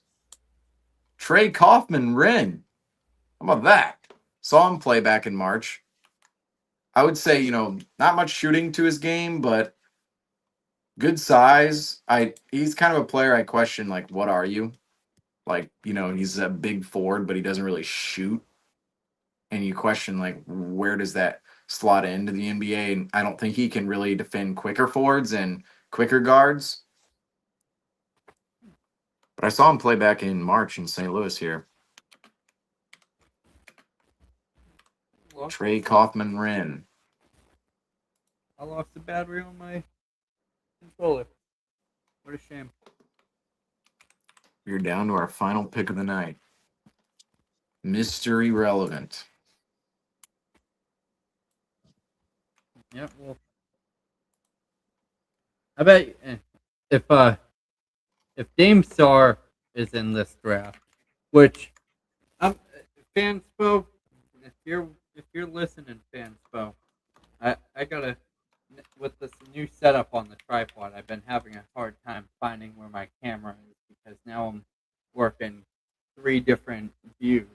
Speaker 1: Trey Kaufman-Renn. How about that? Saw him play back in March. I would say, not much shooting to his game, but good size. He's kind of a player I question, like, what are you? Like, he's a big forward, but he doesn't really shoot. And you question, like, where does that slot into the NBA? And I don't think he can really defend quicker forwards and quicker guards. But I saw him play back in March in St. Louis here. Trey Kaufman-Renn.
Speaker 2: I lost the battery on my controller. What a shame.
Speaker 1: We're down to our final pick of the night. Mystery relevant.
Speaker 2: Yep. Well, I bet if Dame Sarr is in this draft, which Fanspo, if you're listening, Fanspo, I gotta, with this new setup on the tripod, I've been having a hard time finding where my camera is because now I'm working 3 different views.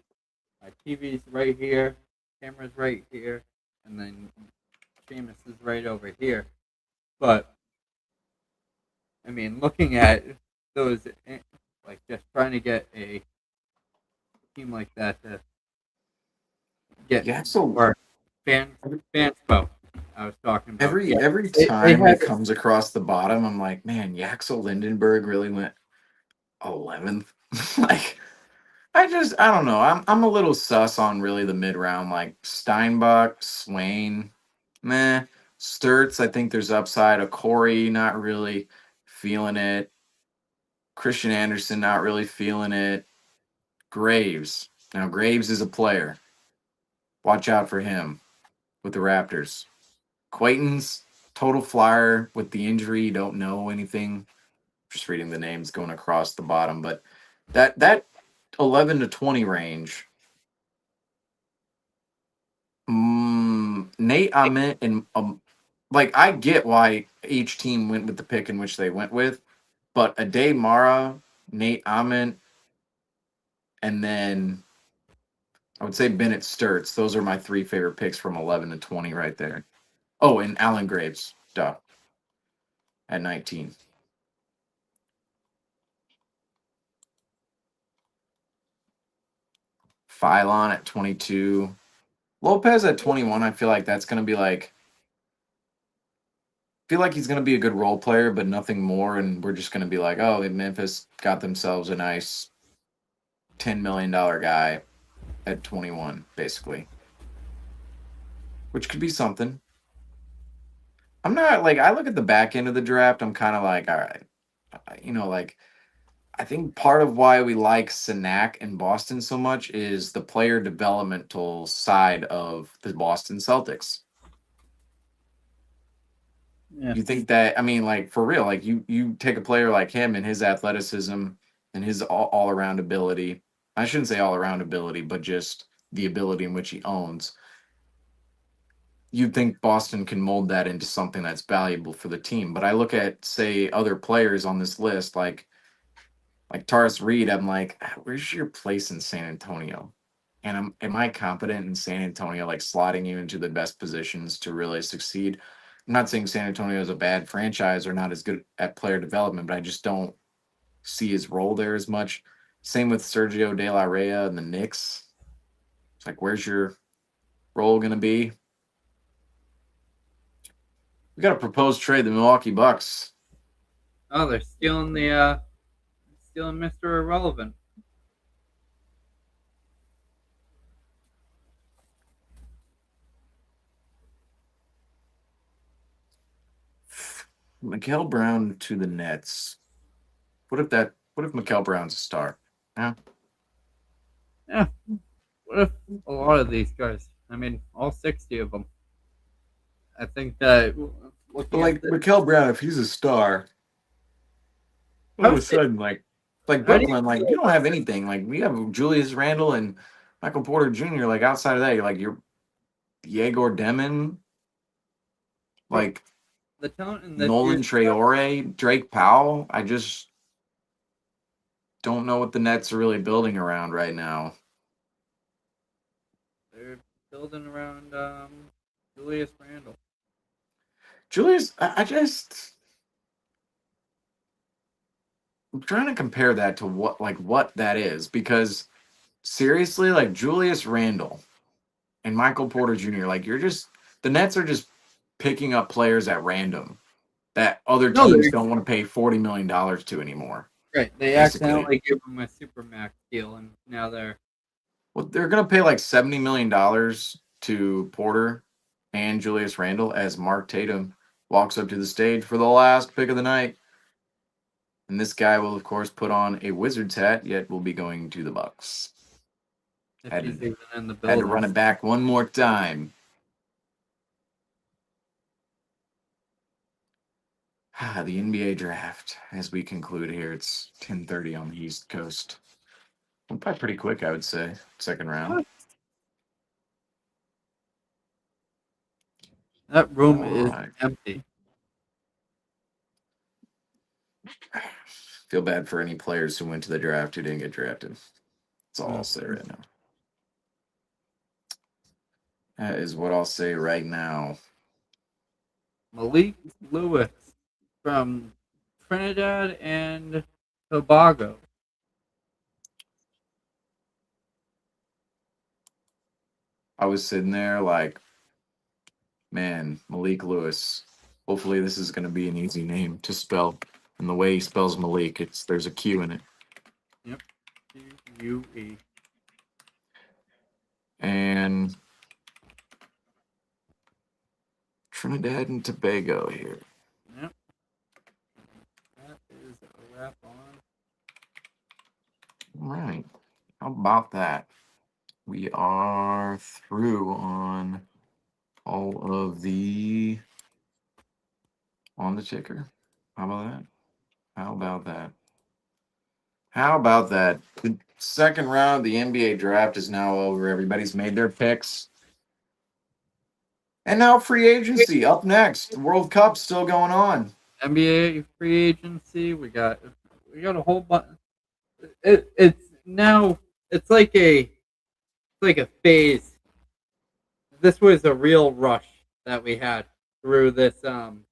Speaker 2: My TV's right here, camera's right here, and then Seamus is right over here. But I mean, looking at those, like, just trying to get a team like that to get more Fanspo. I was talking about
Speaker 1: every time it comes across the bottom, I'm like, man, Yaxel Lindenberg really went 11th. Like, I I don't know. I'm a little sus on really the mid round, like Steinbach, Swain, meh. Sturts, I think there's upside. Corey, not really feeling it. Christian Anderson, not really feeling it. Graves. Now Graves is a player. Watch out for him with the Raptors. Quayton's total flyer with the injury. Don't know anything. Just reading the names going across the bottom, but that 11 to 20 range. Nate Ament and like I get why each team went with the pick in which they went with, but Ade Mara, Nate Ament, and then I would say Bennett Sturts. Those are my three favorite picks from 11 to 20 right there. Oh, and Alan Graves, duh, at 19. Phylon at 22. Lopez at 21, I feel like that's going to be like, feel like he's going to be a good role player, but nothing more. And we're just going to be like, oh, Memphis got themselves a nice $10 million guy at 21, basically, which could be something. I'm not like, I look at the back end of the draft, I'm kind of like, all right, like, I think part of why we like Sanak and Boston so much is the player developmental side of the Boston Celtics.
Speaker 2: Yeah.
Speaker 1: You think that, I mean, like, for real, like, you take a player like him and his athleticism and his all-around ability. I shouldn't say all-around ability, but just the ability in which he owns. You'd think Boston can mold that into something that's valuable for the team. But I look at, say, other players on this list, like Taurus Reed, I'm like, where's your place in San Antonio? And am I confident in San Antonio, like slotting you into the best positions to really succeed? I'm not saying San Antonio is a bad franchise or not as good at player development, but I just don't see his role there as much. Same with Sergio De La Rey and the Knicks. It's like, where's your role going to be? We got a proposed trade, the Milwaukee Bucks.
Speaker 2: Oh, they're stealing Mr. Irrelevant.
Speaker 1: Mikael Brown to the Nets. What if Mikael Brown's a star? Yeah.
Speaker 2: Yeah. What if a lot of these guys? I mean, all 60 of them. I think that.
Speaker 1: But like Mikael Brown, if he's a star, all of a sudden, like Brooklyn, like you don't have anything. Like we have Julius Randle and Michael Porter Jr. Like outside of that, you're Yegor Demon, like
Speaker 2: the talent in
Speaker 1: Nolan Traore, Drake Powell. I just don't know what the Nets are really building around right now.
Speaker 2: They're building around Julius Randle.
Speaker 1: Julius, I'm trying to compare that to what that is, because seriously, like Julius Randle and Michael Porter Jr., like the Nets are just picking up players at random that other teams don't want to pay $40 million to anymore.
Speaker 2: Right. They
Speaker 1: basically.
Speaker 2: accidentally give them a Supermax deal, and now they're
Speaker 1: going to pay like $70 million to Porter and Julius Randle as Mark Tatum walks up to the stage for the last pick of the night. And this guy will, of course, put on a Wizards hat, yet will be going to the Bucks. Had to run it back one more time. The NBA draft, as we conclude here, it's 10:30 on the East Coast. Went by pretty quick, I would say. Second round.
Speaker 2: That room is empty.
Speaker 1: Feel bad for any players who went to the draft who didn't get drafted. That's all I'll say right now. That is what I'll say right now.
Speaker 2: Malik Lewis from Trinidad and Tobago.
Speaker 1: I was sitting there like, man, Malik Lewis. Hopefully this is going to be an easy name to spell. And the way he spells Malik, there's a Q in it.
Speaker 2: Yep. Q-U-E.
Speaker 1: and Trinidad and Tobago here.
Speaker 2: Yep. That is a wrap on.
Speaker 1: All right. How about that? We are through on all of the on the ticker. How about that? How about that? How about that? The second round of the NBA draft is now over. Everybody's made their picks. And now free agency up next. The World Cup's still going on.
Speaker 2: NBA free agency. We got a whole bunch. It's like a phase. This was a real rush that we had through this NBA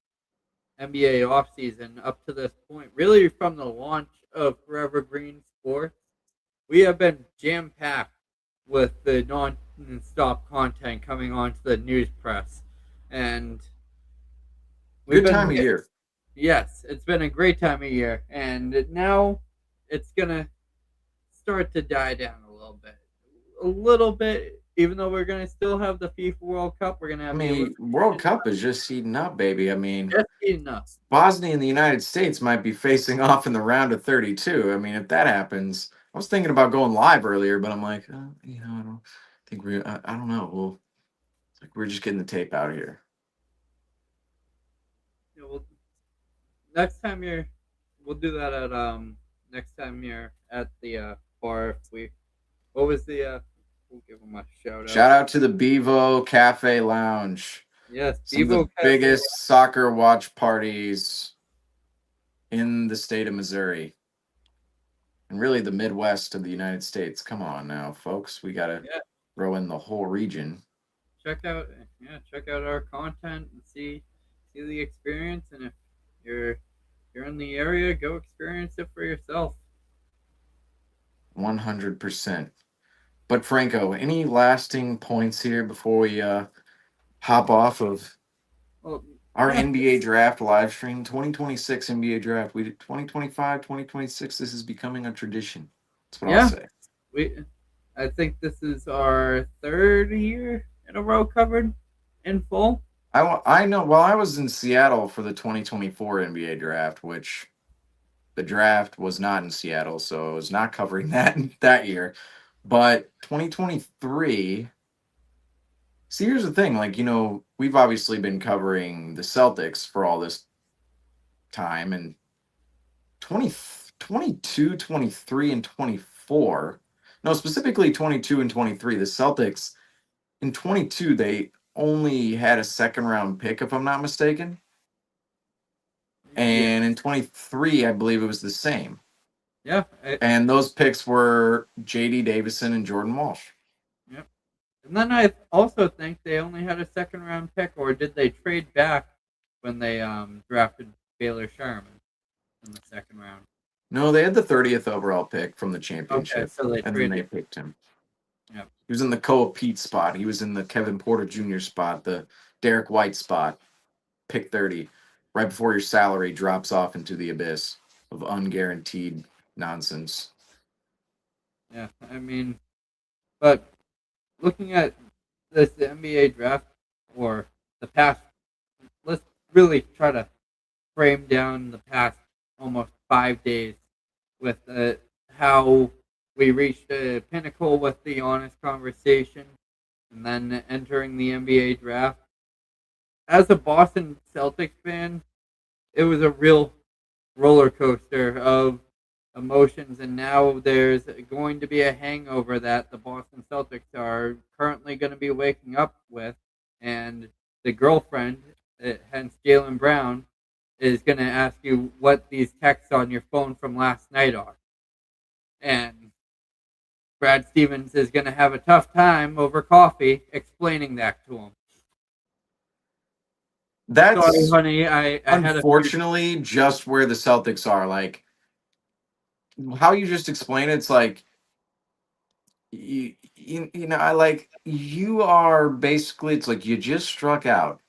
Speaker 2: offseason up to this point. Really, from the launch of Forever Green Sports, we have been jam packed with the non-stop content coming onto the news press, and
Speaker 1: Good time of year.
Speaker 2: Yes, it's been a great time of year, and now it's gonna start to die down a little bit. Even though we're gonna still have the FIFA World Cup, we're gonna have.
Speaker 1: I mean, World Cup is just heating up, baby. I mean,
Speaker 2: just heating up.
Speaker 1: Bosnia and the United States might be facing off in the round of 32. I mean, if that happens, I was thinking about going live earlier, but I'm like, I don't think I don't know. Well, it's like we're just getting the tape out here.
Speaker 2: Yeah, we'll do that at next time you're at the bar. We'll give them a shout out.
Speaker 1: Shout out to the Bevo Cafe Lounge.
Speaker 2: Yes,
Speaker 1: Some of the biggest soccer watch parties in the state of Missouri. And really the Midwest of the United States. Come on now, folks. We gotta throw in the whole region.
Speaker 2: Check out our content and see the experience, and if you're in the area, go experience it for yourself.
Speaker 1: 100%. But Franco, any lasting points here before we hop off of our NBA draft live stream? 2026 NBA draft. We did 2025, 2026. This is becoming a tradition. That's what I'll say.
Speaker 2: I think this is our third year in a row covered in full.
Speaker 1: I know. Well, I was in Seattle for the 2024 NBA draft, which the draft was not in Seattle, so I was not covering that year. But 2023, see, here's the thing. Like, we've obviously been covering the Celtics for all this time. And 22, 23, and 24, no, specifically 22 and 23, the Celtics, in 22, they only had a second-round pick, if I'm not mistaken. And in 23, I believe it was the same.
Speaker 2: Yeah.
Speaker 1: And those picks were J.D. Davison and Jordan Walsh.
Speaker 2: Yep. And then I also think they only had a second round pick, or did they trade back when they drafted Baylor Sherman in the second round?
Speaker 1: No, they had the 30th overall pick from the championship.
Speaker 2: Okay, so
Speaker 1: then they picked him.
Speaker 2: Yeah.
Speaker 1: He was in the Koa Pete spot. He was in the Kevin Porter Jr. spot, the Derek White spot, pick 30, right before your salary drops off into the abyss of unguaranteed nonsense.
Speaker 2: Yeah, I mean, but looking at this NBA draft or the past, let's really try to frame down the past almost 5 days with how we reached a pinnacle with the honest conversation and then entering the NBA draft. As a Boston Celtics fan, it was a real roller coaster of emotions, and now there's going to be a hangover that the Boston Celtics are currently going to be waking up with, and the girlfriend, hence Jaylen Brown, is going to ask you what these texts on your phone from last night are. And Brad Stevens is going to have a tough time over coffee explaining that to him.
Speaker 1: That's
Speaker 2: sorry, honey. I
Speaker 1: unfortunately just where the Celtics are. Like, how you just explain it's like you are basically, it's like you just struck out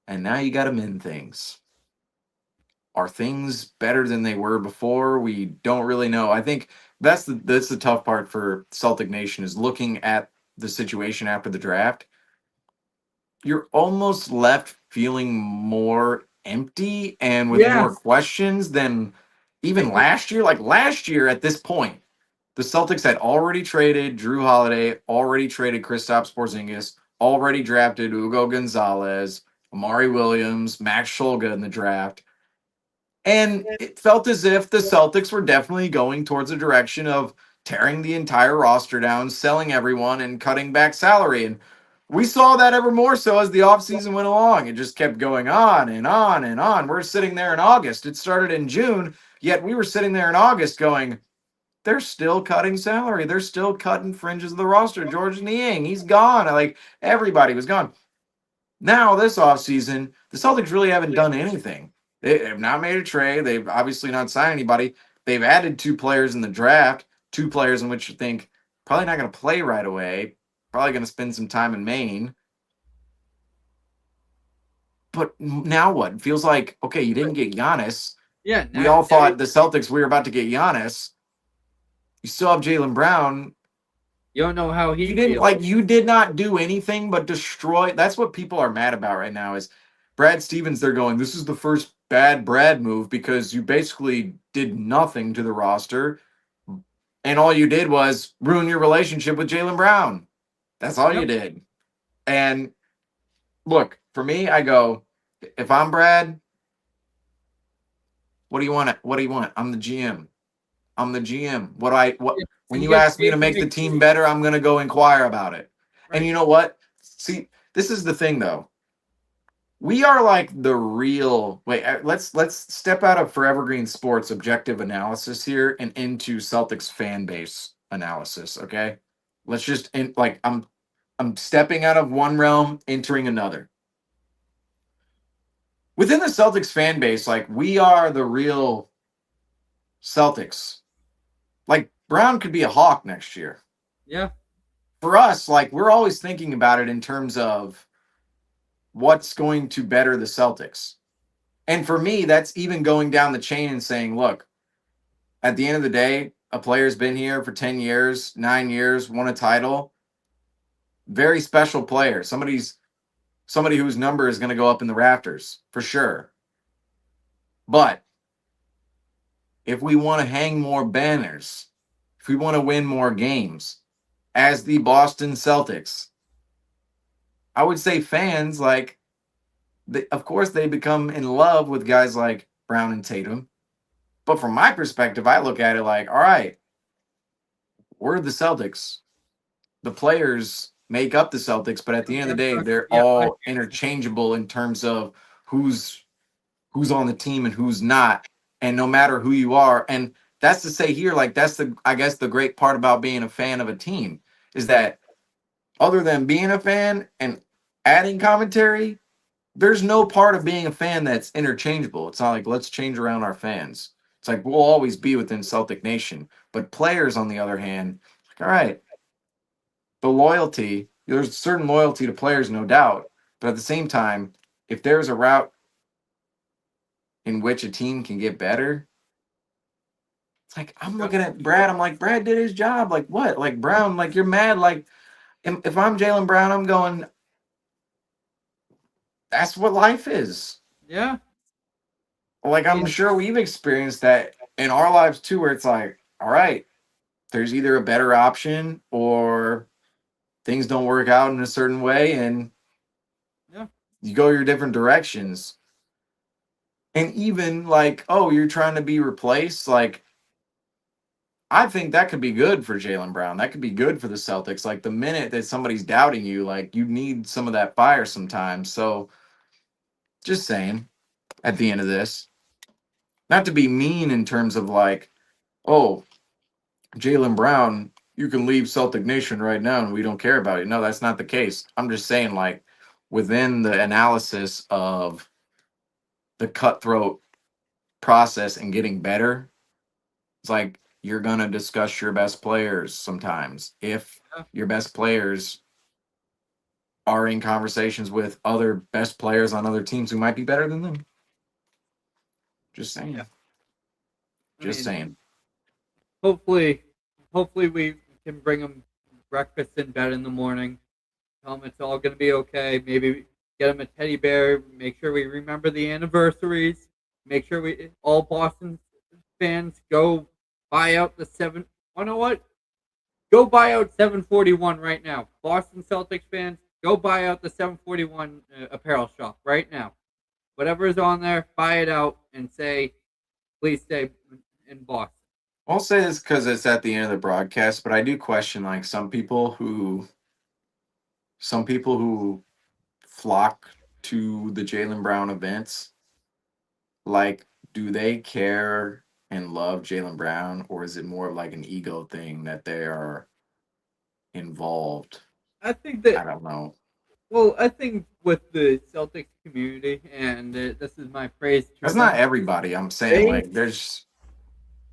Speaker 1: and now you got to mend things. Are things better than they were before? We don't really know. I think that's the tough part for Celtic Nation, is looking at the situation after the draft, you're almost left feeling more empty and with more questions than even last year. Like last year at this point, the Celtics had already traded Drew Holiday, already traded Kristaps Porzingis, already drafted Hugo Gonzalez, Amari Williams, Max Shulga in the draft. And it felt as if the Celtics were definitely going towards a direction of tearing the entire roster down, selling everyone, and cutting back salary. And we saw that ever more so as the offseason went along. It just kept going on and on and on. We're sitting there in August. It started in June, yet we were sitting there in August going, they're still cutting salary. They're still cutting fringes of the roster. George Niang, he's gone. Like everybody was gone. Now, this offseason, the Celtics really haven't done anything. They have not made a trade. They've obviously not signed anybody. They've added 2 players in the draft, 2 players in which you think probably not going to play right away, probably going to spend some time in Maine. But now what? It feels like, okay, you didn't get Giannis.
Speaker 2: Yeah.
Speaker 1: We all thought the Celtics, we were about to get Giannis. You still have Jaylen Brown.
Speaker 2: You don't know how he
Speaker 1: You didn't
Speaker 2: feels.
Speaker 1: you did not do anything but destroy. That's what people are mad about right now is Brad Stevens. They're going, this is the first bad Brad move because you basically did nothing to the roster. And all you did was ruin your relationship with Jaylen Brown. That's all you did. And look, for me, I go, if I'm Brad, what do you want? What do you want? I'm the GM. I'm the GM. When you ask me to make the team better, I'm gonna go inquire about it.
Speaker 2: Right.
Speaker 1: And you know what? See, this is the thing though. We are like the real let's step out of Forever Green Sports objective analysis here and into Celtics fan base analysis, okay? Let's just I'm stepping out of one realm, entering another. Within the Celtics fan base, like we are the real Celtics. Like Brown could be a Hawk next year.
Speaker 2: Yeah.
Speaker 1: For us, like we're always thinking about it in terms of what's going to better the Celtics. And for me, that's even going down the chain and saying, look, at the end of the day, a player's been here for 10 years, 9 years, won a title. Very special player. Somebody whose number is going to go up in the rafters for sure. But if we want to hang more banners, if we want to win more games as the Boston Celtics, I would say fans, like, of course, they become in love with guys like Brown and Tatum. But from my perspective, I look at it like, all right, we're the Celtics. The players make up the Celtics, but at the end of the day, they're all interchangeable in terms of who's on the team and who's not. And no matter who you are, and that's to say here, like that's I guess the great part about being a fan of a team is that other than being a fan and adding commentary, there's no part of being a fan that's interchangeable. It's not like let's change around our fans. It's like we'll always be within Celtic Nation. But players, on the other hand, all right, the loyalty, there's certain loyalty to players, no doubt. But at the same time, if there's a route in which a team can get better, it's like I'm looking at Brad. I'm like, Brad did his job. Like what? Like Brown, like you're mad. Like if I'm Jaylen Brown, I'm going, that's what life is.
Speaker 2: Yeah.
Speaker 1: Like I'm sure we've experienced that in our lives too, where it's like, all right, there's either a better option or things don't work out in a certain way and you go your different directions. And even like, oh, you're trying to be replaced, like I think that could be good for Jaylen Brown. That could be good for the Celtics. Like the minute that somebody's doubting you, like you need some of that fire sometimes. So just saying at the end of this, not to be mean in terms of like, oh, Jaylen Brown, you can leave Celtic Nation right now and we don't care about it. No, that's not the case. I'm just saying, like, within the analysis of the cutthroat process and getting better, it's like you're going to discuss your best players sometimes. If your best players are in conversations with other best players on other teams who might be better than them. Just saying.
Speaker 2: Yeah.
Speaker 1: Just saying.
Speaker 2: Hopefully we can bring him breakfast in bed in the morning. Tell them it's all going to be okay. Maybe get them a teddy bear. Make sure we remember the anniversaries. Make sure we all Boston fans go buy out the seven. You know what? Go buy out 741 right now. Boston Celtics fans, go buy out the 741 apparel shop right now. Whatever is on there, buy it out and say, please stay in Boston.
Speaker 1: I'll say this because it's at the end of the broadcast, but I do question like some people who flock to the Jaylen Brown events. Like, do they care and love Jaylen Brown, or is it more of like an ego thing that they are involved?
Speaker 2: I think
Speaker 1: I
Speaker 2: that,
Speaker 1: don't know.
Speaker 2: well, I think with the Celtics community, and this is my praise to
Speaker 1: That's
Speaker 2: them,
Speaker 1: not everybody. I'm saying
Speaker 2: they
Speaker 1: like there's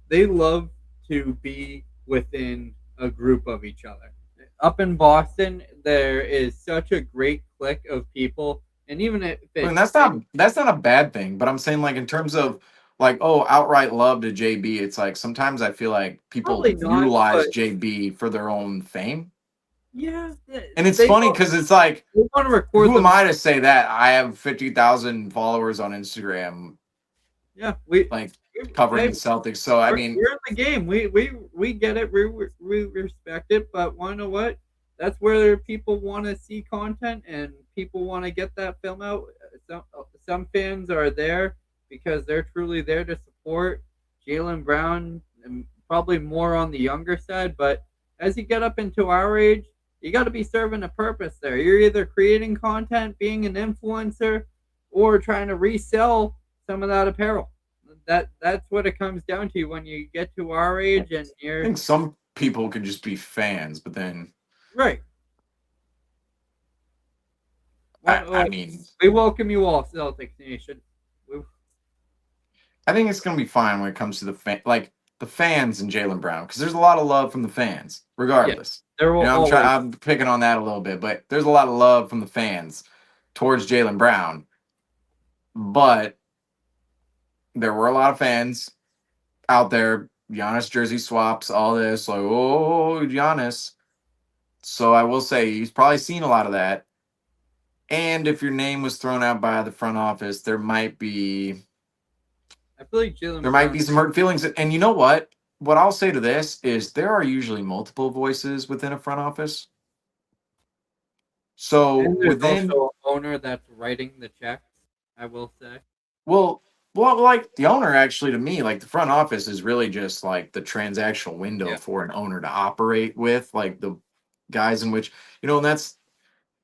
Speaker 2: they love to be within a group of each other. Up in Boston, there is such a great clique of people, and even if
Speaker 1: I mean,
Speaker 2: it's
Speaker 1: that's not a bad thing, but I'm saying like in terms of like outright love to JB, it's like sometimes I feel like people
Speaker 2: probably not,
Speaker 1: utilize
Speaker 2: but
Speaker 1: JB for their own fame.
Speaker 2: yeah,
Speaker 1: And it's
Speaker 2: they
Speaker 1: funny
Speaker 2: want,
Speaker 1: because it's like,
Speaker 2: they want to record
Speaker 1: who
Speaker 2: them.
Speaker 1: am I to say that? I have 50,000 followers on Instagram,
Speaker 2: Yeah,
Speaker 1: like covering
Speaker 2: hey,
Speaker 1: the Celtics. So I mean,
Speaker 2: we're in the game. We get it. We respect it. But you know what? That's where people want to see content and people want to get that film out. Some fans are there because they're truly there to support Jaylen Brown, and probably more on the younger side. But as you get up into our age, you got to be serving a purpose there. You're either creating content, being an influencer, or trying to resell some of that apparel. That's what it comes down to when you get to our age and
Speaker 1: I
Speaker 2: you're
Speaker 1: think some people could just be fans, but then
Speaker 2: right.
Speaker 1: I mean,
Speaker 2: We welcome you all, Celtics Nation.
Speaker 1: I think it's gonna be fine when it comes to the fans and Jaylen Brown because there's a lot of love from the fans,
Speaker 2: Yeah,
Speaker 1: regardless.
Speaker 2: there will always.
Speaker 1: I'm picking on that a little bit, but there's a lot of love from the fans towards Jaylen Brown. But there were a lot of fans out there, Giannis jersey swaps, all this, like, oh, Giannis. So I will say he's probably seen a lot of that. And if your name was thrown out by the front office,
Speaker 2: I feel like Jalen
Speaker 1: there might
Speaker 2: Brown.
Speaker 1: be some hurt feelings. And you know what? What I'll say to this is there are usually multiple voices within a front office. So
Speaker 2: And there's
Speaker 1: within
Speaker 2: also an owner that's writing the checks. I will say.
Speaker 1: well, like the owner actually to me, like the front office is really just like the transactional window
Speaker 2: Yeah.
Speaker 1: for an owner to operate with, like the guys in which, and that's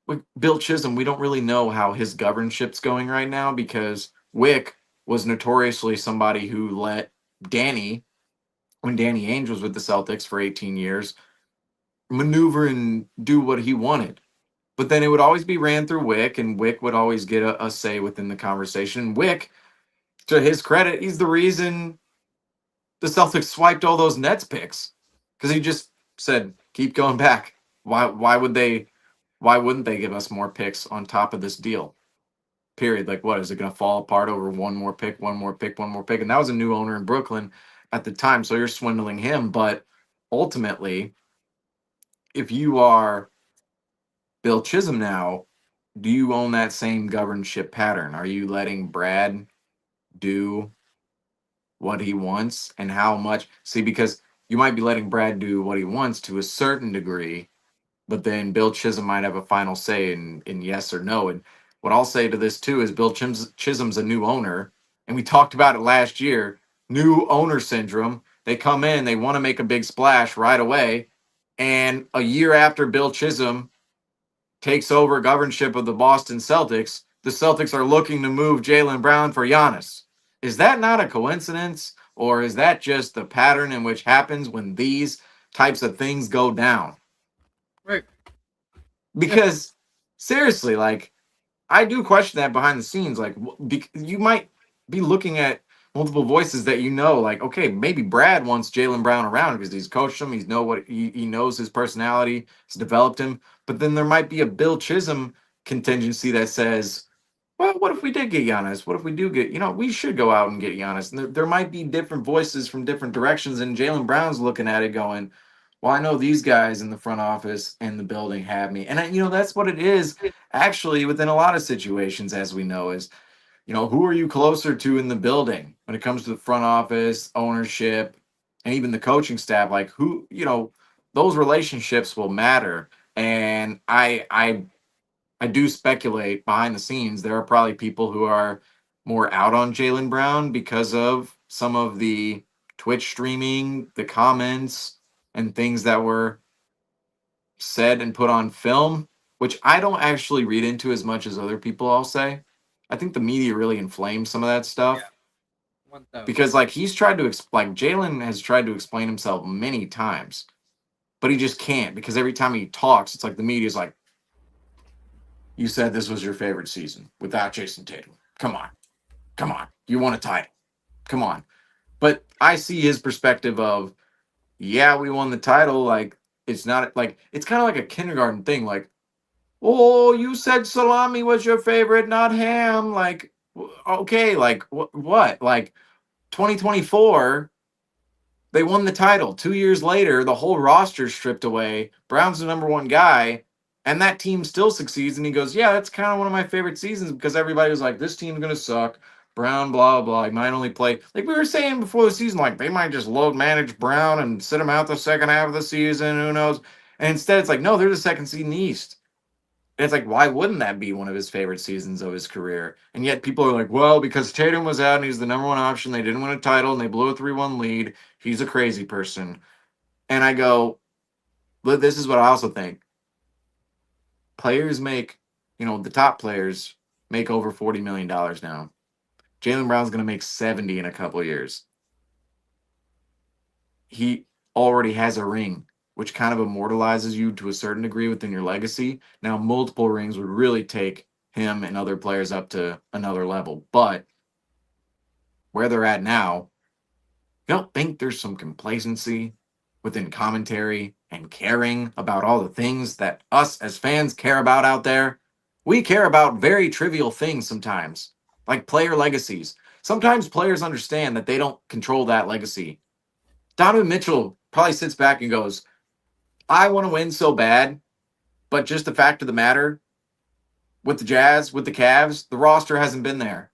Speaker 1: with Bill Chisholm. We don't really know how his governship's going right now because Wick was notoriously somebody who let Danny, when Danny Ainge was with the Celtics for 18 years, maneuver and do what he wanted. But then it would always be ran through Wick, and Wick would always get a say within the conversation. Wick, to his credit, he's the reason the Celtics swiped all those Nets picks because he just said, "Keep going back. Why would they? Why wouldn't they give us more picks on top of this deal? Period. Like, what is it going to fall apart over one more pick, one more pick, one more pick?" And that was a new owner in Brooklyn at the time, so you're swindling him. But ultimately, if you are Bill Chisholm now, do you own that same governship pattern? Are you letting Brad do what he wants and how much? See, because you might be letting Brad do what he wants to a certain degree, but then Bill Chisholm might have a final say in yes or no. And what I'll say to this too is Chisholm's a new owner, and we talked about it last year. New owner syndrome. They come in, they want to make a big splash right away, and a year after Bill Chisholm takes over governorship of the Boston Celtics, the Celtics are looking to move Jaylen Brown for Giannis. Is that not a coincidence, or is that just the pattern in which happens when these types of things go down?
Speaker 2: Right.
Speaker 1: Because seriously, like I do question that behind the scenes. Like you might be looking at multiple voices that like okay, maybe Brad wants Jaylen Brown around because he's coached him. He knows his personality. He's developed him. But then there might be a Bill Chisholm contingency that says, well, what if we did get Giannis? What if we do get, we should go out and get Giannis. And there might be different voices from different directions. And Jaylen Brown's looking at it going, well, I know these guys in the front office and the building have me. And, that's what it is actually within a lot of situations, as we know, is, who are you closer to in the building when it comes to the front office, ownership, and even the coaching staff? Like, who, those relationships will matter. And I do speculate behind the scenes, there are probably people who are more out on Jaylen Brown because of some of the Twitch streaming, the comments, and things that were said and put on film, which I don't actually read into as much as other people, I'll say. I think the media really inflames some of that stuff.
Speaker 2: 1,000.
Speaker 1: Because like he's tried to like Jalen has tried to explain himself many times, but he just can't, because every time he talks, it's like the media's like, you said this was your favorite season without Jason Tatum. Come on. Come on. You won a title. Come on. But I see his perspective of, yeah, we won the title. Like, it's not like, it's kind of like a kindergarten thing. Like, oh, you said salami was your favorite, not ham. Like, okay, like, what? Like, 2024, they won the title. 2 years later, the whole roster's stripped away. Brown's the number one guy, and that team still succeeds. And he goes, yeah, that's kind of one of my favorite seasons, because everybody was like, this team's going to suck. Brown, blah, blah. He might only play. Like we were saying before the season, like they might just load manage Brown and sit him out the second half of the season. Who knows? And instead, it's like, no, they're the second seed in the East. And it's like, why wouldn't that be one of his favorite seasons of his career? And yet people are like, well, because Tatum was out and he's the number one option, they didn't win a title and they blew a 3-1 lead. He's a crazy person. And I go, but this is what I also think. Players make, the top players make over $40 million now. Jaylen Brown's going to make 70 in a couple years. He already has a ring, which kind of immortalizes you to a certain degree within your legacy. Now, multiple rings would really take him and other players up to another level. But where they're at now, you don't think there's some complacency within commentary and caring about all the things that us as fans care about out there? We care about very trivial things sometimes, like player legacies. Sometimes players understand that they don't control that legacy. Donovan Mitchell probably sits back and goes, I want to win so bad, but just the fact of the matter, with the Jazz, with the Cavs, the roster hasn't been there.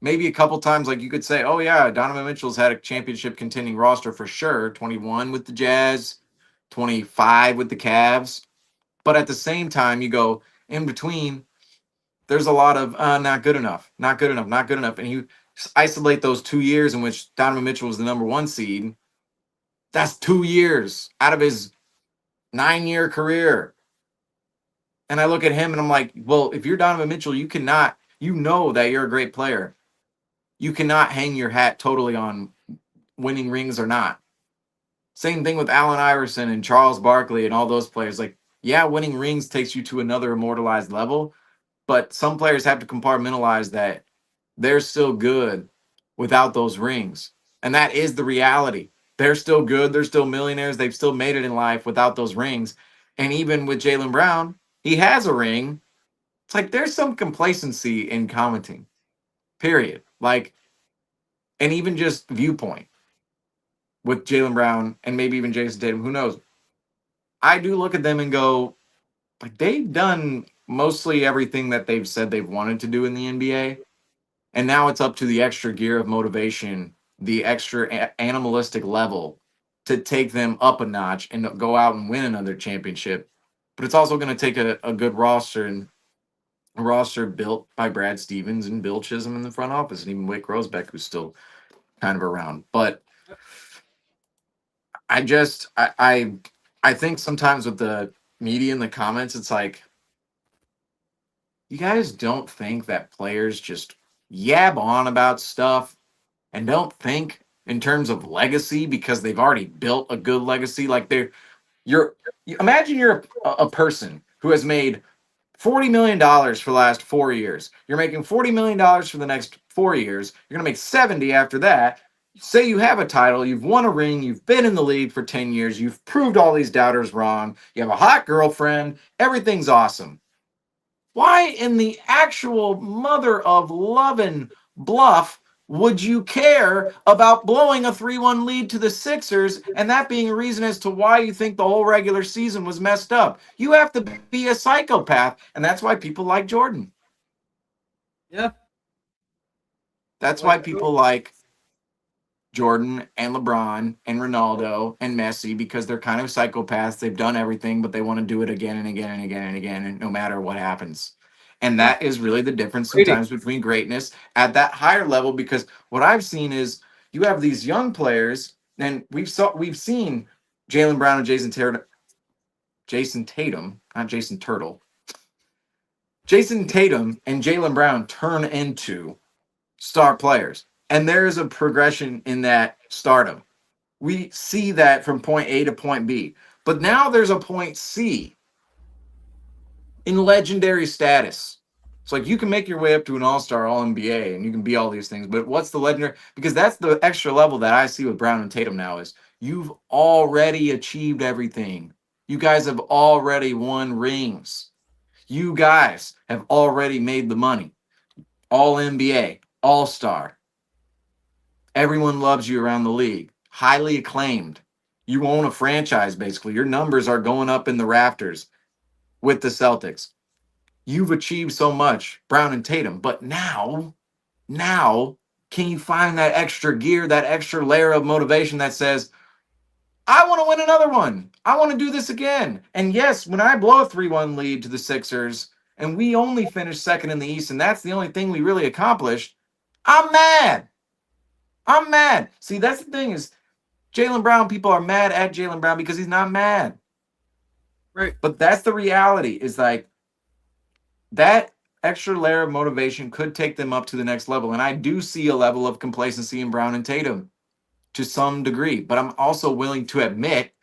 Speaker 1: Maybe a couple times, like you could say, oh yeah, Donovan Mitchell's had a championship contending roster for sure. 21 with the Jazz, 25 with the Cavs. But at the same time, you go in between, there's a lot of not good enough, not good enough, not good enough. And you isolate those 2 years in which Donovan Mitchell was the number one seed. That's 2 years out of his 9-year career. And I look at him and I'm like, well, if you're Donovan Mitchell, you cannot, that you're a great player. You cannot hang your hat totally on winning rings or not. Same thing with Allen Iverson and Charles Barkley and all those players. Like, yeah, winning rings takes you to another immortalized level, but some players have to compartmentalize that they're still good without those rings. And that is the reality. They're still good. They're still millionaires. They've still made it in life without those rings. And even with Jaylen Brown, he has a ring. It's like there's some complacency in commenting, period. Like, and even just viewpoint with Jaylen Brown and maybe even Jason Tatum, who knows? I do look at them and go, like, they've done mostly everything that they've said they've wanted to do in the NBA. And now it's up to the extra gear of motivation, the extra animalistic level to take them up a notch and go out and win another championship. But it's also going to take a good roster, and a roster built by Brad Stevens and Bill Chisholm in the front office, and even Wick Rosebeck, who's still kind of around. But I think sometimes with the media and the comments, it's like, you guys don't think that players just yab on about stuff and don't think in terms of legacy because they've already built a good legacy. Like imagine you're a person who has made $40 million for the last 4 years. You're making $40 million for the next 4 years. You're going to make 70 after that. Say you have a title, you've won a ring, you've been in the league for 10 years, you've proved all these doubters wrong, you have a hot girlfriend, everything's awesome. Why in the actual mother of love and bluff would you care about blowing a 3-1 lead to the Sixers and that being a reason as to why you think the whole regular season was messed up? You have to be a psychopath, and that's why people like Jordan.
Speaker 2: Yeah.
Speaker 1: That's
Speaker 2: Like
Speaker 1: why people like Jordan and LeBron and Ronaldo and Messi, because they're kind of psychopaths. They've done everything, but they want to do it again and again and again and again, and no matter what happens. And that is really the difference
Speaker 2: Brady.
Speaker 1: sometimes between greatness at that higher level. Because what I've seen is you have these young players, and we've seen Jalen Brown and Jason Tatum, not Jason Turtle, Jason Tatum and Jalen Brown turn into star players, and there's a progression in that stardom. We see that from point A to point B. But now there's a point C in legendary status. It's like you can make your way up to an all-star, all NBA, and you can be all these things. But what's the legendary? Because that's the extra level that I see with Brown and Tatum now is you've already achieved everything. You guys have already won rings. You guys have already made the money. All NBA, all-star. Everyone loves you around the league. Highly acclaimed. You own a franchise, basically. Your numbers are going up in the rafters with the Celtics. You've achieved so much, Brown and Tatum. But now, can you find that extra gear, that extra layer of motivation that says, I want to win another one. I want to do this again. And yes, when I blow a 3-1 lead to the Sixers and we only finish second in the East, and that's the only thing we really accomplished, I'm mad. I'm mad. See, that's the thing is Jalen Brown, people are mad at Jalen Brown because he's not mad.
Speaker 2: Right.
Speaker 1: But that's the reality is like that extra layer of motivation could take them up to the next level. And I do see a level of complacency in Brown and Tatum to some degree. But I'm also willing to admit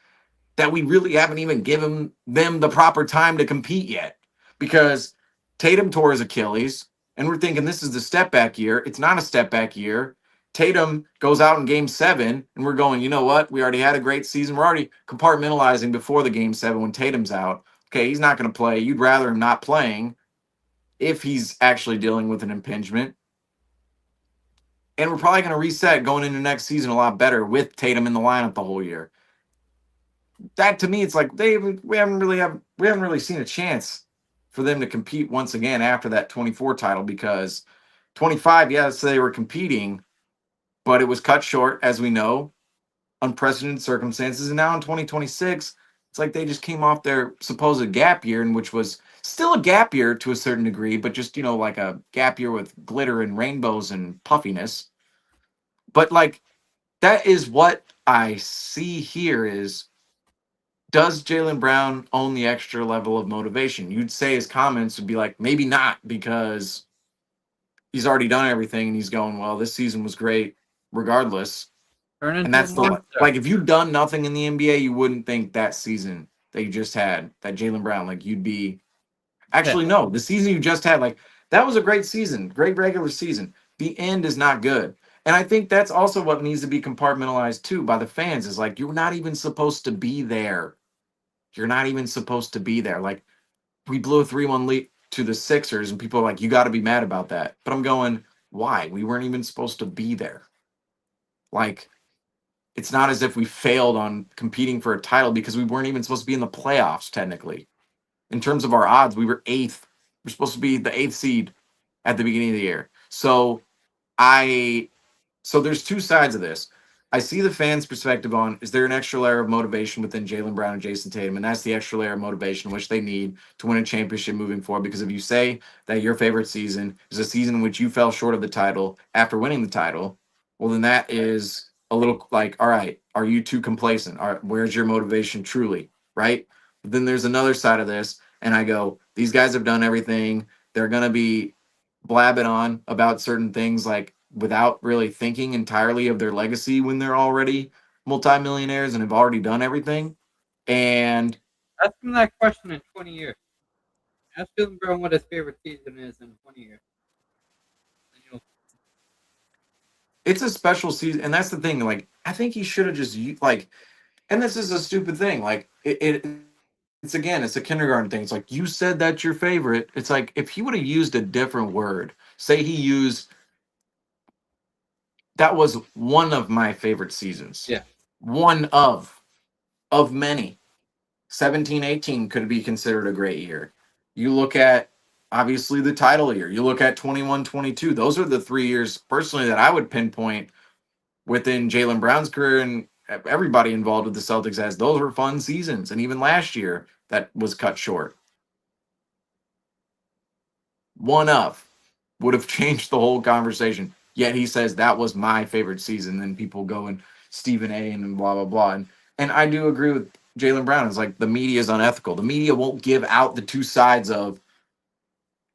Speaker 1: that we really haven't even given them the proper time to compete yet. Because Tatum tore his Achilles, and we're thinking this is the step back year. It's not a step back year. Tatum goes out in game 7, and we're going, you know what? We already had a great season. We're already compartmentalizing before the game 7 when Tatum's out. Okay, he's not going to play. You'd rather him not playing if he's actually dealing with an impingement. And we're probably going to reset going into next season a lot better with Tatum in the lineup the whole year. That to me, it's like we haven't really seen a chance for them to compete once again after that 24 title because 25, yes, they were competing, but it was cut short, as we know, unprecedented circumstances. And now in 2026, it's like they just came off their supposed gap year, and which was still a gap year to a certain degree, but just, like a gap year with glitter and rainbows and puffiness. But like that is what I see here is does Jalen Brown own the extra level of motivation? You'd say his comments would be like, maybe not, because he's already done everything and he's going, well, this season was great regardless.
Speaker 2: Turn
Speaker 1: And
Speaker 2: into
Speaker 1: that's
Speaker 2: a
Speaker 1: the
Speaker 2: monster.
Speaker 1: like if you've done nothing in the NBA, you wouldn't think that season that you just had, that Jalen Brown, like you'd be actually no, the season you just had, like that was a great season, great regular season. The end is not good. And I think that's also what needs to be compartmentalized too by the fans is like you're not even supposed to be there. You're not even supposed to be there. Like we blew a 3-1 lead to the Sixers, and people are like, you got to be mad about that. But I'm going, why? We weren't even supposed to be there. Like, it's not as if we failed on competing for a title because we weren't even supposed to be in the playoffs, technically. In terms of our odds, we were 8th. We're supposed to be the 8th seed at the beginning of the year. So there's two sides of this. I see the fans' perspective on is there an extra layer of motivation within Jalen Brown and Jason Tatum, and that's the extra layer of motivation which they need to win a championship moving forward. Because if you say that your favorite season is a season in which you fell short of the title after winning the title, well, then that is a little like, all right, are you too complacent? Where's your motivation truly, right? But then there's another side of this, and I go, these guys have done everything. They're gonna be blabbing on about certain things like without really thinking entirely of their legacy when they're already multimillionaires and have already done everything. And
Speaker 2: Ask him that question in 20 years. Ask Jalen Brown what his favorite season is in 20 years. And you'll
Speaker 1: it's a special season, and that's the thing. Like, I think he should have just like, and this is a stupid thing. Like, it's again, it's a kindergarten thing. It's like you said that's your favorite. It's like if he would have used a different word, say he used that was one of my favorite seasons.
Speaker 2: Yeah.
Speaker 1: One of many. 17-18 could be considered a great year. You look at obviously the title year. You look at 21-22. Those are the 3 years personally that I would pinpoint within Jaylen Brown's career and everybody involved with the Celtics as those were fun seasons. And even last year that was cut short. One of would have changed the whole conversation. Yet he says that was my favorite season. Then people go and Stephen A and blah blah blah. And I do agree with Jaylen Brown. It's like the media is unethical. The media won't give out the two sides of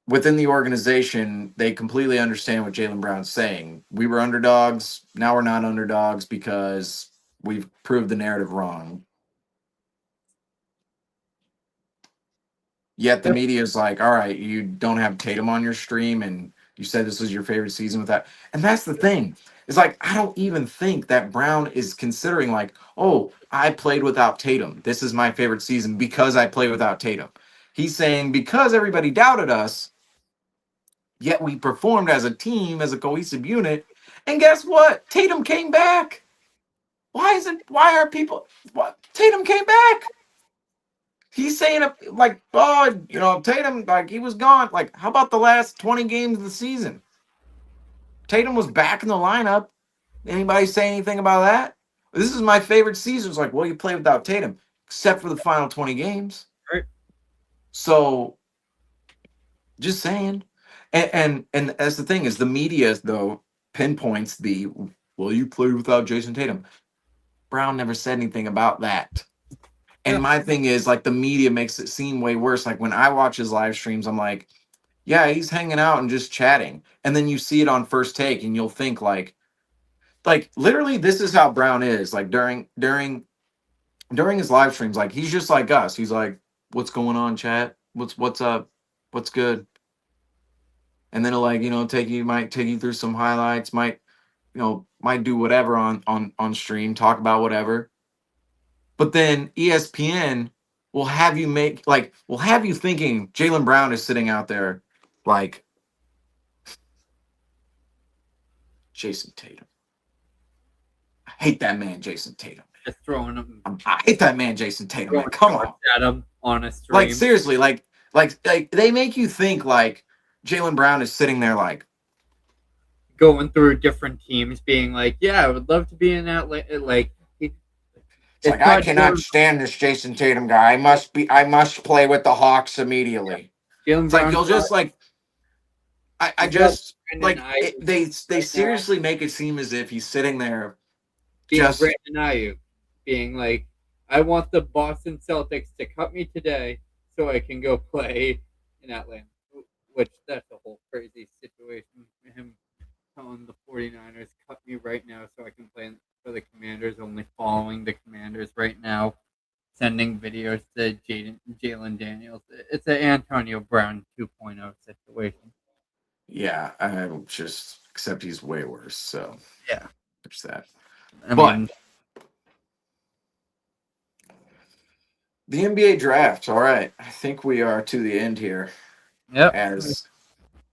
Speaker 1: within the organization. They completely understand what Jaylen Brown's saying. We were underdogs. Now we're not underdogs because we've proved the narrative wrong. Yet the media is like, all right, you don't have Tatum on your stream, and you said this was your favorite season with that. And that's the thing. It's like, I don't even think that Brown is considering like, oh, I played without Tatum. This is my favorite season because I played without Tatum. He's saying because everybody doubted us, yet we performed as a team, as a cohesive unit. And guess what? Tatum came back. Why are people, what? Tatum came back. He's saying like, oh, Tatum, like he was gone. Like, how about the last 20 games of the season? Tatum was back in the lineup. Anybody say anything about that? This is my favorite season. It's like, well, you play without Tatum, except for the final 20 games.
Speaker 2: Right.
Speaker 1: So, just saying. And that's the thing is the media though pinpoints well, you played without Jason Tatum. Brown never said anything about that. And my thing is, like, the media makes it seem way worse. Like, when I watch his live streams, I'm like, yeah, he's hanging out and just chatting. And then you see it on First Take, and you'll think, like literally, this is how Brown is. Like, during his live streams, like, he's just like us. He's like, what's going on, chat? What's up? What's good? And then he'll, like, might take you through some highlights, might do whatever on stream, talk about whatever. But then ESPN will have you thinking Jaylen Brown is sitting out there like Jason Tatum. I hate that man, Jason Tatum.
Speaker 2: Just throwing him.
Speaker 1: I hate that man, Jason Tatum. Like, come on.
Speaker 2: At him on a stream.
Speaker 1: Like, seriously, like they make you think like Jaylen Brown is sitting there like
Speaker 2: going through different teams, being like, yeah, I would love to be in that. Like,
Speaker 1: it's like, I cannot stand this Jason Tatum guy. I must play with the Hawks immediately.
Speaker 2: Yeah.
Speaker 1: It's like you'll just like I just like they seriously make it seem as if he's sitting there
Speaker 2: just Brandon Ayuk being like, I want the Boston Celtics to cut me today so I can go play in Atlanta. Which that's a whole crazy situation. Him telling the 49ers, cut me right now so I can play for the Commanders, only following the Commanders right now, sending videos to Jalen Daniels. It's an Antonio Brown 2.0 situation.
Speaker 1: Yeah, I just except he's way worse. So
Speaker 2: yeah,
Speaker 1: there's that.
Speaker 2: I mean,
Speaker 1: the NBA draft. All right, I think we are to the end here.
Speaker 2: Yep.
Speaker 1: As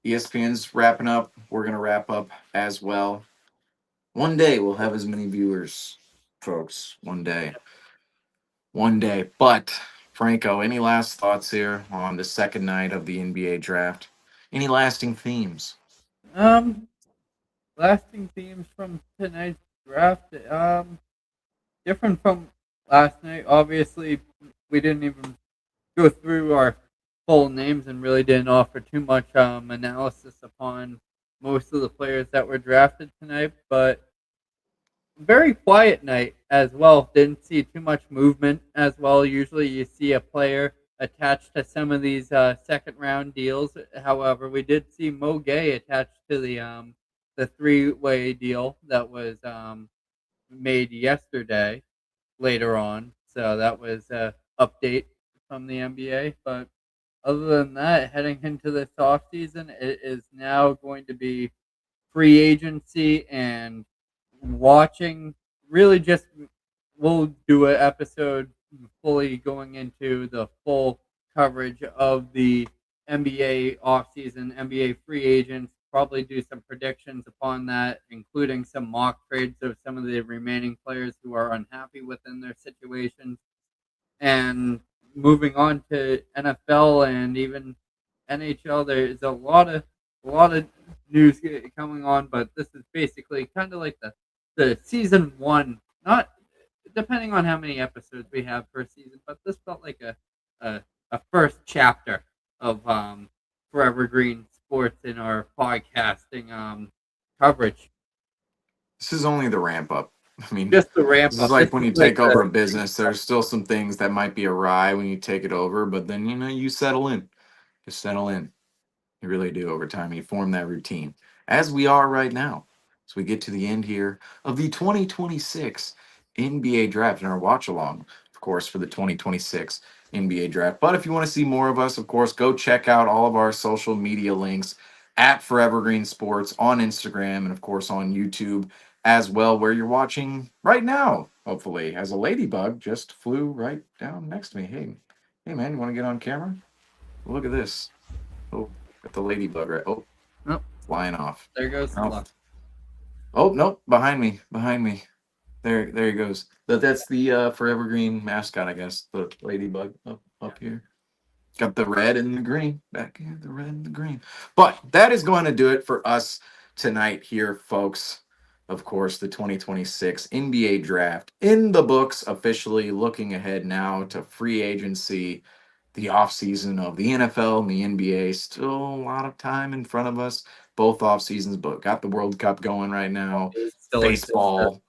Speaker 1: ESPN's wrapping up, we're gonna wrap up as well. One day we'll have as many viewers, folks. One day. But Franco, any last thoughts here on the second night of the NBA draft? Any lasting themes?
Speaker 2: Lasting themes from tonight's draft. Different from last night. Obviously, we didn't even go through our full names and really didn't offer too much analysis upon most of the players that were drafted tonight. But very quiet night as well. Didn't see too much movement as well. Usually, you see a player attached to some of these second round deals. However, we did see Mo Gay attached to the 3-way deal that was made yesterday later on. So that was an update from the NBA. But other than that, heading into this offseason, it is now going to be free agency and watching. Really just we'll do an episode fully going into the full coverage of the NBA offseason, NBA free agents, probably do some predictions upon that, including some mock trades of some of the remaining players who are unhappy within their situations. And moving on to NFL and even NHL, there's a lot of news coming on, but this is basically kind of like the season one. Not depending on how many episodes we have per season, but this felt like a first chapter of Forever Green Sports in our podcasting coverage.
Speaker 1: This is only the ramp up. I mean,
Speaker 2: Just the ramp
Speaker 1: this
Speaker 2: up.
Speaker 1: is like
Speaker 2: This
Speaker 1: when you
Speaker 2: is like
Speaker 1: take over a business, there's still some things that might be awry when you take it over, but then, you settle in. Just settle in. You really do over time. You form that routine, as we are right now. So we get to the end here of the 2026 NBA draft and our watch along, of course, for the 2026 NBA draft. But if you want to see more of us, of course, go check out all of our social media links at Forever Green Sports on Instagram and, of course, on YouTube as well, where you're watching right now, hopefully, as a ladybug just flew right down next to me. Hey, man, you want to get on camera? Look at this. Oh, got the ladybug right. Oh,
Speaker 2: Nope.
Speaker 1: flying off.
Speaker 2: There goes the
Speaker 1: Oh.
Speaker 2: luck.
Speaker 1: Oh, nope, behind me. There he goes. That's the Forever Green mascot, I guess. The ladybug up here. Got the red and the green. Back here, the red and the green. But that is going to do it for us tonight here, folks. Of course, the 2026 NBA draft in the books, officially looking ahead now to free agency, the offseason of the NFL and the NBA. Still a lot of time in front of us, both off seasons, but got the World Cup going right now.
Speaker 2: It's still
Speaker 1: Baseball,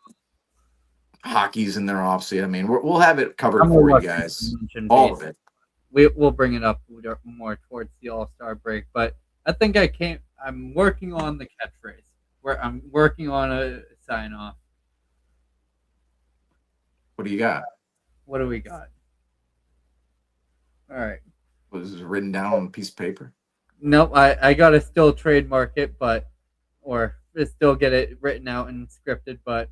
Speaker 1: hockey's in their offseason. I mean, we'll have it covered for you guys. All of it.
Speaker 2: We'll bring it up more towards the All-Star break, but I think I'm working on the catchphrase. Where I'm working on a sign off.
Speaker 1: What do you got?
Speaker 2: What do we got? All right.
Speaker 1: Was it written down on a piece of paper?
Speaker 2: Nope, I gotta still trademark it, or still get it written out and scripted, but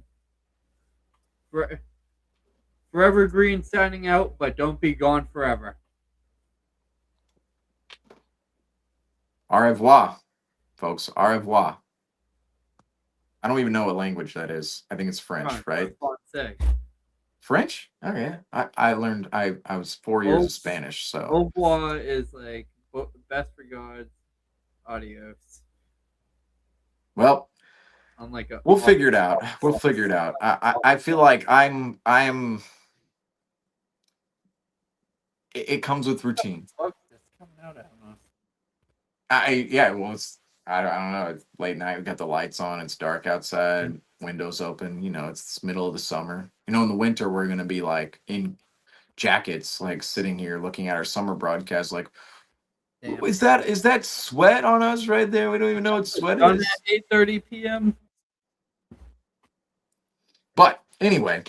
Speaker 2: Forever Green signing out, but don't be gone forever.
Speaker 1: Au revoir, folks. Au revoir. I don't even know what language that is. I think it's French, right? French? Okay. I learned, I was 4 years of Spanish, so.
Speaker 2: Au revoir is like best regards, adios.
Speaker 1: Well,
Speaker 2: Unlike
Speaker 1: we'll figure it out. We'll figure it out. I feel like it comes with routine.
Speaker 2: It's coming out at us.
Speaker 1: Well, I don't know. It's late night. We got the lights on. It's dark outside. Windows open. It's the middle of the summer. In the winter we're gonna be like in jackets, like sitting here looking at our summer broadcast. Like,
Speaker 2: Damn.
Speaker 1: is that sweat on us right there? We don't even know what sweat is.
Speaker 2: At 8:30 p.m.
Speaker 1: But anyway,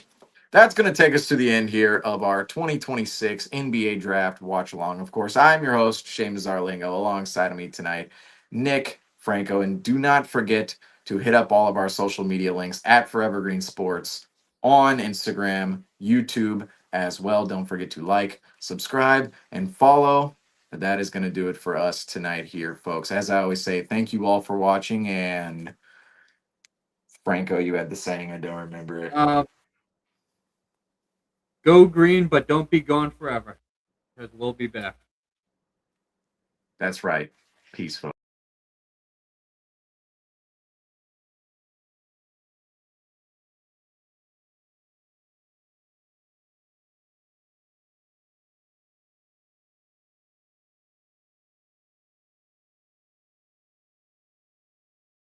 Speaker 1: that's going to take us to the end here of our 2026 NBA Draft Watch Along. Of course, I'm your host, Seamus Zarlingo. Alongside of me tonight, Nick Franco. And do not forget to hit up all of our social media links at Forever Green Sports on Instagram, YouTube as well. Don't forget to like, subscribe, and follow. But that is going to do it for us tonight here, folks. As I always say, thank you all for watching. And Franco, you had the saying. I don't remember it.
Speaker 2: Go green, but don't be gone forever. Because we'll be back.
Speaker 1: That's right. Peace, folks.